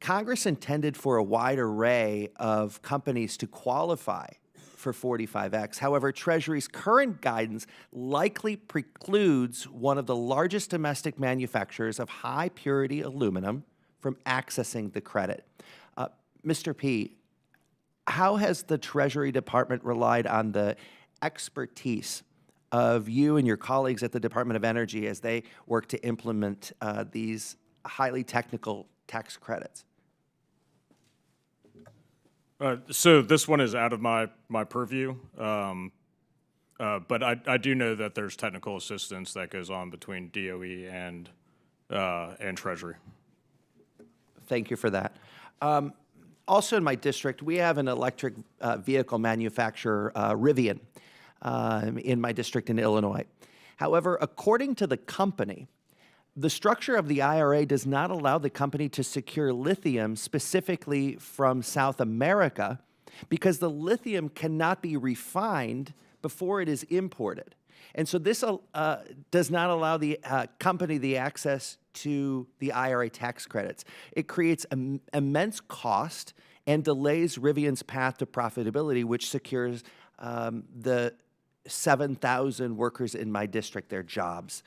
Congress intended for a wide array of companies to qualify for 45X. However, Treasury's current guidance likely precludes one of the largest domestic manufacturers of high-purity aluminum from accessing the credit. Mr. P., how has the Treasury Department relied on the expertise of you and your colleagues at the Department of Energy as they work to implement these highly technical tax credits? So this one is out of my purview, but I do know that there's technical assistance that goes on between DOE and Treasury. Thank you for that. Also in my district, we have an electric vehicle manufacturer, Rivian, in my district in Illinois. However, according to the company, the structure of the IRA does not allow the company to secure lithium specifically from South America because the lithium cannot be refined before it is imported. And so this does not allow the company the access to the IRA tax credits. It creates immense cost and delays Rivian's path to profitability, which secures the 7,000 workers in my district their jobs.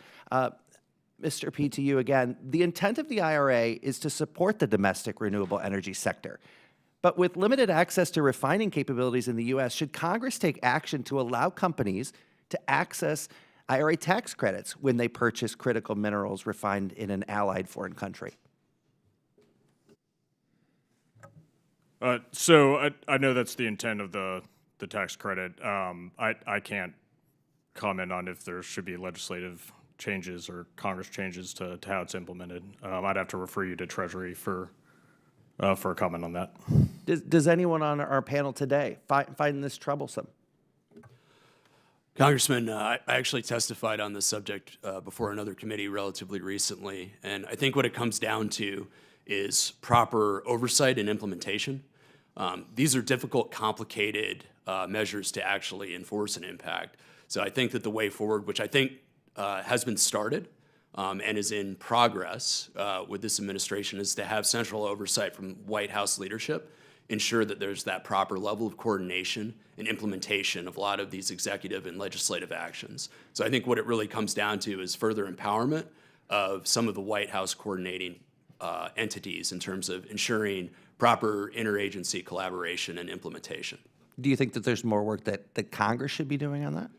Mr. P., to you again, the intent of the IRA is to support the domestic renewable energy sector. But with limited access to refining capabilities in the U.S., should Congress take action to allow companies to access IRA tax credits when they purchase critical minerals refined in an allied foreign country? So I know that's the intent of the tax credit. I can't comment on if there should be legislative changes or Congress changes to how it's implemented. I'd have to refer you to Treasury for a comment on that. Does anyone on our panel today find this troublesome? Congressman, I actually testified on this subject before another committee relatively recently, and I think what it comes down to is proper oversight and implementation. These are difficult, complicated measures to actually enforce and impact. So I think that the way forward, which I think has been started and is in progress with this administration, is to have central oversight from White House leadership, ensure that there's that proper level of coordination and implementation of a lot of these executive and legislative actions. So I think what it really comes down to is further empowerment of some of the White House coordinating entities in terms of ensuring proper interagency collaboration and implementation. Do you think that there's more work that Congress should be doing on that?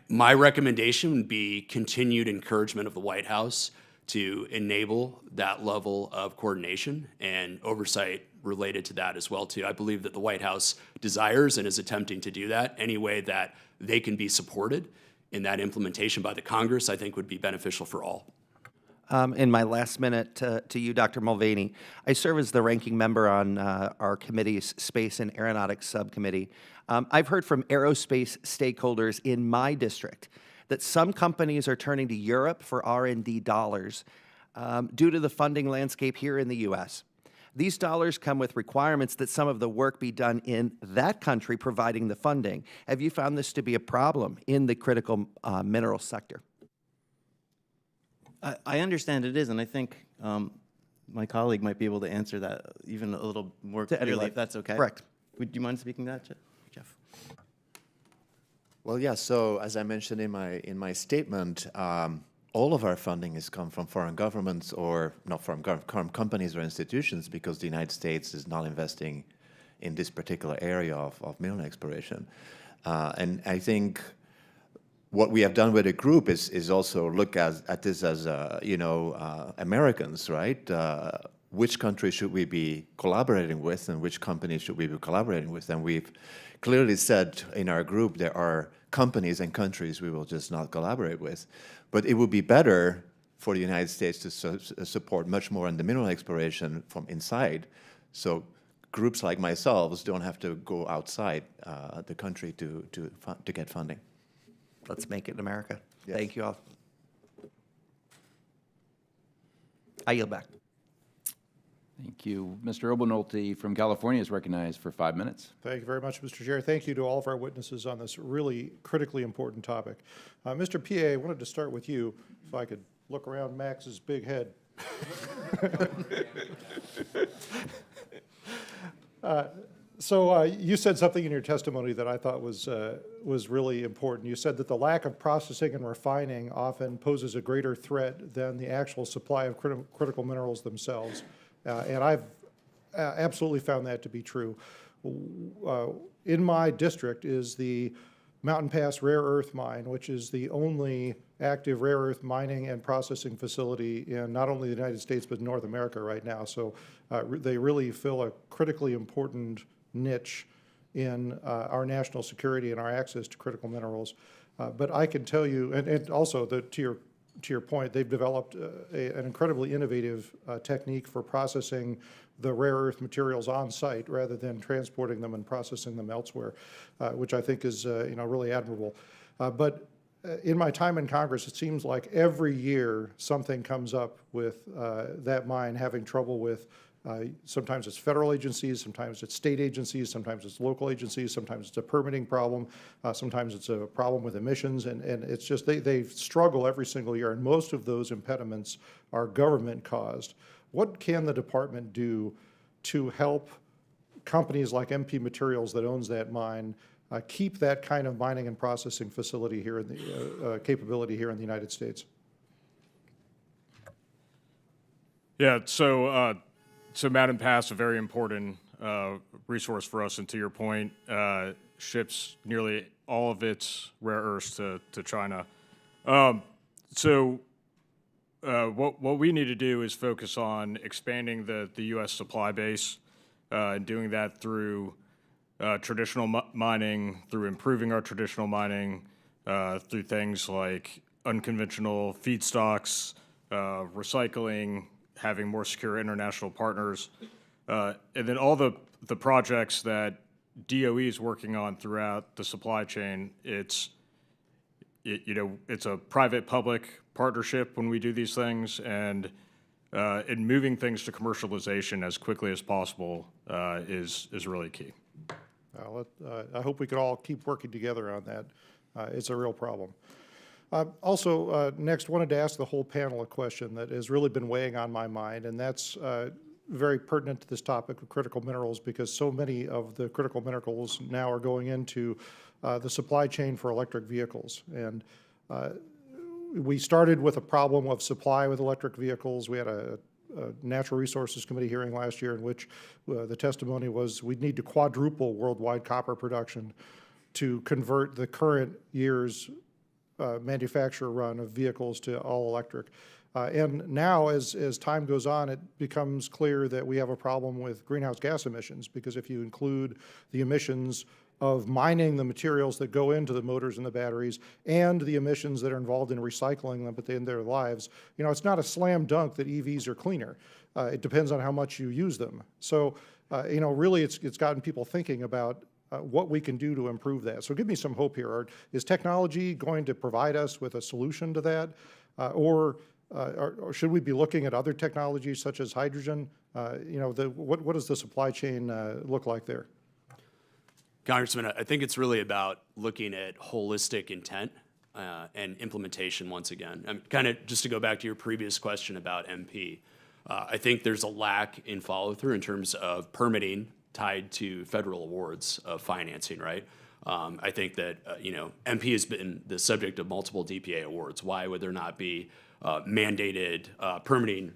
My recommendation would be continued encouragement of the White House to enable that level of coordination and oversight related to that as well too. I believe that the White House desires and is attempting to do that. Any way that they can be supported in that implementation by the Congress, I think would be beneficial for all. In my last minute to you, Dr. Mulvaney, I serve as the ranking member on our committee's Space and Aeronautics Subcommittee. I've heard from aerospace stakeholders in my district that some companies are turning to Europe for R&D dollars due to the funding landscape here in the U.S. These dollars come with requirements that some of the work be done in that country providing the funding. Have you found this to be a problem in the critical mineral sector? I understand it is, and I think my colleague might be able to answer that even a little more clearly, if that's okay. Correct. Would you mind speaking to that, Jeff? Well, yeah, so as I mentioned in my statement, all of our funding has come from foreign governments or not from foreign companies or institutions because the United States is not investing in this particular area of mineral exploration. And I think what we have done with the group is also look at this as, Americans, right? Which countries should we be collaborating with and which companies should we be collaborating with? And we've clearly said in our group there are companies and countries we will just not collaborate with. But it would be better for the United States to support much more in the mineral exploration from inside. So groups like myself don't have to go outside the country to get funding. Let's make it in America. Yes. Thank you all. I yield back. Thank you. Mr. Obernolte from California is recognized for 5 minutes. Thank you very much, Mr. Chair. Thank you to all of our witnesses on this really critically important topic. Mr. PA, I wanted to start with you, if I could look around Max's big head. So you said something in your testimony that I thought was really important. You said that the lack of processing and refining often poses a greater threat than the actual supply of critical minerals themselves. And I've absolutely found that to be true. In my district is the Mountain Pass Rare Earth Mine, which is the only active rare earth mining and processing facility in not only the United States but North America right now. So they really fill a critically important niche in our national security and our access to critical minerals. But I can tell you, and also to your point, they've developed an incredibly innovative technique for processing the rare earth materials on site rather than transporting them and processing them elsewhere, which I think is really admirable. But in my time in Congress, it seems like every year something comes up with that mine having trouble with. Sometimes it's federal agencies, sometimes it's state agencies, sometimes it's local agencies, sometimes it's a permitting problem, sometimes it's a problem with emissions, and it's just they struggle every single year, and most of those impediments are government caused. What can the department do to help companies like MP Materials that owns that mine keep that kind of mining and processing facility here in the capability here in the United States? Yeah, so Mountain Pass, a very important resource for us, and to your point, ships nearly all of its rare earths to China. What we need to do is focus on expanding the U.S. supply base, and doing that through traditional mining, through improving our traditional mining, through things like unconventional feedstocks, recycling, having more secure international partners, and then all the projects that DOE is working on throughout the supply chain. It's a private-public partnership when we do these things, and in moving things to commercialization as quickly as possible is really key. I hope we could all keep working together on that. It's a real problem. Also, next, wanted to ask the whole panel a question that has really been weighing on my mind, and that's very pertinent to this topic of critical minerals, because so many of the critical minerals now are going into the supply chain for electric vehicles. And we started with a problem of supply with electric vehicles. We had a Natural Resources Committee hearing last year in which the testimony was we'd need to quadruple worldwide copper production to convert the current year's manufacturer run of vehicles to all electric. And now, as time goes on, it becomes clear that we have a problem with greenhouse gas emissions, because if you include the emissions of mining the materials that go into the motors and the batteries and the emissions that are involved in recycling them at the end of their lives, it's not a slam dunk that EVs are cleaner. It depends on how much you use them. So, really it's gotten people thinking about what we can do to improve that. So give me some hope here. Is technology going to provide us with a solution to that? Or should we be looking at other technologies such as hydrogen? What does the supply chain look like there? Congressman, I think it's really about looking at holistic intent and implementation once again. Kind of just to go back to your previous question about MP, I think there's a lack in follow-through in terms of permitting tied to federal awards of financing, right? I think that, MP has been the subject of multiple DPA awards. Why would there not be mandated permitting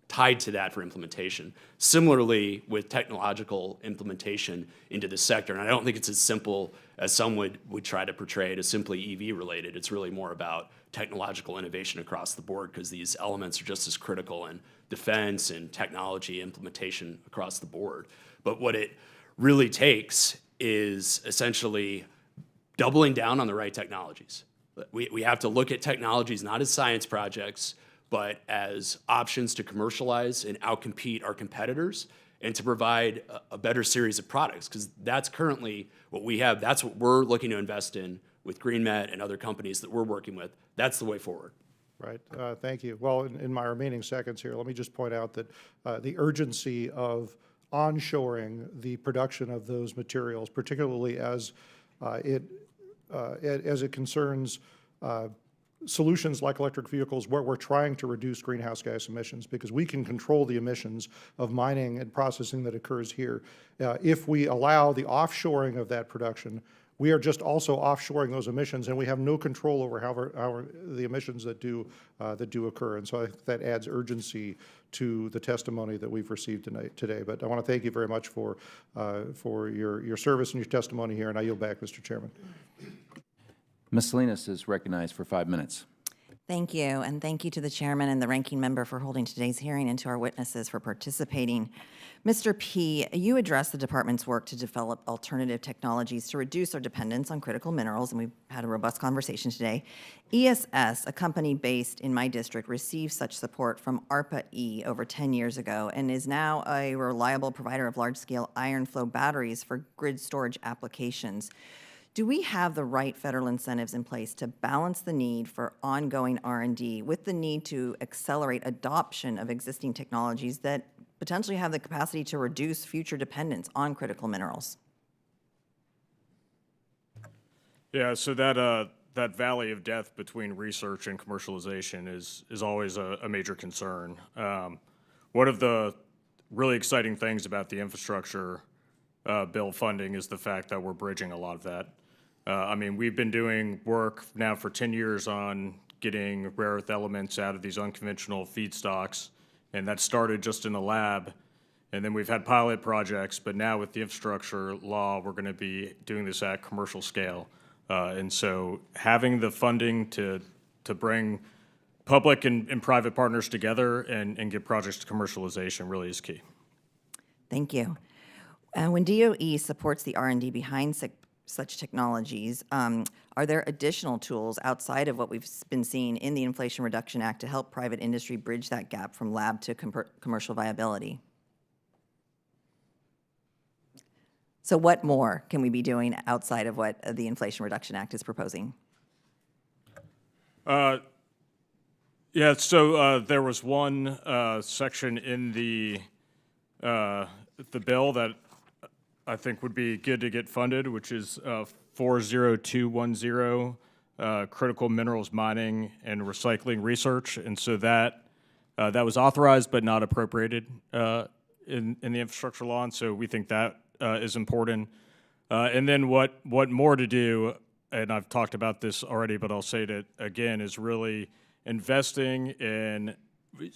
tied to that for implementation? Similarly, with technological implementation into the sector, and I don't think it's as simple as some would try to portray it as simply EV related. It's really more about technological innovation across the board, because these elements are just as critical in defense and technology implementation across the board. But what it really takes is essentially doubling down on the right technologies. We have to look at technologies not as science projects, but as options to commercialize and outcompete our competitors and to provide a better series of products, because that's currently what we have. That's what we're looking to invest in with GreenMet and other companies that we're working with. That's the way forward. Right, thank you. Well, in my remaining seconds here, let me just point out that the urgency of onshoring the production of those materials, particularly as it concerns solutions like electric vehicles where we're trying to reduce greenhouse gas emissions, because we can control the emissions of mining and processing that occurs here. If we allow the offshoring of that production, we are just also offshoring those emissions, and we have no control over how the emissions that do occur. And so I think that adds urgency to the testimony that we've received today. But I want to thank you very much for your service and your testimony here, and I yield back, Mr. Chairman. Ms. Salinas is recognized for 5 minutes. Thank you, and thank you to the chairman and the ranking member for holding today's hearing and to our witnesses for participating. Mr. P., you addressed the department's work to develop alternative technologies to reduce our dependence on critical minerals, and we've had a robust conversation today. ESS, a company based in my district, received such support from ARPA-E over 10 years ago and is now a reliable provider of large-scale iron flow batteries for grid storage applications. Do we have the right federal incentives in place to balance the need for ongoing R&D with the need to accelerate adoption of existing technologies that potentially have the capacity to reduce future dependence on critical minerals? Yeah, so that valley of death between research and commercialization is always a major concern. One of the really exciting things about the infrastructure bill funding is the fact that we're bridging a lot of that. I mean, we've been doing work now for 10 years on getting rare earth elements out of these unconventional feedstocks, and that started just in the lab. And then we've had pilot projects, but now with the infrastructure law, we're going to be doing this at commercial scale. And so having the funding to bring public and private partners together and get projects to commercialization really is key. Thank you. When DOE supports the R&D behind such technologies, are there additional tools outside of what we've been seeing in the Inflation Reduction Act to help private industry bridge that gap from lab to commercial viability? So what more can we be doing outside of what the Inflation Reduction Act is proposing? Yeah, so there was one section in the bill that I think would be good to get funded, which is 40210, critical minerals mining and recycling research. And so that was authorized but not appropriated in the infrastructure law, and so we think that is important. And then what more to do, and I've talked about this already, but I'll say it again, is really investing in,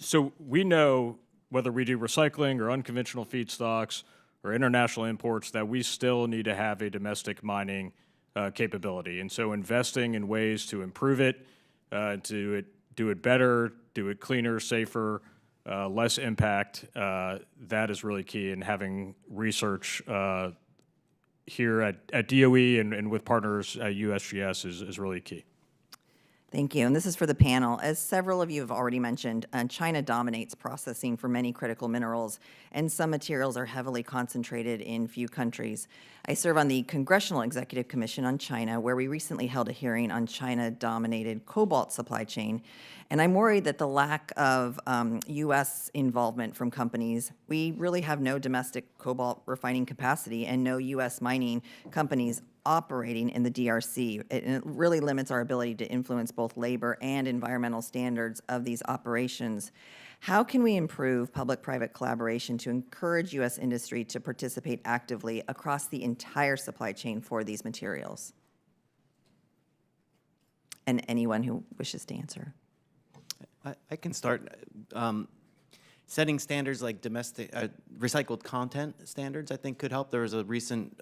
so we know whether we do recycling or unconventional feedstocks or international imports, that we still need to have a domestic mining capability. And so investing in ways to improve it, do it better, do it cleaner, safer, less impact, that is really key. And having research here at DOE and with partners at USGS is really key. Thank you. And this is for the panel. As several of you have already mentioned, China dominates processing for many critical minerals, and some materials are heavily concentrated in few countries. I serve on the Congressional Executive Commission on China, where we recently held a hearing on China-dominated cobalt supply chain. And I'm worried that the lack of U.S. involvement from companies, we really have no domestic cobalt refining capacity and no U.S. mining companies operating in the DRC. It really limits our ability to influence both labor and environmental standards of these operations. How can we improve public-private collaboration to encourage U.S. industry to participate actively across the entire supply chain for these materials? And anyone who wishes to answer. I can start. Setting standards like domestic recycled content standards, I think, could help. There was a recent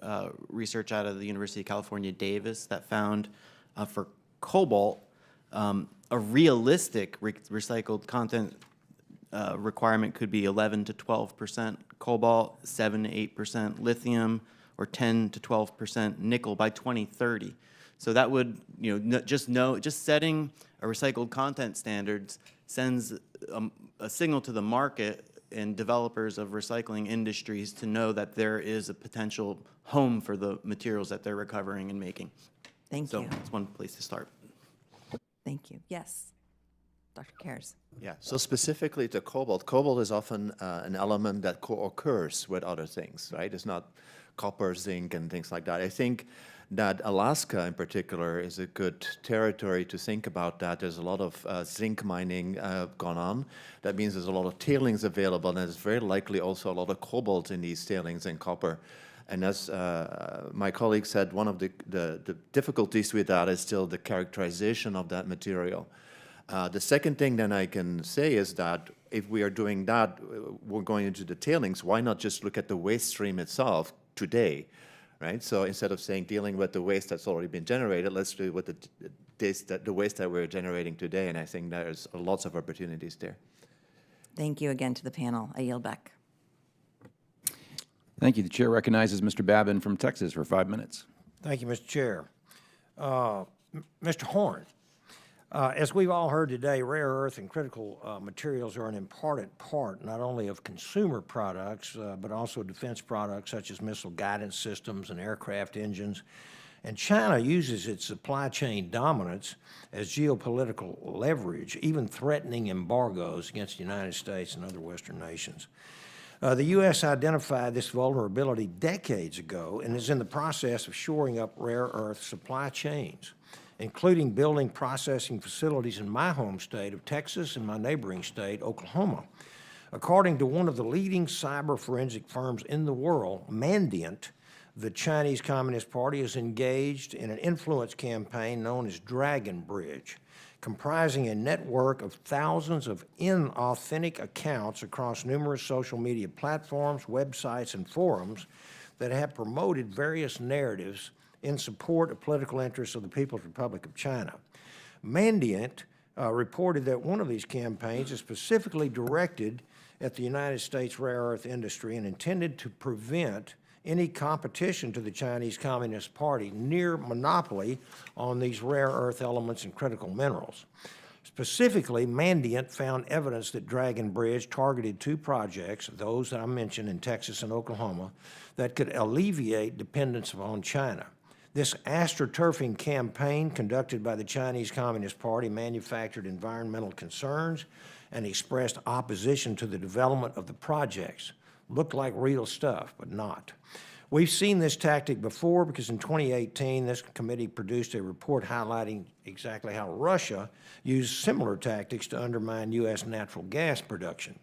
research out of the University of California, Davis, that found for cobalt, a realistic recycled content requirement could be 11 to 12% cobalt, 7 to 8% lithium, or 10 to 12% nickel by 2030. So that would, just setting a recycled content standards sends a signal to the market and developers of recycling industries to know that there is a potential home for the materials that they're recovering and making. Thank you. So that's one place to start. Thank you. Yes. Dr. Kares. Yeah, so specifically to cobalt, cobalt is often an element that co-occurs with other things, right? It's not copper, zinc, and things like that. I think that Alaska in particular is a good territory to think about that. There's a lot of zinc mining gone on. That means there's a lot of tailings available, and there's very likely also a lot of cobalt in these tailings and copper. And as my colleague said, one of the difficulties with that is still the characterization of that material. The second thing then I can say is that if we are doing that, we're going into the tailings, why not just look at the waste stream itself today, right? So instead of saying dealing with the waste that's already been generated, let's do with the waste that we're generating today, and I think there's lots of opportunities there. Thank you again to the panel. I yield back. Thank you. The chair recognizes Mr. Babin from Texas for 5 minutes. Thank you, Mr. Chair. Mr. Horn, as we've all heard today, rare earth and critical materials are an important part not only of consumer products, but also defense products such as missile guidance systems and aircraft engines. And China uses its supply chain dominance as geopolitical leverage, even threatening embargoes against the United States and other Western nations. The U.S. identified this vulnerability decades ago and is in the process of shoring up rare earth supply chains, including building processing facilities in my home state of Texas and my neighboring state, Oklahoma. According to one of the leading cyber forensic firms in the world, Mandiant, the Chinese Communist Party is engaged in an influence campaign known as Dragon Bridge, comprising a network of thousands of inauthentic accounts across numerous social media platforms, websites, and forums that have promoted various narratives in support of political interests of the People's Republic of China. Mandiant reported that one of these campaigns is specifically directed at the United States rare earth industry and intended to prevent any competition to the Chinese Communist Party near monopoly on these rare earth elements and critical minerals. Specifically, Mandiant found evidence that Dragon Bridge targeted two projects, those that I mentioned in Texas and Oklahoma, that could alleviate dependence upon China. This astroturfing campaign conducted by the Chinese Communist Party manufactured environmental concerns and expressed opposition to the development of the projects. Looked like real stuff, but not. We've seen this tactic before because in 2018, this committee produced a report highlighting exactly how Russia used similar tactics to undermine U.S. natural gas production.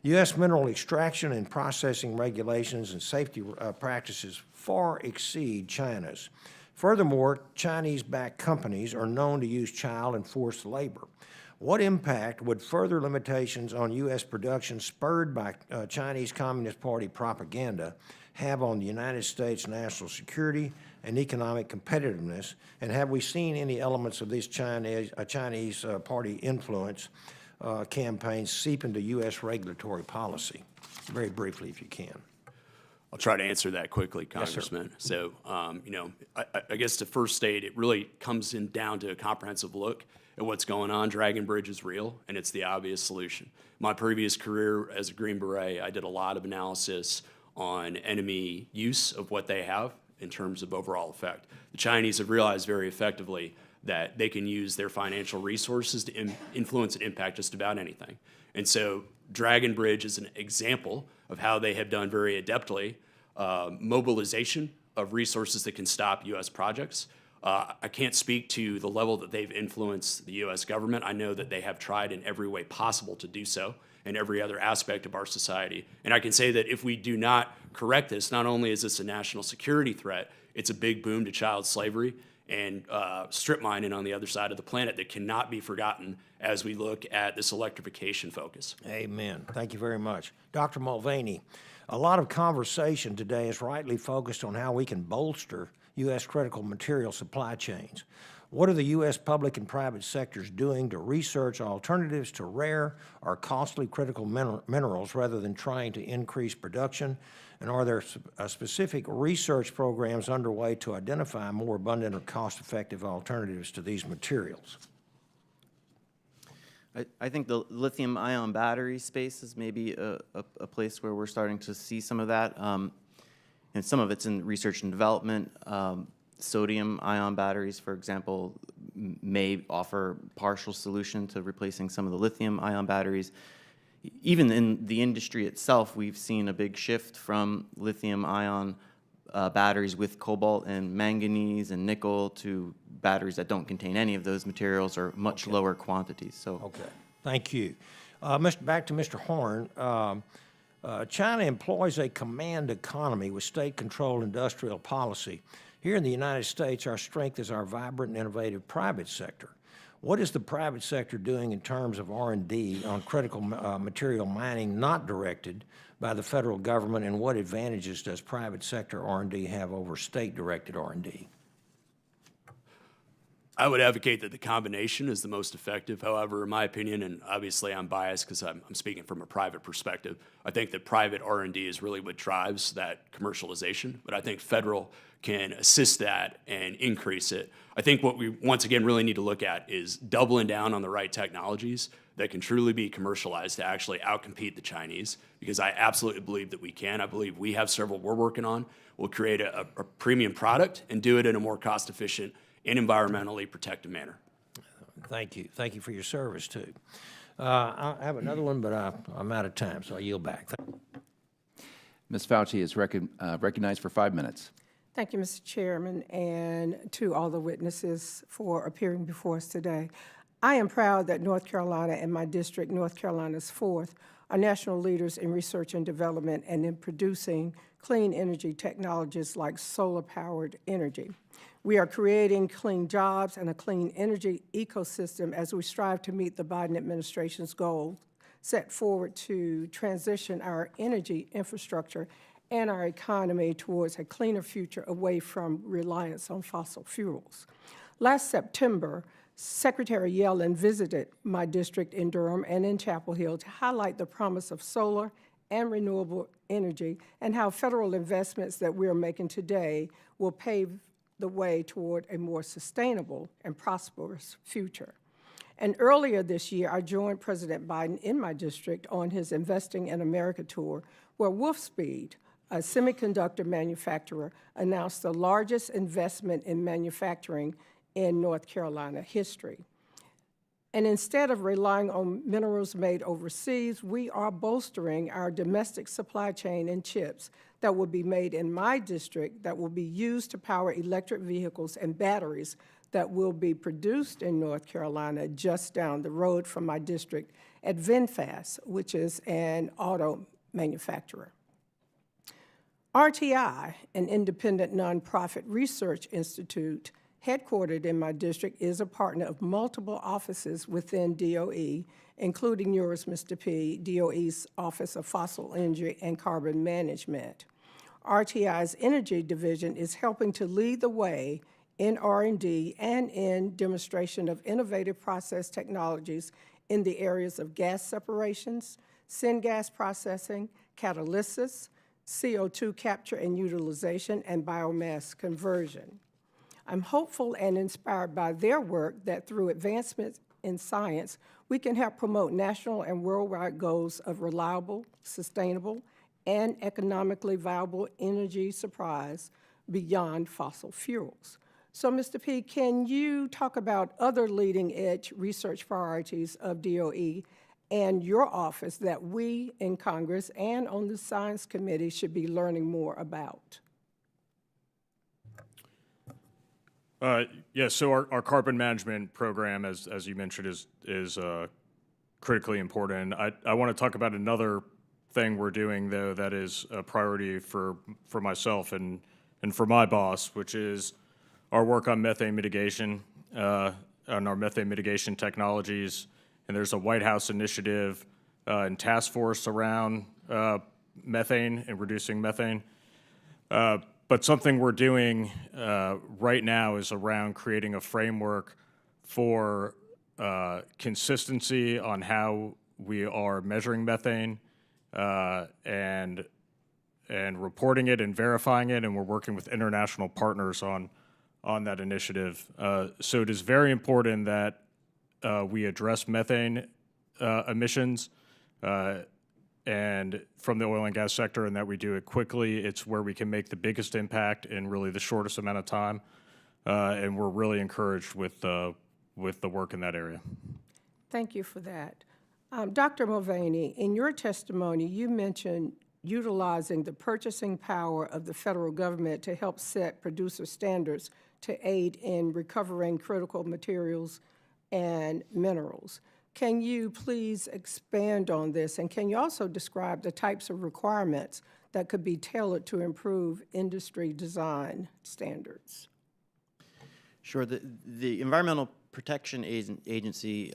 U.S. mineral extraction and processing regulations and safety practices far exceed China's. Furthermore, Chinese-backed companies are known to use child and forced labor. What impact would further limitations on U.S. production spurred by Chinese Communist Party propaganda have on the United States national security and economic competitiveness? And have we seen any elements of this Chinese party influence campaigns seep into U.S. regulatory policy? Very briefly, if you can. I'll try to answer that quickly, Yes, sir. Congressman. So, I guess to first state, it really comes down to a comprehensive look at what's going on. Dragon Bridge is real, and it's the obvious solution. My previous career as a Green Beret, I did a lot of analysis on enemy use of what they have in terms of overall effect. The Chinese have realized very effectively that they can use their financial resources to influence and impact just about anything. And so Dragon Bridge is an example of how they have done very adeptly mobilization of resources that can stop U.S. projects. I can't speak to the level that they've influenced the U.S. government. I know that they have tried in every way possible to do so in every other aspect of our society. And I can say that if we do not correct this, not only is this a national security threat, it's a big boom to child slavery and strip mining on the other side of the planet that cannot be forgotten as we look at this electrification focus. Amen. Thank you very much. Dr. Mulvaney, a lot of conversation today is rightly focused on how we can bolster U.S. critical material supply chains. What are the U.S. public and private sectors doing to research alternatives to rare or costly critical minerals rather than trying to increase production? And are there specific research programs underway to identify more abundant or cost-effective alternatives to these materials? I think the lithium-ion battery space is maybe a place where we're starting to see some of that. And some of it's in research and development. Sodium-ion batteries, for example, may offer partial solution to replacing some of the lithium-ion batteries. Even in the industry itself, we've seen a big shift from lithium-ion batteries with cobalt and manganese and nickel to batteries that don't contain any of those materials or much lower quantities. So, Okay, thank you. Back to Mr. Horn. China employs a command economy with state-controlled industrial policy. Here in the United States, our strength is our vibrant and innovative private sector. What is the private sector doing in terms of R&D on critical material mining not directed by the federal government, and what advantages does private sector R&D have over state-directed R&D? I would advocate that the combination is the most effective. However, in my opinion, and obviously I'm biased because I'm speaking from a private perspective, I think that private R&D is really what drives that commercialization, but I think federal can assist that and increase it. I think what we, once again, really need to look at is doubling down on the right technologies that can truly be commercialized to actually outcompete the Chinese, because I absolutely believe that we can. I believe we have several we're working on. We'll create a premium product and do it in a more cost-efficient and environmentally protective manner. Thank you. Thank you for your service, too. I have another one, but I'm out of time, so I yield back. Ms. Fauci is recognized for 5 minutes. Thank you, Mr. Chairman, and to all the witnesses for appearing before us today. I am proud that North Carolina and my district, North Carolina's 4th, are national leaders in research and development and in producing clean energy technologies like solar-powered energy. We are creating clean jobs and a clean energy ecosystem as we strive to meet the Biden administration's goal set forward to transition our energy infrastructure and our economy towards a cleaner future away from reliance on fossil fuels. Last September, Secretary Yellen visited my district in Durham and in Chapel Hill to highlight the promise of solar and renewable energy and how federal investments that we are making today will pave the way toward a more sustainable and prosperous future. And earlier this year, I joined President Biden in my district on his Investing in America tour, where Wolfspeed, a semiconductor manufacturer, announced the largest investment in manufacturing in North Carolina history. And instead of relying on minerals made overseas, we are bolstering our domestic supply chain in chips that will be made in my district that will be used to power electric vehicles and batteries that will be produced in North Carolina just down the road from my district at VinFast, which is an auto manufacturer. RTI, an independent nonprofit research institute headquartered in my district, is a partner of multiple offices within DOE, including yours, Mr. P., DOE's Office of Fossil Energy and Carbon Management. RTI's energy division is helping to lead the way in R&D and in demonstration of innovative process technologies in the areas of gas separations, syngas processing, catalysis, CO2 capture and utilization, and biomass conversion. I'm hopeful and inspired by their work that through advancements in science, we can help promote national and worldwide goals of reliable, sustainable, and economically viable energy supplies beyond fossil fuels. So, Mr. P., can you talk about other leading-edge research priorities of DOE and your office that we in Congress and on the Science Committee should be learning more about? Yeah, so our carbon management program, as you mentioned, is critically important. I want to talk about another thing we're doing, though, that is a priority for myself and for my boss, which is our work on methane mitigation, on our methane mitigation technologies. And there's a White House initiative and task force around methane and reducing methane. But something we're doing right now is around creating a framework for consistency on how we are measuring methane and reporting it and verifying it, and we're working with international partners on that initiative. So it is very important that we address methane emissions and from the oil and gas sector, and that we do it quickly. It's where we can make the biggest impact in really the shortest amount of time. And we're really encouraged with with the work in that area. Thank you for that. Dr. Mulvaney, in your testimony, you mentioned utilizing the purchasing power of the federal government to help set producer standards to aid in recovering critical materials and minerals. Can you please expand on this, and can you also describe the types of requirements that could be tailored to improve industry design standards? Sure. The Environmental Protection Agency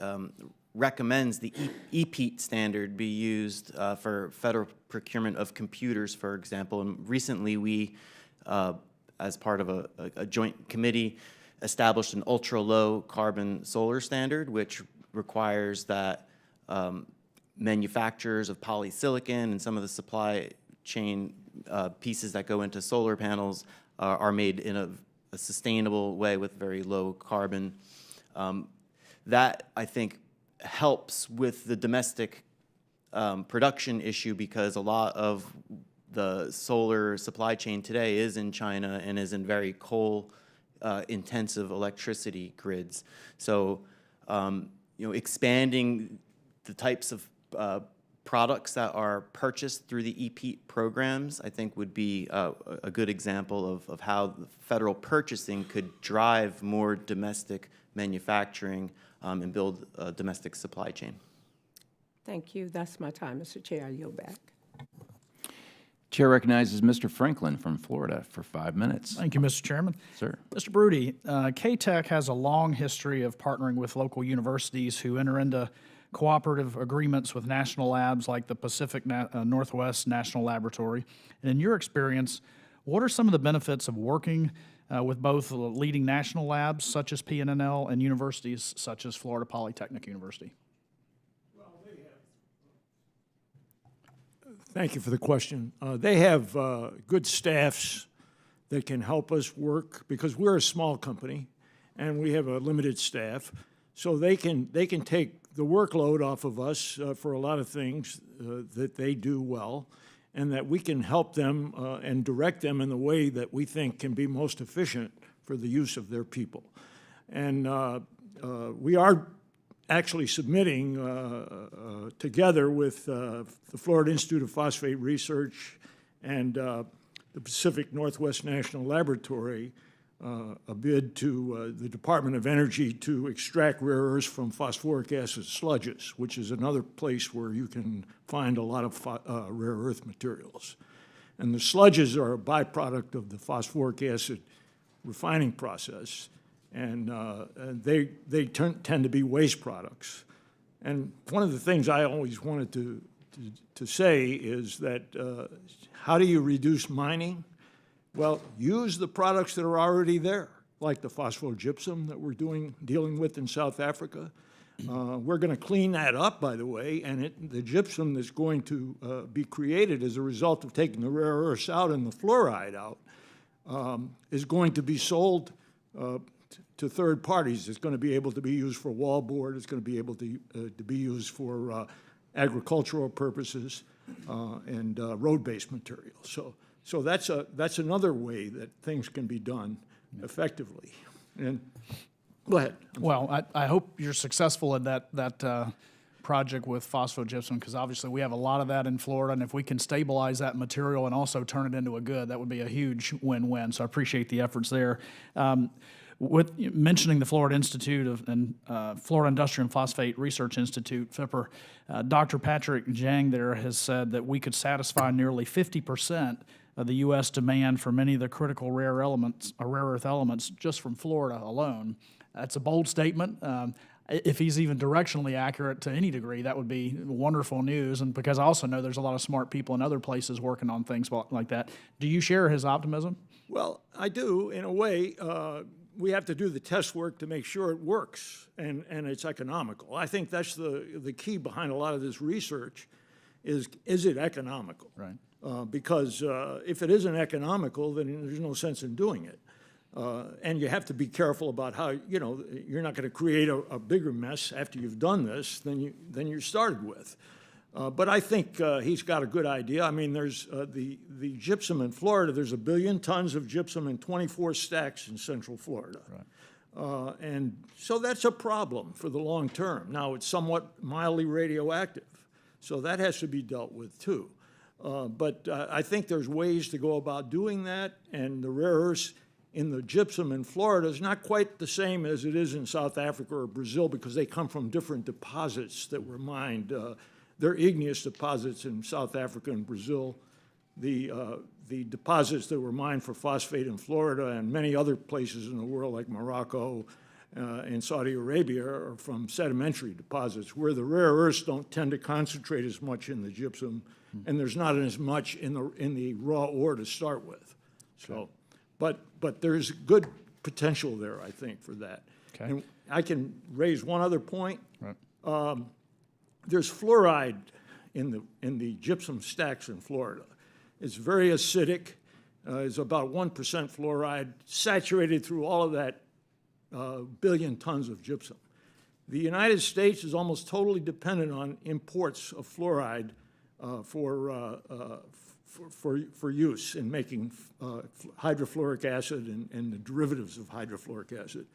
recommends the EPEAT standard be used for federal procurement of computers, for example. And recently we, as part of a joint committee, established an ultra-low carbon solar standard, which requires that manufacturers of polysilicon and some of the supply chain pieces that go into solar panels are made in a sustainable way with very low carbon. That, I think, helps with the domestic production issue, because a lot of the solar supply chain today is in China and is in very coal intensive electricity grids. So, you know, expanding the types of products that are purchased through the EPEAT programs, I think would be a good example of how the federal purchasing could drive more domestic manufacturing and build a domestic supply chain. Thank you. That's my time, Mr. Chair. I yield back. Chair recognizes Mr. Franklin from Florida for 5 minutes. Thank you, Mr. Chairman. Sir. Mr. Broody, K-Tech has a long history of partnering with local universities who enter into cooperative agreements with national labs like the Pacific Northwest National Laboratory. And in your experience, what are some of the benefits of working with both leading national labs such as PNNL and universities such as Florida Polytechnic University? Thank you for the question. They have good staffs that can help us work, because we're a small company and we have a limited staff. So they can take the workload off of us for a lot of things that they do well, and that we can help them and direct them in the way that we think can be most efficient for the use of their people. And we are actually submitting together with the Florida Institute of Phosphate Research and the Pacific Northwest National Laboratory a bid to the Department of Energy to extract rare earths from phosphoric acid sludges, which is another place where you can find a lot of rare earth materials. And the sludges are a byproduct of the phosphoric acid refining process, and they tend to be waste products. And one of the things I always wanted to say is that how do you reduce mining? Well, use the products that are already there, like the phosphogypsum that we're dealing with in South Africa. We're going to clean that up, by the way, and the gypsum that's going to be created as a result of taking the rare earths out and the fluoride out is going to be sold to third parties. It's going to be able to be used for wallboard. It's going to be able to be used for agricultural purposes and road-based materials. So that's another way that things can be done effectively. And go ahead. Well, I hope you're successful in that project with phosphogypsum, because obviously we have a lot of that in Florida, and if we can stabilize that material and also turn it into a good, that would be a huge win-win. So I appreciate the efforts there. With mentioning the Florida Institute and Florida Industrial and Phosphate Research Institute, FIPR, Dr. Patrick Zhang there has said that we could satisfy nearly 50% of the U.S. demand for many of the critical rare earth elements just from Florida alone. That's a bold statement. If he's even directionally accurate to any degree, that would be wonderful news. And because I also know there's a lot of smart people in other places working on things like that. Do you share his optimism? Well, I do, in a way. We have to do the test work to make sure it works and it's economical. I think that's the key behind a lot of this research is it economical? Right. Because if it isn't economical, then there's no sense in doing it. And you have to be careful about how, you're not going to create a bigger mess after you've done this than you started with. But I think he's got a good idea. I mean, there's the gypsum in Florida. There's 1 billion tons of gypsum in 24 stacks in Central Florida. And so that's a problem for the long term. Now, it's somewhat mildly radioactive, so that has to be dealt with too. But I think there's ways to go about doing that, and the rare earths in the gypsum in Florida is not quite the same as it is in South Africa or Brazil because they come from different deposits that were mined. They're igneous deposits in South Africa and Brazil. The deposits that were mined for phosphate in Florida and many other places in the world like Morocco and Saudi Arabia are from sedimentary deposits where the rare earths don't tend to concentrate as much in the gypsum and there's not as much in the raw ore to start with. So, but there's good potential there, I think, for that. Okay. And I can raise one other point. Right. There's fluoride in the gypsum stacks in Florida. It's very acidic. It's about 1% fluoride saturated through all of that billion tons of gypsum. The United States is almost totally dependent on imports of fluoride for use in making hydrofluoric acid and the derivatives of hydrofluoric acid.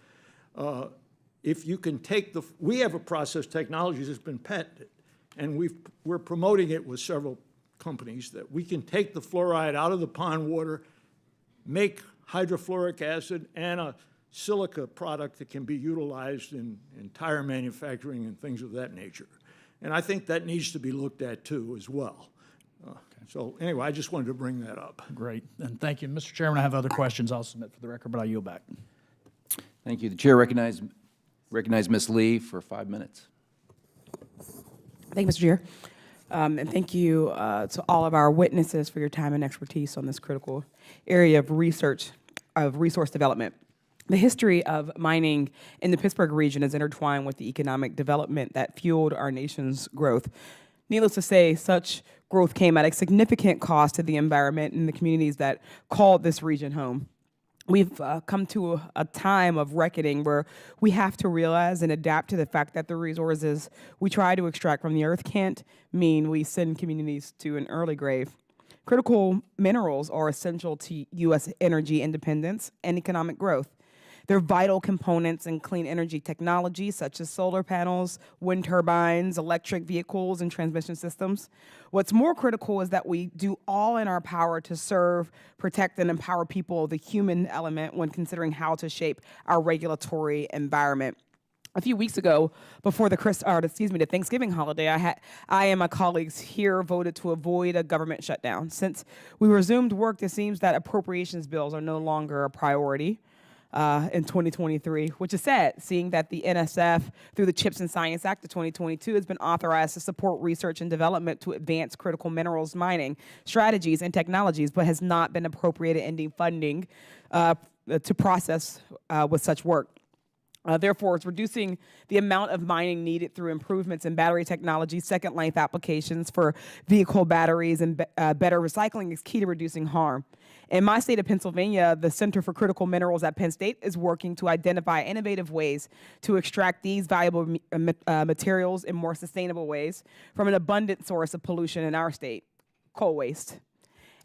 If you can take we have a process technology that's been patented, and we're promoting it with several companies that we can take the fluoride out of the pond water, make hydrofluoric acid and a silica product that can be utilized in tire manufacturing and things of that nature. And I think that needs to be looked at too as well. So anyway, I just wanted to bring that up. Great, and thank you. Mr. Chairman, I have other questions I'll submit for the record, but I yield back. Thank you. The chair recognize Ms. Lee for 5 minutes. Thank you, Mr. Chair. And thank you to all of our witnesses for your time and expertise on this critical area of research, of resource development. The history of mining in the Pittsburgh region is intertwined with the economic development that fueled our nation's growth. Needless to say, such growth came at a significant cost to the environment and the communities that called this region home. We've come to a time of reckoning where we have to realize and adapt to the fact that the resources we try to extract from the earth can't mean we send communities to an early grave. Critical minerals are essential to U.S. energy independence and economic growth. They're vital components in clean energy technology such as solar panels, wind turbines, electric vehicles, and transmission systems. What's more critical is that we do all in our power to serve, protect, and empower people, the human element, when considering how to shape our regulatory environment. A few weeks ago, before the Thanksgiving holiday, I and my colleagues here voted to avoid a government shutdown. Since we resumed work, it seems that appropriations bills are no longer a priority in 2023, which is sad, seeing that the NSF, through the CHIPS and Science Act of 2022, has been authorized to support research and development to advance critical minerals mining strategies and technologies, but has not been appropriated ending funding to process with such work. Therefore, it's reducing the amount of mining needed through improvements in battery technology, second-life applications for vehicle batteries, and better recycling is key to reducing harm. In my state of Pennsylvania, the Center for Critical Minerals at Penn State is working to identify innovative ways to extract these valuable materials in more sustainable ways from an abundant source of pollution in our state, coal waste.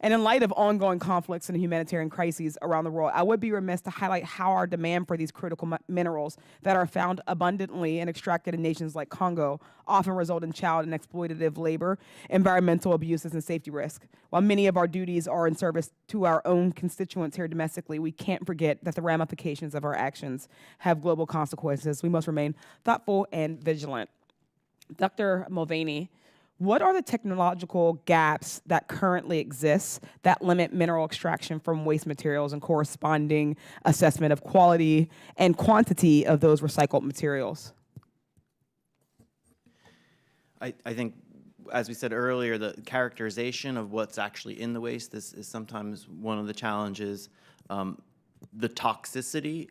And in light of ongoing conflicts and humanitarian crises around the world, I would be remiss to highlight how our demand for these critical minerals that are found abundantly and extracted in nations like Congo often result in child and exploitative labor, environmental abuses, and safety risks. While many of our duties are in service to our own constituents here domestically, we can't forget that the ramifications of our actions have global consequences. We must remain thoughtful and vigilant. Dr. Mulvaney, what are the technological gaps that currently exist that limit mineral extraction from waste materials and corresponding assessment of quality and quantity of those recycled materials? I think, as we said earlier, the characterization of what's actually in the waste is sometimes one of the challenges. The toxicity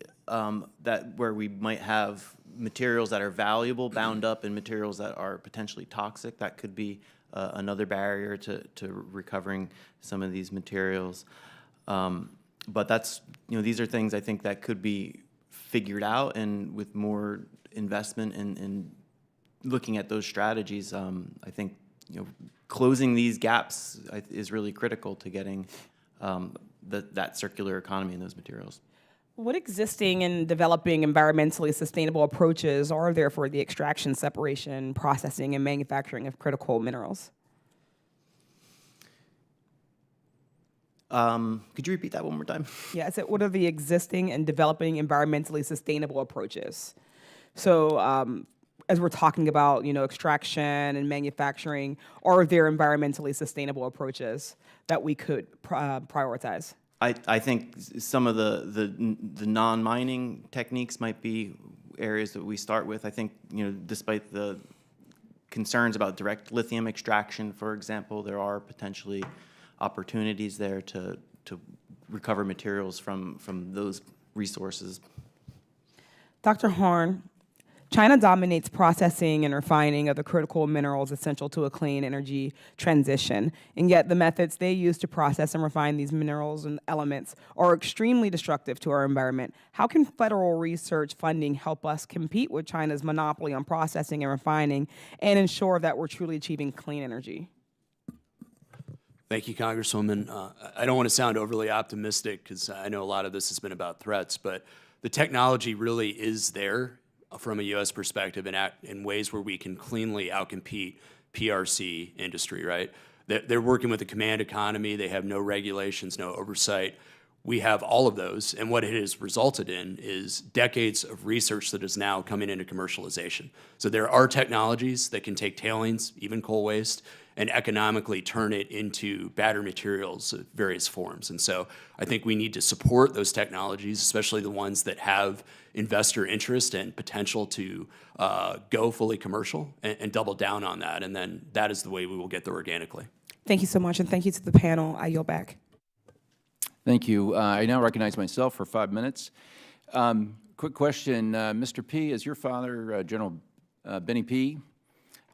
where we might have materials that are valuable bound up in materials that are potentially toxic, that could be another barrier to recovering some of these materials. But that's, these are things I think that could be figured out, and with more investment in looking at those strategies, I think closing these gaps is really critical to getting that circular economy in those materials. What existing and developing environmentally sustainable approaches are there for the extraction, separation, processing, and manufacturing of critical minerals? Could you repeat that one more time? Yeah, I said, what are the existing and developing environmentally sustainable approaches? So, as we're talking about, extraction and manufacturing, are there environmentally sustainable approaches that we could prioritize? I think some of the non-mining techniques might be areas that we start with. I think, despite the concerns about direct lithium extraction, for example, there are potentially opportunities there to recover materials from those resources. Dr. Horn, China dominates processing and refining of the critical minerals essential to a clean energy transition, and yet the methods they use to process and refine these minerals and elements are extremely destructive to our environment. How can federal research funding help us compete with China's monopoly on processing and refining and ensure that we're truly achieving clean energy? Thank you, Congresswoman. I don't want to sound overly optimistic because I know a lot of this has been about threats, but the technology really is there from a U.S. perspective in ways where we can cleanly outcompete PRC industry, right? They're working with the command economy. They have no regulations, no oversight. We have all of those, and what it has resulted in is decades of research that is now coming into commercialization. So there are technologies that can take tailings, even coal waste, and economically turn it into battery materials of various forms. And so I think we need to support those technologies, especially the ones that have investor interest and potential to go fully commercial and double down on that. And then that is the way we will get there organically. Thank you so much, and thank you to the panel. I yield back. Thank you. I now recognize myself for 5 minutes. Quick question, Mr. P., is your father General Benny P.?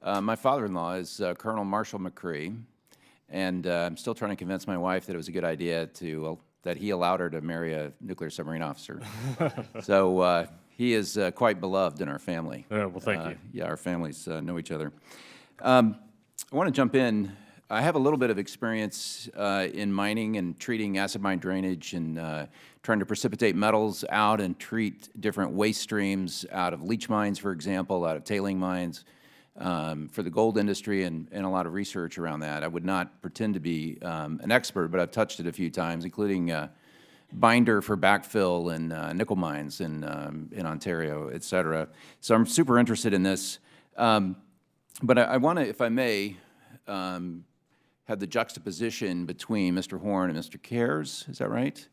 My father-in-law is Colonel Marshall McCree, and I'm still trying to convince my wife that it was a good idea that he allowed her to marry a nuclear submarine officer. So he is quite beloved in our family. Well, thank you. Yeah, our families know each other. I want to jump in. I have a little bit of experience in mining and treating acid mine drainage and trying to precipitate metals out and treat different waste streams out of leach mines, for example, out of tailing mines. For the gold industry and a lot of research around that. I would not pretend to be an expert, but I've touched it a few times, including binder for backfill and nickel mines in Ontario, et cetera. So I'm super interested in this. But I want to, if I may, have the juxtaposition between Mr. Horn and Mr. Cares. Is that right?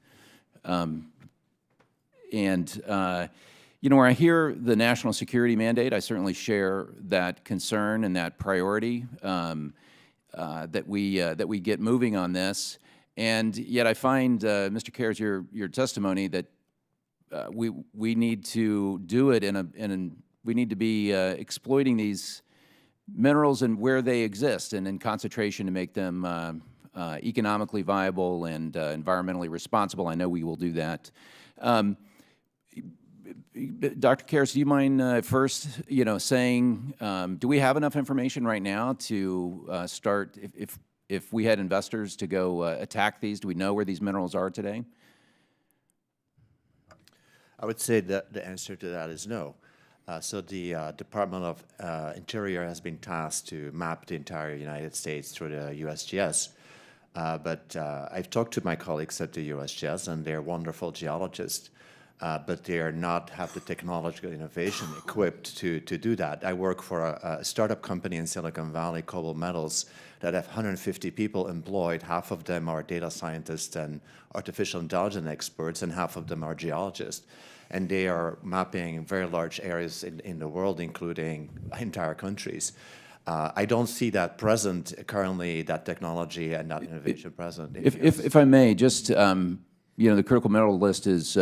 Where I hear the national security mandate, I certainly share that concern and that priority that we get moving on this. And yet I find, Mr. Cares, your testimony that we need to do it we need to be exploiting these minerals and where they exist and in concentration to make them economically viable and environmentally responsible. I know we will do that. Dr. Cares, do you mind first, saying, do we have enough information right now to start, if we had investors to go attack these, do we know where these minerals are today? I would say that the answer to that is no. So the Department of Interior has been tasked to map the entire United States through the USGS. But I've talked to my colleagues at the USGS, and they're wonderful geologists. But they are not have the technological innovation equipped to do that. I work for a startup company in Silicon Valley, Cobalt Metals, that have 150 people employed. Half of them are data scientists and artificial intelligence experts, and half of them are geologists. And they are mapping very large areas in the world, including entire countries. I don't see that present currently, that technology and that innovation present. If I may, just, the critical mineral list is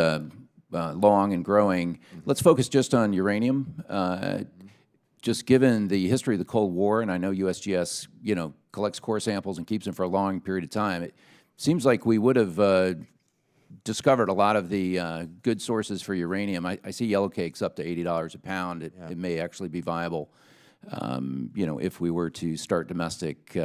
long and growing. Let's focus just on uranium. Just given the history of the Cold War, and I know USGS, collects core samples and keeps them for a long period of time, it seems like we would have discovered a lot of the good sources for uranium. I see yellowcakes up to $80 a pound. It may actually be viable, if we were to start domestic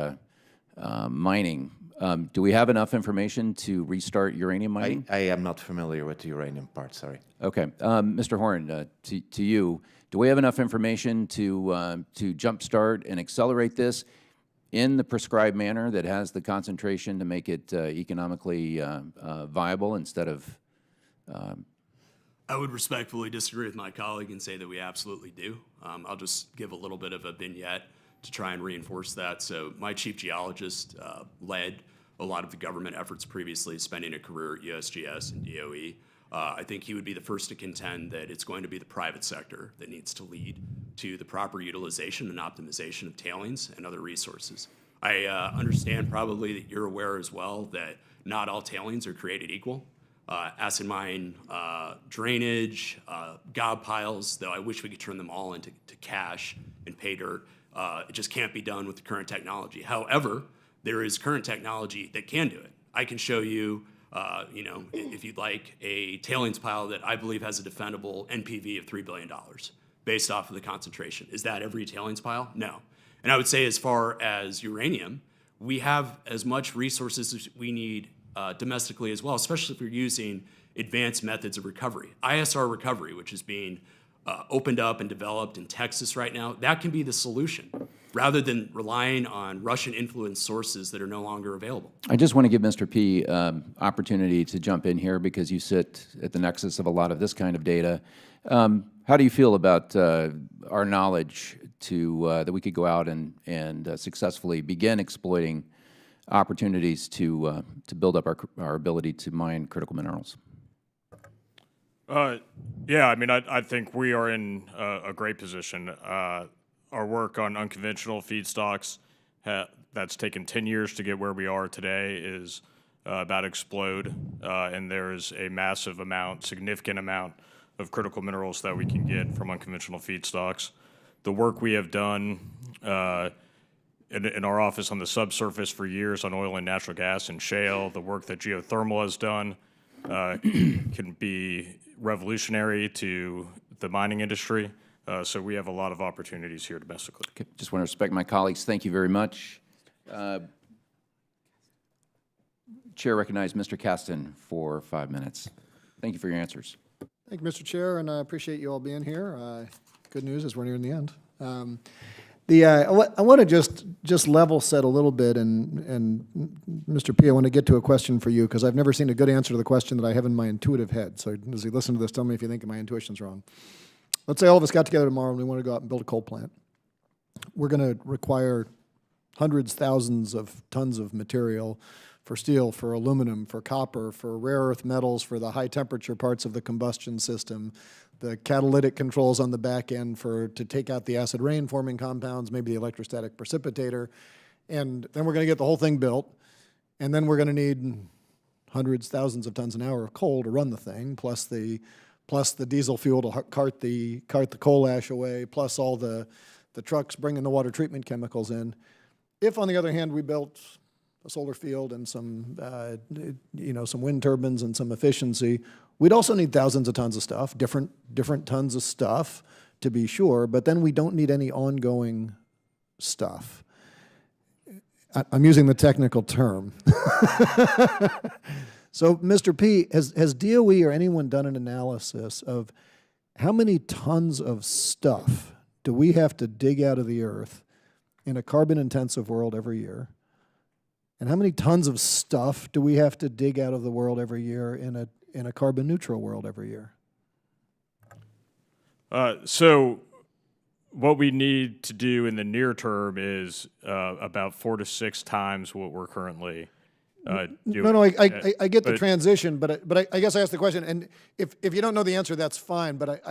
mining. Do we have enough information to restart uranium mining? I am not familiar with the uranium part, sorry. Okay. Mr. Horn, to you, do we have enough information to jumpstart and accelerate this in the prescribed manner that has the concentration to make it economically viable instead of I would respectfully disagree with my colleague and say that we absolutely do. I'll just give a little bit of a vignette to try and reinforce that. So my chief geologist led a lot of the government efforts previously, spending a career at USGS and DOE. I think he would be the first to contend that it's going to be the private sector that needs to lead to the proper utilization and optimization of tailings and other resources. I understand probably that you're aware as well that not all tailings are created equal. Acid mine drainage, gob piles, though I wish we could turn them all into cash and pay dirt. It just can't be done with the current technology. However, there is current technology that can do it. I can show you, if you'd like, a tailings pile that I believe has a defendable NPV of $3 billion based off of the concentration. Is that every tailings pile? No. And I would say as far as uranium, we have as much resources as we need domestically as well, especially if we're using advanced methods of recovery. ISR recovery, which is being opened up and developed in Texas right now, that can be the solution rather than relying on Russian-influenced sources that are no longer available. I just want to give Mr. P. Opportunity to jump in here because you sit at the nexus of a lot of this kind of data. How do you feel about our knowledge that we could go out and successfully begin exploiting opportunities to build up our ability to mine critical minerals? Yeah, I mean, I think we are in a great position. Our work on unconventional feedstocks, that's taken 10 years to get where we are today, is about to explode, and there's a massive amount, significant amount of critical minerals that we can get from unconventional feedstocks. The work we have done in our office on the subsurface for years on oil and natural gas and shale, the work that geothermal has done can be revolutionary to the mining industry. So we have a lot of opportunities here domestically. Okay. Just want to respect my colleagues. Thank you very much. Chair recognizes Mr. Caston for 5 minutes. Thank you for your answers. Thank you, Mr. Chair, and I appreciate you all being here. Good news is we're nearing the end. I want to just level set a little bit, and Mr. P., I want to get to a question for you because I've never seen a good answer to the question that I have in my intuitive head. So as you listen to this, tell me if you think my intuition's wrong. Let's say all of us got together tomorrow and we want to go out and build a coal plant. We're going to require hundreds, thousands of tons of material for steel, for aluminum, for copper, for rare earth metals, for the high temperature parts of the combustion system, the catalytic controls on the back end to take out the acid rain forming compounds, maybe the electrostatic precipitator. And then we're going to get the whole thing built. And then we're going to need hundreds, thousands of tons an hour of coal to run the thing, plus the diesel fuel to cart the coal ash away, plus all the trucks bringing the water treatment chemicals in. If, on the other hand, we built a solar field and some wind turbines and some efficiency, we'd also need thousands of tons of stuff, different tons of stuff, to be sure, but then we don't need any ongoing stuff. I'm using the technical term. So, Mr. P., has DOE or anyone done an analysis of how many tons of stuff do we have to dig out of the earth in a carbon-intensive world every year? And how many tons of stuff do we have to dig out of the world every year in a carbon-neutral world every year? So what we need to do in the near term is about 4 to 6 times what we're currently doing. No, I get the transition, but I guess I asked the question, and if you don't know the answer, that's fine, but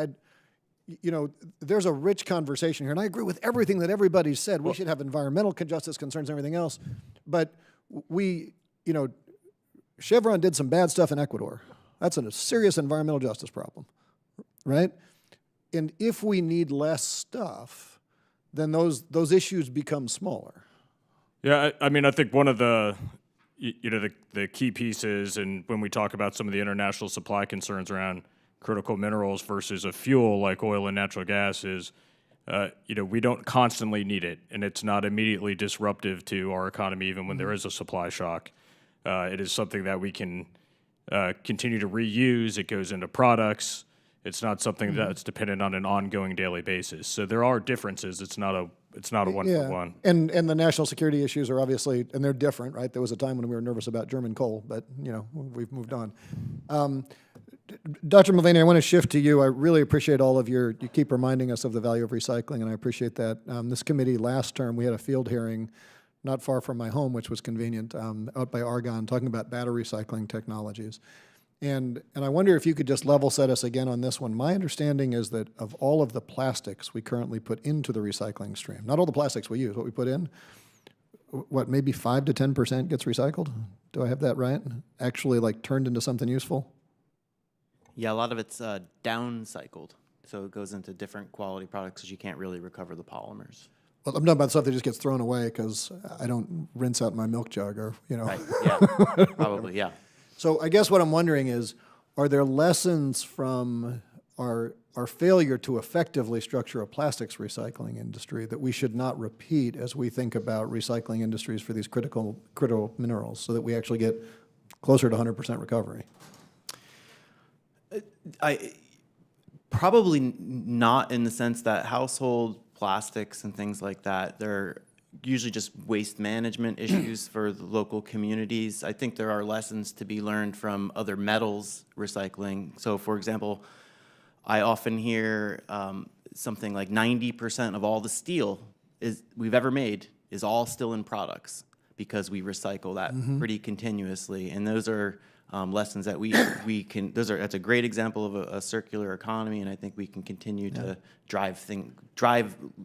there's a rich conversation here, and I agree with everything that everybody said. We should have environmental justice concerns and everything else, but Chevron did some bad stuff in Ecuador. That's a serious environmental justice problem, right? And if we need less stuff, then those issues become smaller. Yeah, I mean, I think one of the key pieces, and when we talk about some of the international supply concerns around critical minerals versus a fuel like oil and natural gas, is we don't constantly need it, and it's not immediately disruptive to our economy, even when there is a supply shock. It is something that we can continue to reuse. It goes into products. It's not something that's dependent on an ongoing daily basis. So there are differences. It's not a one-for-one. And the national security issues are obviously, and they're different, right? There was a time when we were nervous about German coal, but, we've moved on. Dr. Mulvaney, I want to shift to you. I really appreciate all of you keep reminding us of the value of recycling, and I appreciate that. This committee last term, we had a field hearing not far from my home, which was convenient, out by Argonne, talking about battery recycling technologies. And I wonder if you could just level set us again on this one. My understanding is that of all of the plastics we currently put into the recycling stream, not all the plastics we use, what we put in, maybe 5 to 10% gets recycled? Do I have that right? Actually, turned into something useful? Yeah, a lot of it's downcycled, so it goes into different quality products because you can't really recover the polymers. Well, I'm talking about stuff that just gets thrown away because I don't rinse out my milk jug or, Right, yeah, probably, yeah. So I guess what I'm wondering is, are there lessons from our failure to effectively structure a plastics recycling industry that we should not repeat as we think about recycling industries for these critical minerals so that we actually get closer to 100% recovery? Probably not in the sense that household plastics and things like that, they're usually just waste management issues for the local communities. I think there are lessons to be learned from other metals recycling. So for example, I often hear something like 90% of all the steel we've ever made is all still in products because we recycle that pretty continuously. And those are lessons that we can, that's a great example of a circular economy, and I think we can continue to drive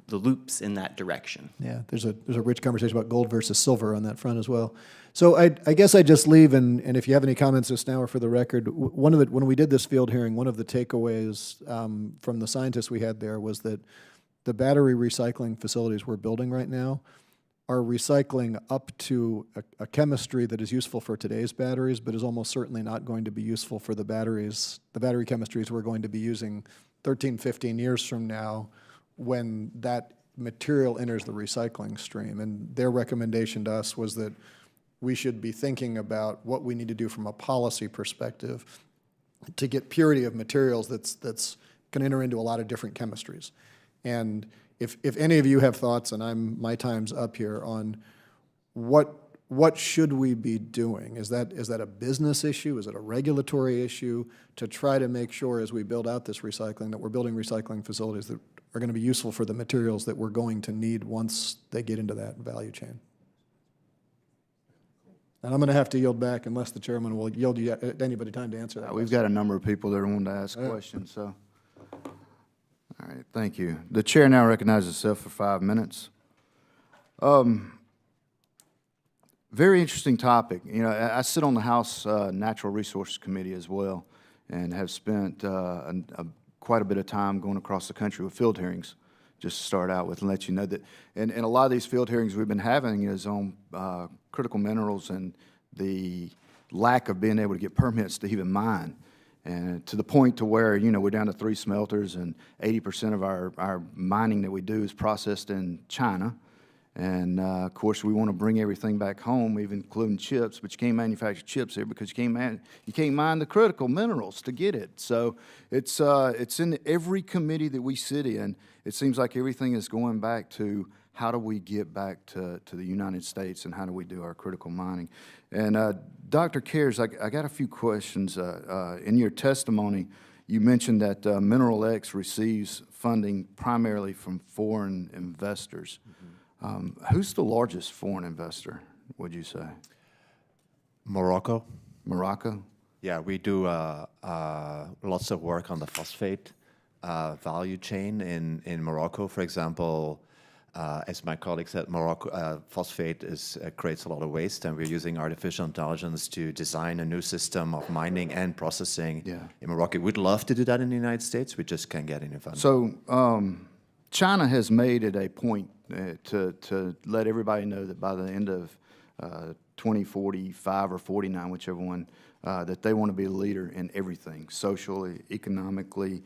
the loops in that direction. Yeah, there's a rich conversation about gold versus silver on that front as well. So I guess I just leave, and if you have any comments just now or for the record, when we did this field hearing, one of the takeaways from the scientists we had there was that the battery recycling facilities we're building right now are recycling up to a chemistry that is useful for today's batteries, but is almost certainly not going to be useful for the battery chemistries we're going to be using 13, 15 years from now when that material enters the recycling stream. And their recommendation to us was that we should be thinking about what we need to do from a policy perspective to get purity of materials that's can enter into a lot of different chemistries. And if any of you have thoughts, and my time's up here, on what should we be doing? Is that a business issue? Is it a regulatory issue to try to make sure as we build out this recycling that we're building recycling facilities that are going to be useful for the materials that we're going to need once they get into that value chain? And I'm going to have to yield back unless the chairman will yield anybody time to answer that. We've got a number of people that are wanting to ask questions, so. All right, thank you. The chair now recognizes itself for 5 minutes. Very interesting topic. I sit on the House Natural Resources Committee as well, and have spent quite a bit of time going across the country with field hearings, just to start out with and let you know that. And a lot of these field hearings we've been having is on critical minerals and the lack of being able to get permits to even mine. And to the point to where, we're down to 3 smelters, and 80% of our mining that we do is processed in China. And, of course, we want to bring everything back home, even including chips, but you can't manufacture chips here because you can't mine the critical minerals to get it. So it's in every committee that we sit in. It seems like everything is going back to how do we get back to the United States and how do we do our critical mining. And Dr. Cares, I got a few questions. In your testimony, you mentioned that Mineral X receives funding primarily from foreign investors. Who's the largest foreign investor, would you say? Morocco. Morocco? Yeah, we do lots of work on the phosphate value chain in Morocco. For example, as my colleague said, Morocco phosphate creates a lot of waste, and we're using artificial intelligence to design a new system of mining and processing in Morocco. We'd love to do that in the United States. We just can't get any funding. So China has made it a point to let everybody know that by the end of 2045 or 49, whichever one, that they want to be a leader in everything, socially, economically,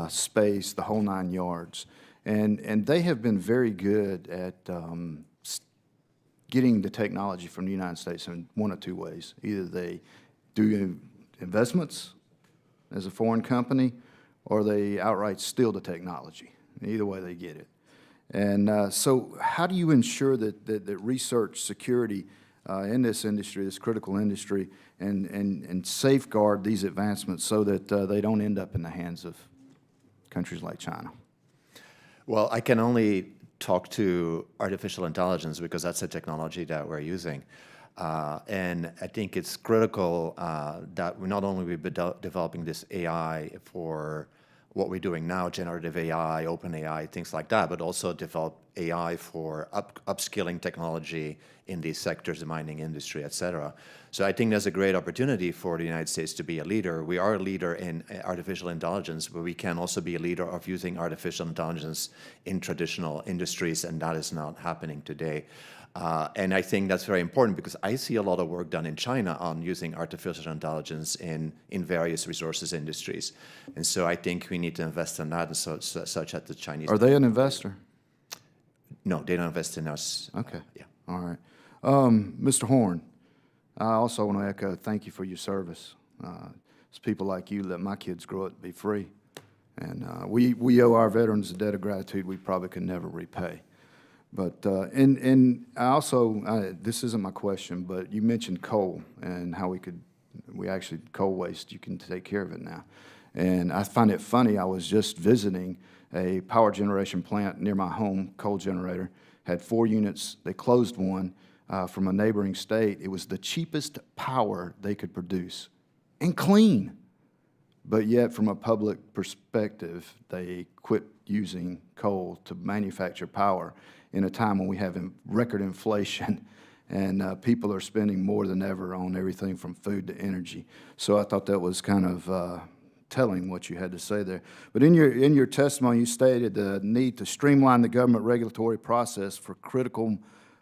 space, the whole 9 yards. And they have been very good at getting the technology from the United States in one of two ways. Either they do investments as a foreign company, or they outright steal the technology. Either way, they get it. And so how do you ensure that research security in this industry, this critical industry, and safeguard these advancements so that they don't end up in the hands of countries like China? Well, I can only talk to artificial intelligence because that's the technology that we're using. And I think it's critical that we not only be developing this AI for what we're doing now, generative AI, open AI, things like that, but also develop AI for upskilling technology in these sectors, the mining industry, et cetera. So I think there's a great opportunity for the United States to be a leader. We are a leader in artificial intelligence, but we can also be a leader of using artificial intelligence in traditional industries, and that is not happening today. And I think that's very important because I see a lot of work done in China on using artificial intelligence in various resources industries. And so I think we need to invest in that, and such as the Chinese. Are they an investor? No, they don't invest in us. Okay. Yeah. All right. Mr. Horn, I also want to echo thank you for your service. It's people like you let my kids grow up to be free. And we owe our veterans a debt of gratitude we probably could never repay. But, and I also, this isn't my question, but you mentioned coal and how coal waste, you can take care of it now. And I find it funny, I was just visiting a power generation plant near my home, coal generator, had 4 units, they closed one from a neighboring state. It was the cheapest power they could produce, and clean. But yet, from a public perspective, they quit using coal to manufacture power in a time when we have record inflation and people are spending more than ever on everything from food to energy. So I thought that was kind of telling what you had to say there. But in your testimony, you stated the need to streamline the government regulatory process for critical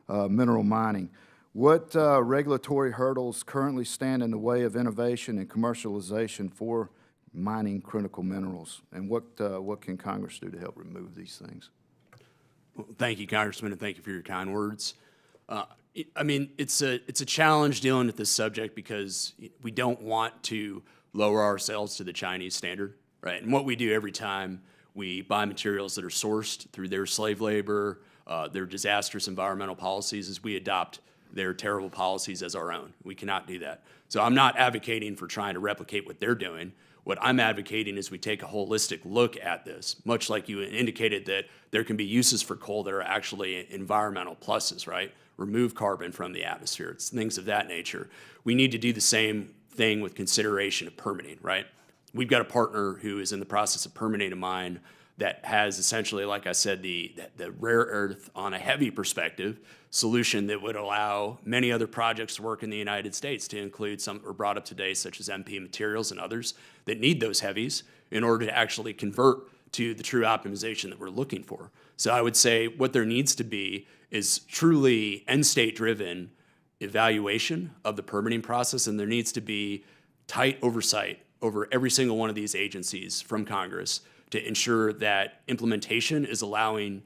mineral mining. What regulatory hurdles currently stand in the way of innovation and commercialization for mining critical minerals? And what can Congress do to help remove these things? Well, thank you, Congressman, and thank you for your kind words. I mean, it's a challenge dealing with this subject because we don't want to lower ourselves to the Chinese standard, right? And what we do every time we buy materials that are sourced through their slave labor, their disastrous environmental policies, is we adopt their terrible policies as our own. We cannot do that. So I'm not advocating for trying to replicate what they're doing. What I'm advocating is we take a holistic look at this, much like you indicated that there can be uses for coal that are actually environmental pluses, right? Remove carbon from the atmosphere, it's things of that nature. We need to do the same thing with consideration of permitting, right? We've got a partner who is in the process of permitting a mine that has essentially, like I said, the rare earth on a heavy perspective solution that would allow many other projects to work in the United States, to include some that were brought up today, such as MP Materials and others that need those heavies in order to actually convert to the true optimization that we're looking for. So I would say what there needs to be is truly end-state driven evaluation of the permitting process, and there needs to be tight oversight over every single one of these agencies from Congress to ensure that implementation is allowing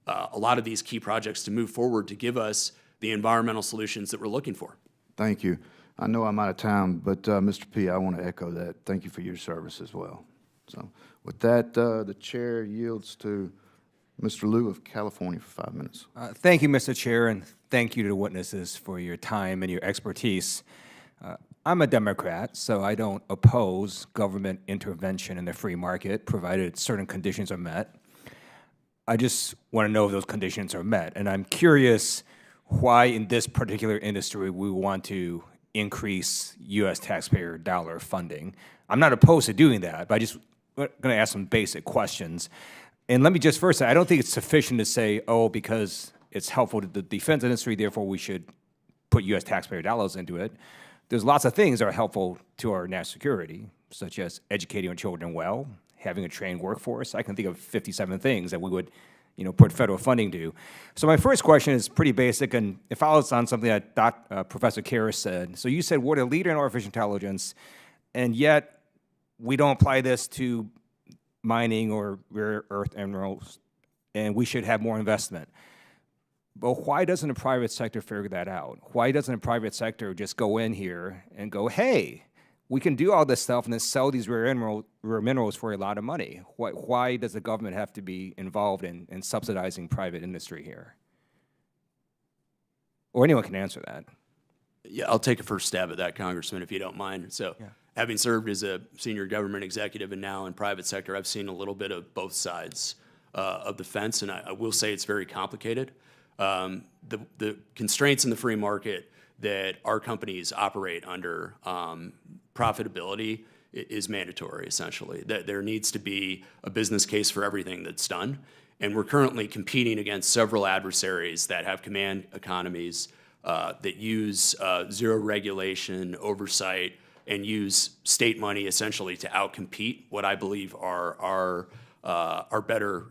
a lot of these key projects to move forward to give us the environmental solutions that we're looking for. Thank you. I know I'm out of time, but Mr. P., I want to echo that. Thank you for your service as well. So with that, the chair yields to Mr. Liu of California for 5 minutes. Thank you, Mr. Chair, and thank you to the witnesses for your time and your expertise. I'm a Democrat, so I don't oppose government intervention in the free market, provided certain conditions are met. I just want to know if those conditions are met, and I'm curious why in this particular industry we want to increase U.S. taxpayer dollar funding. I'm not opposed to doing that, but I just going to ask some basic questions. And let me just first say, I don't think it's sufficient to say, oh, because it's helpful to the defense industry, therefore we should put U.S. taxpayer dollars into it. There's lots of things that are helpful to our national security, such as educating our children well, having a trained workforce. I can think of 57 things that we would, put federal funding to. So my first question is pretty basic, and it follows on something that Professor Karras said. So you said we're the leader in artificial intelligence, and yet we don't apply this to mining or rare earth minerals and we should have more investment. But why doesn't the private sector figure that out? Why doesn't the private sector just go in here and go, hey, we can do all this stuff and then sell these rare minerals for a lot of money? Why does the government have to be involved in subsidizing private industry here? Or anyone can answer that. Yeah, I'll take a first stab at that, Congressman, if you don't mind. So, having served as a senior government executive and now in private sector, I've seen a little bit of both sides of the fence, and I will say it's very complicated. The constraints in the free market that our companies operate under, profitability is mandatory, essentially. That there needs to be a business case for everything that's done. And we're currently competing against several adversaries that have command economies that use zero regulation, oversight, and use state money essentially to outcompete what I believe are better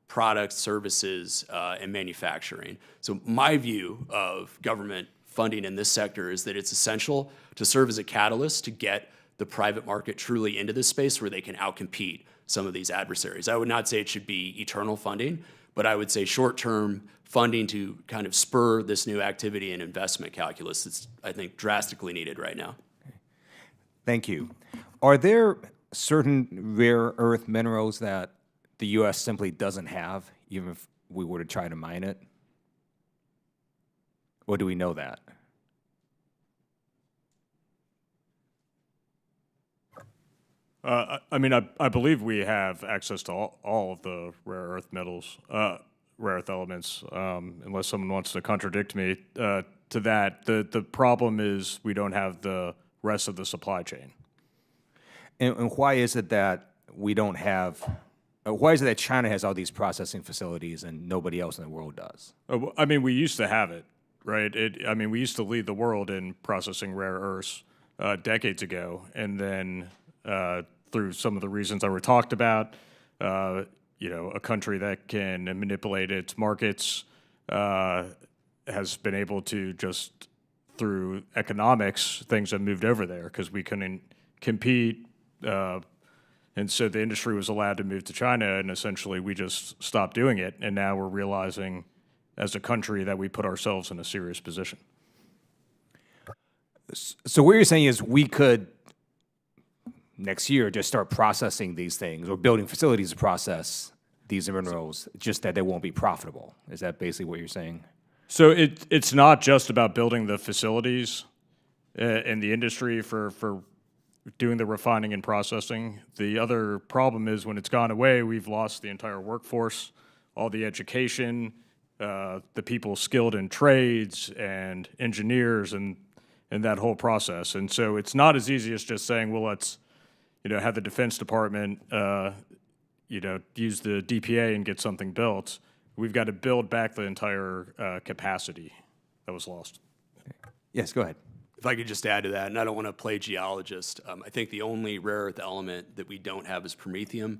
products, services, and manufacturing. So my view of government funding in this sector is that it's essential to serve as a catalyst to get the private market truly into this space where they can outcompete some of these adversaries. I would not say it should be eternal funding, but I would say short-term funding to kind of spur this new activity and investment calculus that's, I think, drastically needed right now. Thank you. Are there certain rare earth minerals that the U.S. simply doesn't have, even if we were to try to mine it? Or do we know that? I mean, I believe we have access to all of the rare earth metals, rare earth elements, unless someone wants to contradict me to that. The problem is we don't have the rest of the supply chain. And why is it that we don't have, why is it that China has all these processing facilities and nobody else in the world does? I mean, we used to have it, right? I mean, we used to lead the world in processing rare earths decades ago, and then through some of the reasons that were talked about, you know, a country that can manipulate its markets has been able to just, through economics, things have moved over there because we couldn't compete. And so the industry was allowed to move to China, and essentially we just stopped doing it. And now we're realizing as a country that we put ourselves in a serious position. So what you're saying is we could, next year, just start processing these things or building facilities to process these minerals, just that they won't be profitable. Is that basically what you're saying? So it's not just about building the facilities in the industry for doing the refining and processing. The other problem is when it's gone away, we've lost the entire workforce, all the education, the people skilled in trades and engineers and that whole process. And so it's not as easy as just saying, well, let's, you know, have the Defense Department, you know, use the DPA and get something built. We've got to build back the entire capacity that was lost. Yes, go ahead. If I could just add to that, and I don't want to play geologist, I think the only rare earth element that we don't have is promethium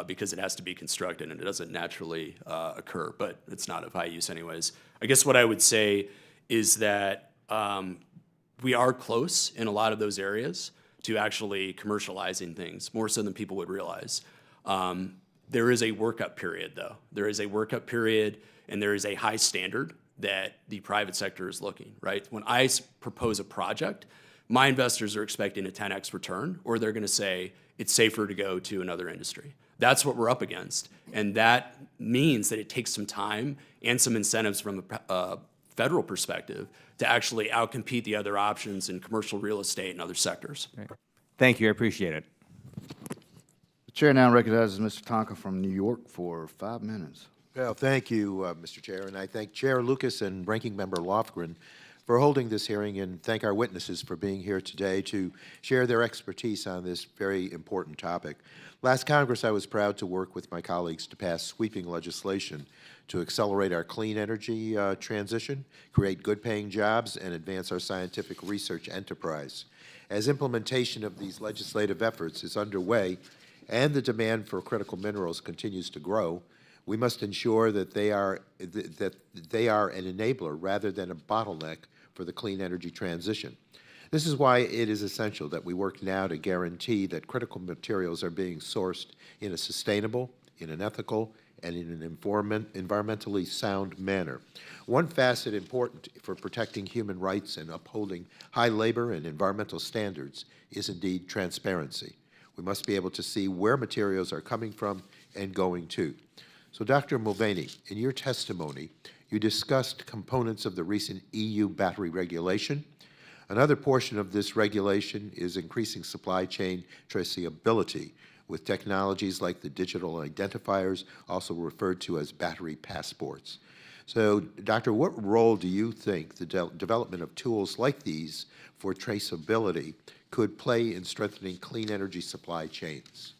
because it has to be constructed and it doesn't naturally occur, but it's not of high use anyways. I guess what I would say is that we are close in a lot of those areas to actually commercializing things, more so than people would realize. There is a workup period, though. There is a workup period, and there is a high standard that the private sector is looking, right? When I propose a project, my investors are expecting a 10x return, or they're going to say it's safer to go to another industry. That's what we're up against, and that means that it takes some time and some incentives from a federal perspective to actually outcompete the other options in commercial real estate and other sectors. Thank you, I appreciate it. The chair now recognizes Mr. Tonka from New York for 5 minutes. Well, thank you, Mr. Chair, and I thank Chair Lucas and Ranking Member Lofgren for holding this hearing, and thank our witnesses for being here today to share their expertise on this very important topic. Last Congress, I was proud to work with my colleagues to pass sweeping legislation to accelerate our clean energy transition, create good-paying jobs, and advance our scientific research enterprise. As implementation of these legislative efforts is underway and the demand for critical minerals continues to grow, we must ensure that they are an enabler rather than a bottleneck for the clean energy transition. This is why it is essential that we work now to guarantee that critical materials are being sourced in a sustainable, in an ethical, and in an environmentally sound manner. One facet important for protecting human rights and upholding high labor and environmental standards is indeed transparency. We must be able to see where materials are coming from and going to. So, Dr. Mulvaney, in your testimony, you discussed components of the recent EU battery regulation. Another portion of this regulation is increasing supply chain traceability with technologies like the digital identifiers, also referred to as battery passports. So, Doctor, what role do you think the development of tools like these for traceability could play in strengthening clean energy supply chains?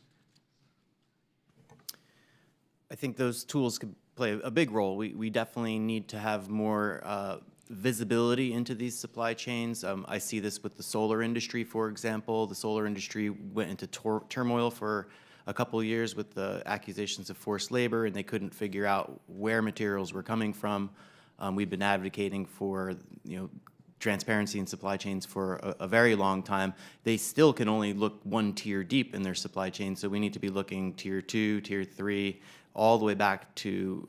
I think those tools could play a big role. We definitely need to have more visibility into these supply chains. I see this with the solar industry, for example. The solar industry went into turmoil for a couple of years with the accusations of forced labor, and they couldn't figure out where materials were coming from. We've been advocating for, transparency in supply chains for a very long time. They still can only look one tier deep in their supply chain, so we need to be looking tier 2, tier 3, all the way back to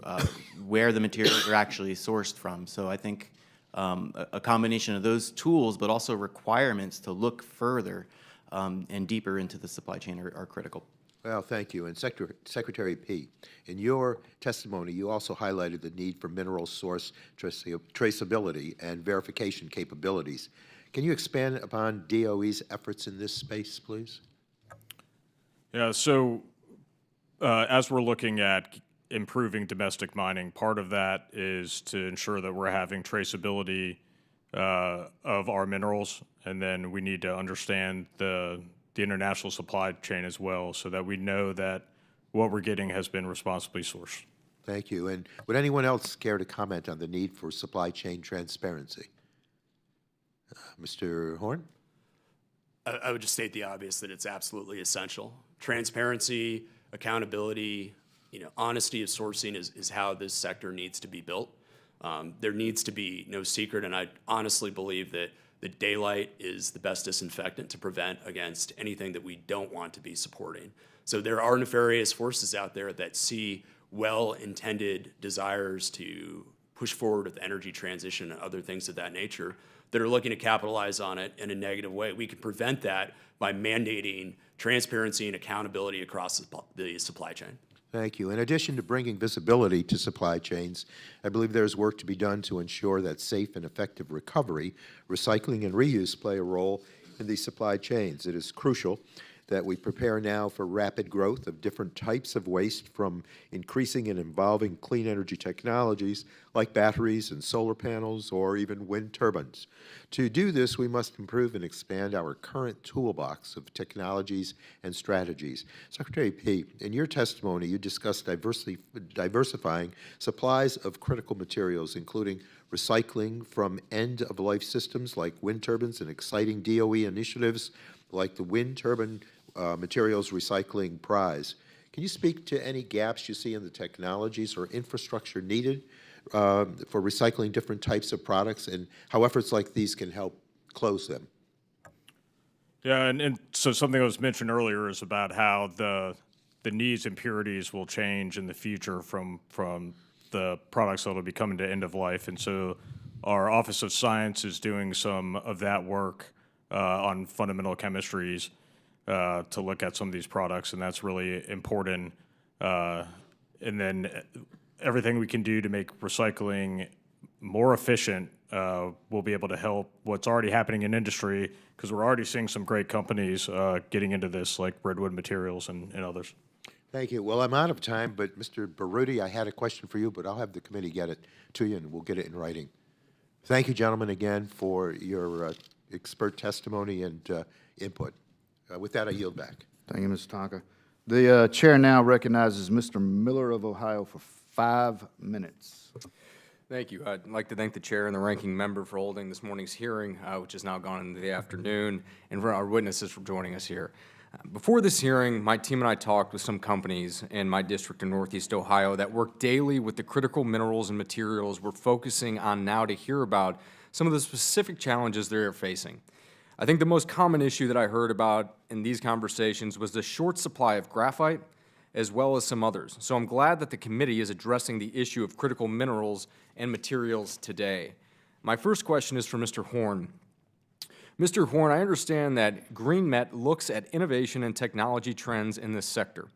where the materials are actually sourced from. So I think a combination of those tools, but also requirements to look further and deeper into the supply chain are critical. Well, thank you. And Secretary Peay, in your testimony, you also highlighted the need for mineral source traceability and verification capabilities. Can you expand upon DOE's efforts in this space, please? Yeah, so as we're looking at improving domestic mining, part of that is to ensure that we're having traceability of our minerals, and then we need to understand the international supply chain as well, so that we know that what we're getting has been responsibly sourced. Thank you. And would anyone else care to comment on the need for supply chain transparency? Mr. Horn? I would just state the obvious that it's absolutely essential. Transparency, accountability, honesty of sourcing is how this sector needs to be built. There needs to be no secret, and I honestly believe that daylight is the best disinfectant to prevent against anything that we don't want to be supporting. So there are nefarious forces out there that see well-intended desires to push forward with energy transition and other things of that nature that are looking to capitalize on it in a negative way. We can prevent that by mandating transparency and accountability across the supply chain. Thank you. In addition to bringing visibility to supply chains, I believe there is work to be done to ensure that safe and effective recovery, recycling, and reuse play a role in these supply chains. It is crucial that we prepare now for rapid growth of different types of waste, from increasing and evolving clean energy technologies like batteries and solar panels or even wind turbines. To do this, we must improve and expand our current toolbox of technologies and strategies. Secretary Peay, in your testimony, you discussed diversifying supplies of critical materials, including recycling from end-of-life systems like wind turbines and exciting DOE initiatives like the Wind Turbine Materials Recycling Prize. Can you speak to any gaps you see in the technologies or infrastructure needed for recycling different types of products, and how efforts like these can help close them? Yeah, and so something that was mentioned earlier is about how the needs and purities will change in the future from the products that will be coming to end of life. And so our Office of Science is doing some of that work on fundamental chemistries to look at some of these products, and that's really important. And then everything we can do to make recycling more efficient will be able to help what's already happening in industry, because we're already seeing some great companies getting into this, like Redwood Materials and others. Thank you. Well, I'm out of time, but Mr. Baroudi, I had a question for you, but I'll have the committee get it to you, and we'll get it in writing. Thank you, gentlemen, again for your expert testimony and input. With that, I yield back. Thank you, Mr. Tonka. The chair now recognizes Mr. Miller of Ohio for 5 minutes. Thank you. I'd like to thank the chair and the ranking member for holding this morning's hearing, which has now gone into the afternoon, and for our witnesses for joining us here. Before this hearing, my team and I talked with some companies in my district in Northeast Ohio that work daily with the critical minerals and materials we're focusing on now to hear about some of the specific challenges they're facing. I think the most common issue that I heard about in these conversations was the short supply of graphite as well as some others. So I'm glad that the committee is addressing the issue of critical minerals and materials today. My first question is for Mr. Horn. Mr. Horn, I understand that GreenMet looks at innovation and technology trends in this sector.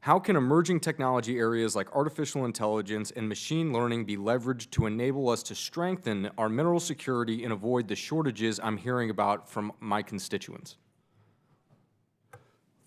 How can emerging technology areas like artificial intelligence and machine learning be leveraged to enable us to strengthen our mineral security and avoid the shortages I'm hearing about from my constituents?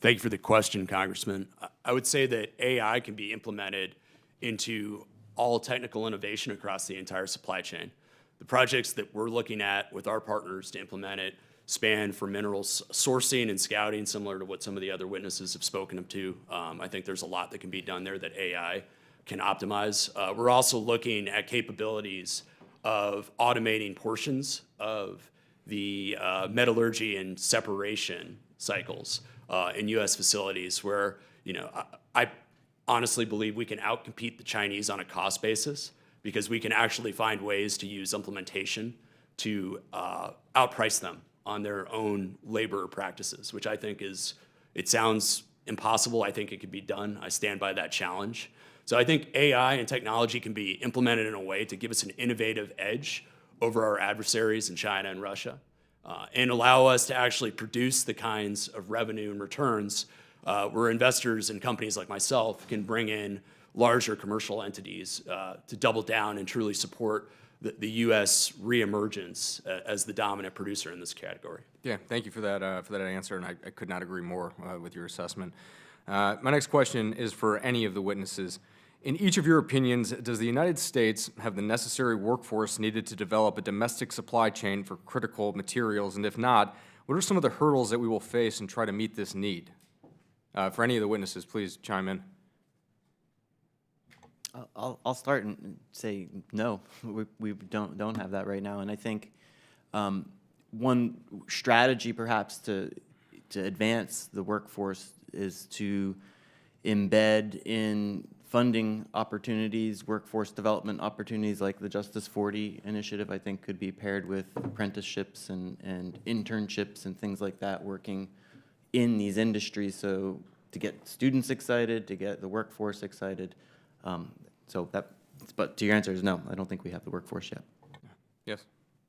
Thank you for the question, Congressman. I would say that AI can be implemented into all technical innovation across the entire supply chain. The projects that we're looking at with our partners to implement it span from minerals sourcing and scouting, similar to what some of the other witnesses have spoken of to. I think there's a lot that can be done there that AI can optimize. We're also looking at capabilities of automating portions of the metallurgy and separation cycles in U.S. facilities where, I honestly believe we can outcompete the Chinese on a cost basis because we can actually find ways to use implementation to outprice them on their own labor practices, which I think it sounds impossible. I think it could be done. I stand by that challenge. So I think AI and technology can be implemented in a way to give us an innovative edge over our adversaries in China and Russia, and allow us to actually produce the kinds of revenue and returns where investors and companies like myself can bring in larger commercial entities to double down and truly support the U.S. reemergence as the dominant producer in this category. Yeah, thank you for that answer, and I could not agree more with your assessment. My next question is for any of the witnesses. In each of your opinions, does the United States have the necessary workforce needed to develop a domestic supply chain for critical materials? And if not, what are some of the hurdles that we will face and try to meet this need? For any of the witnesses, please chime in. I'll start and say no. We don't have that right now, and I think one strategy perhaps to advance the workforce is to embed in funding opportunities, workforce development opportunities like the Justice 40 initiative. I think could be paired with apprenticeships and internships and things like that, working in these industries. So to get students excited, to get the workforce excited. But to your answer is no, I don't think we have the workforce yet. Yes,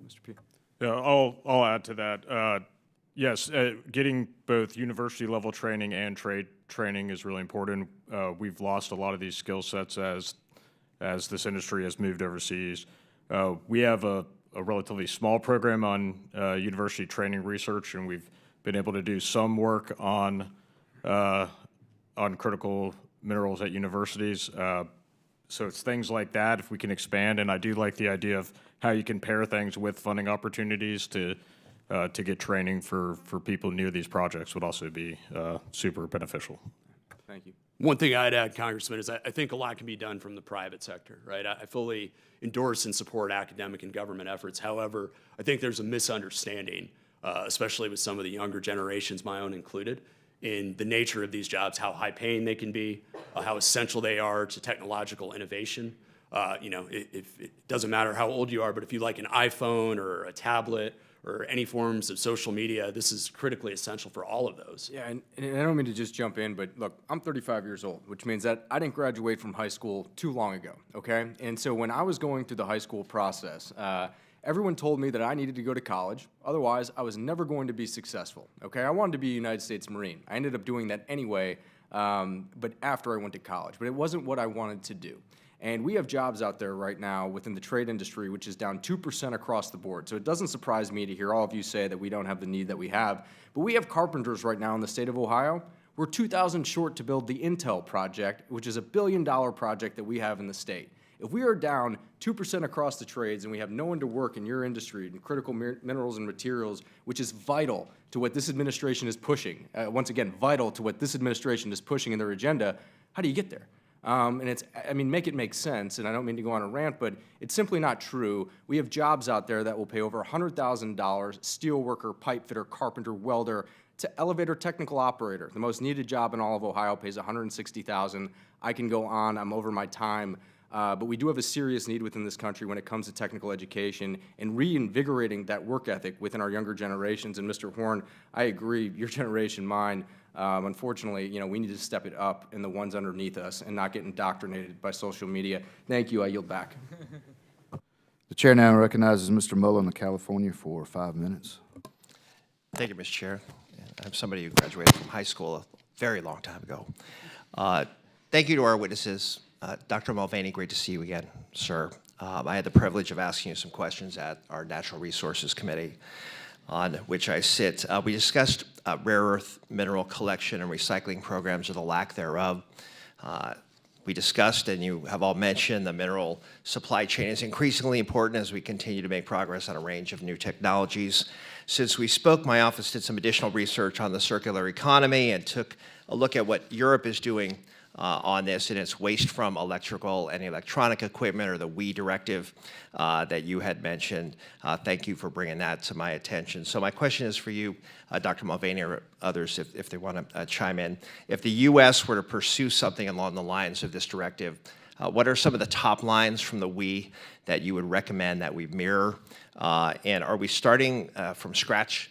Mr. P. Yeah, I'll add to that. Yes, getting both university level training and trade training is really important. We've lost a lot of these skill sets as this industry has moved overseas. We have a relatively small program on university training research, and we've been able to do some work on critical minerals at universities. So it's things like that, if we can expand, and I do like the idea of how you can pair things with funding opportunities to get training for people near these projects would also be super beneficial. Thank you. One thing I'd add, Congressman, is I think a lot can be done from the private sector, right? I fully endorse and support academic and government efforts. However, I think there's a misunderstanding, especially with some of the younger generations, my own included, in the nature of these jobs, how high paying they can be, how essential they are to technological innovation. If it doesn't matter how old you are, but if you like an iPhone or a tablet or any forms of social media, this is critically essential for all of those. Yeah, and I don't mean to just jump in, but look, I'm 35 years old, which means that I didn't graduate from high school too long ago, okay? And so when I was going through the high school process, everyone told me that I needed to go to college, otherwise I was never going to be successful, okay? I wanted to be a United States Marine. I ended up doing that anyway, but after I went to college, but it wasn't what I wanted to do. And we have jobs out there right now within the trade industry, which is down 2% across the board. So it doesn't surprise me to hear all of you say that we don't have the need that we have. But we have carpenters right now in the state of Ohio. We're 2,000 short to build the Intel project, which is $1 billion project that we have in the state. If we are down 2% across the trades and we have no one to work in your industry in critical minerals and materials, which is vital to what this administration is pushing, once again, vital to what this administration is pushing in their agenda, how do you get there? Make it make sense, and I don't mean to go on a rant, but it's simply not true. We have jobs out there that will pay over $100,000, steel worker, pipe fitter, carpenter, welder, to elevator technical operator. The most needed job in all of Ohio pays $160,000. I can go on, I'm over my time, but we do have a serious need within this country when it comes to technical education and reinvigorating that work ethic within our younger generations. And Mr. Horn, I agree, your generation, mine, Unfortunately, we need to step it up in the ones underneath us and not get indoctrinated by social media. Thank you. I yield back. The chair now recognizes Mr. Mullen of California for 5 minutes. Thank you, Mr. Chair. I'm somebody who graduated from high school a very long time ago. Thank you to our witnesses. Dr. Mulvaney, great to see you again, sir. I had the privilege of asking you some questions at our Natural Resources Committee, on which I sit. We discussed rare earth mineral collection and recycling programs, or the lack thereof. We discussed, and you have all mentioned, the mineral supply chain is increasingly important as we continue to make progress on a range of new technologies. Since we spoke, my office did some additional research on the circular economy and took a look at what Europe is doing on this, and it's waste from electrical and electronic equipment, or the WEEE directive that you had mentioned. Thank you for bringing that to my attention. So my question is for you, Dr. Mulvaney, or others, if they want to chime in. If the U.S. were to pursue something along the lines of this directive, what are some of the top lines from the WEEE that you would recommend that we mirror? And are we starting from scratch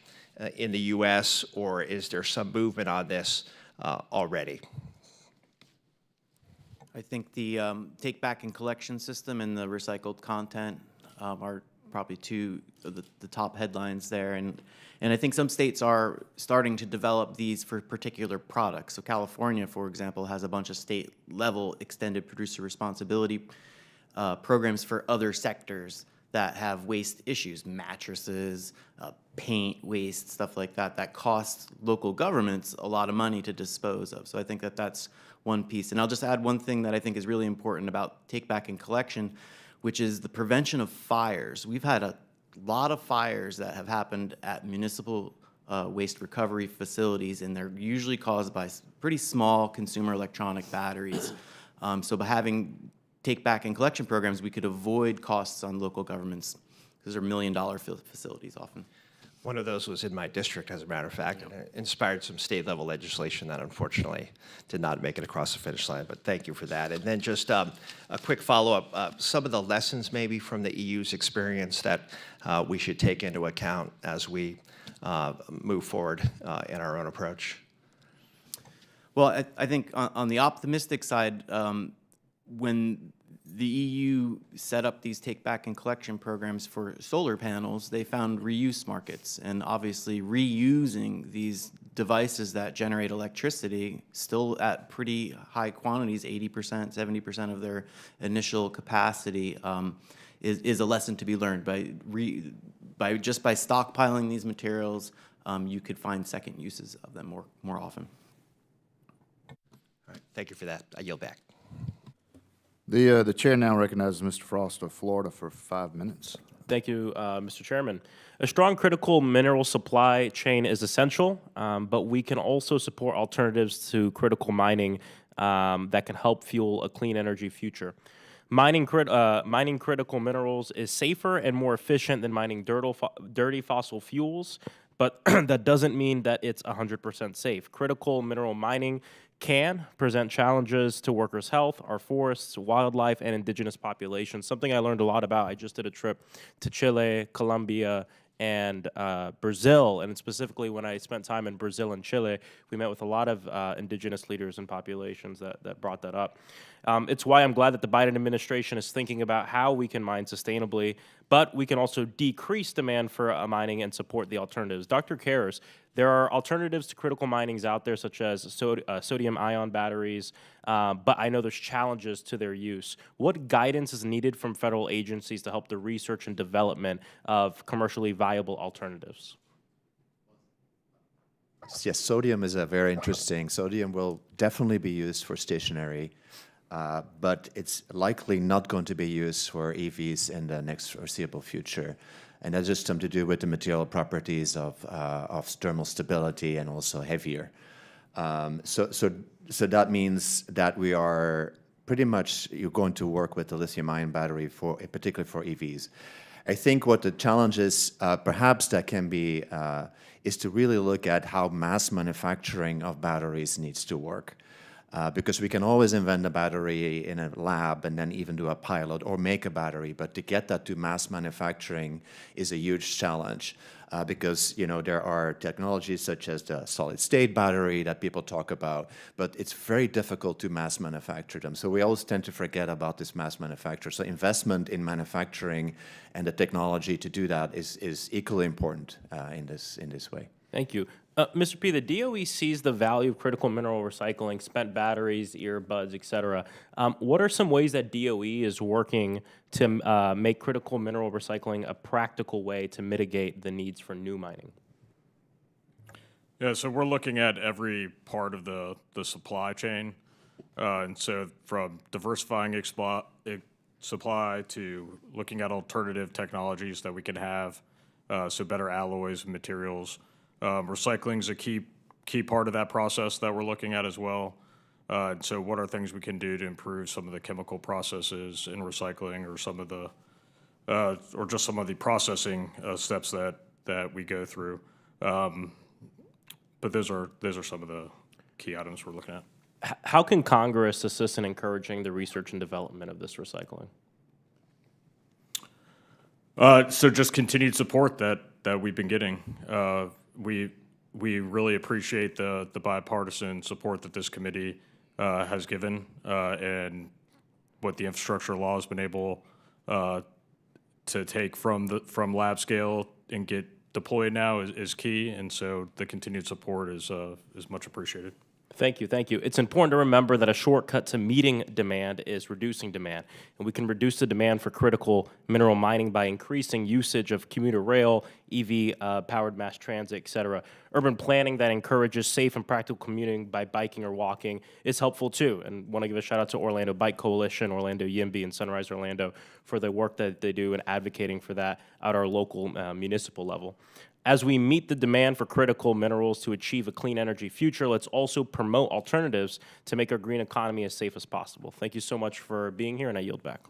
in the U.S., or is there some movement on this already? I think the take back and collection system and the recycled content are probably two of the top headlines there. And I think some states are starting to develop these for particular products. So California, for example, has a bunch of state level extended producer responsibility programs for other sectors that have waste issues, mattresses, paint waste, stuff like that, that costs local governments a lot of money to dispose of. So I think that that's one piece. And I'll just add one thing that I think is really important about take back and collection, which is the prevention of fires. We've had a lot of fires that have happened at municipal waste recovery facilities, and they're usually caused by pretty small consumer electronic batteries. So by having take back and collection programs, we could avoid costs on local governments, because they're $1 million facilities often. One of those was in my district, as a matter of fact, and it inspired some state-level legislation that unfortunately did not make it across the finish line, but thank you for that. And then just a quick follow-up, some of the lessons maybe from the EU's experience that we should take into account as we move forward in our own approach. Well, I think on the optimistic side, when the EU set up these take back and collection programs for solar panels, they found reuse markets, and obviously reusing these devices that generate electricity still at pretty high quantities, 80%, 70% of their initial capacity, is a lesson to be learned. By stockpiling these materials, you could find second uses of them more often. All right, thank you for that. I yield back. The chair now recognizes Mr. Frost of Florida for 5 minutes. Thank you, Mr. Chairman. A strong critical mineral supply chain is essential, but we can also support alternatives to critical mining that can help fuel a clean energy future. Mining critical minerals is safer and more efficient than mining dirty fossil fuels, but that doesn't mean that it's 100% safe. Critical mineral mining can present challenges to workers' health, our forests, wildlife, and indigenous populations. Something I learned a lot about. I just did a trip to Chile, Colombia, and Brazil, and specifically when I spent time in Brazil and Chile, we met with a lot of indigenous leaders and populations that brought that up. It's why I'm glad that the Biden administration is thinking about how we can mine sustainably, but we can also decrease demand for mining and support the alternatives. Dr. Karas, there are alternatives to critical minings out there, such as sodium-ion batteries, but I know there's challenges to their use. What guidance is needed from federal agencies to help the research and development of commercially viable alternatives? Yes, sodium is a very interesting. Sodium will definitely be used for stationary, but it's likely not going to be used for EVs in the next foreseeable future. And that's just something to do with the material properties of thermal stability and also heavier. So that means that we are pretty much you're going to work with the lithium-ion battery particularly for EVs. I think what the challenge is, perhaps that can be, is to really look at how mass manufacturing of batteries needs to work. because we can always invent a battery in a lab and then even do a pilot or make a battery, but to get that to mass manufacturing is a huge challenge. Because there are technologies such as the solid-state battery that people talk about, but it's very difficult to mass manufacture them. So we always tend to forget about this mass manufacture. So investment in manufacturing and the technology to do that is equally important in this way. Thank you. Mr. P., the DOE sees the value of critical mineral recycling, spent batteries, earbuds, et cetera. What are some ways that DOE is working to make critical mineral recycling a practical way to mitigate the needs for new mining? Yeah, so we're looking at every part of the supply chain. And so from diversifying supply to looking at alternative technologies that we can have, so better alloys and materials. Recycling is a key part of that process that we're looking at as well. And so what are things we can do to improve some of the chemical processes in recycling, or some of the, or just some of the processing steps that we go through. But those are some of the key items we're looking at. How can Congress assist in encouraging the research and development of this recycling? So just continued support that we've been getting. We really appreciate the bipartisan support that this committee has given, and what the infrastructure law has been able to take from lab scale and get deployed now is key, and so the continued support is much appreciated. Thank you, thank you. It's important to remember that a shortcut to meeting demand is reducing demand, and we can reduce the demand for critical mineral mining by increasing usage of commuter rail, EV powered mass transit, et cetera. Urban planning that encourages safe and practical commuting by biking or walking is helpful too, and want to give a shout out to Orlando Bike Coalition, Orlando YIMBY, and Sunrise Orlando for the work that they do in advocating for that at our local municipal level. As we meet the demand for critical minerals to achieve a clean energy future, let's also promote alternatives to make our green economy as safe as possible. Thank you so much for being here, and I yield back.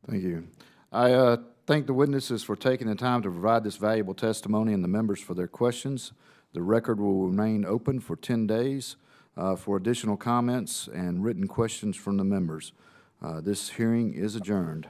Thank you. I thank the witnesses for taking the time to provide this valuable testimony and the members for their questions. The record will remain open for 10 days for additional comments and written questions from the members. This hearing is adjourned.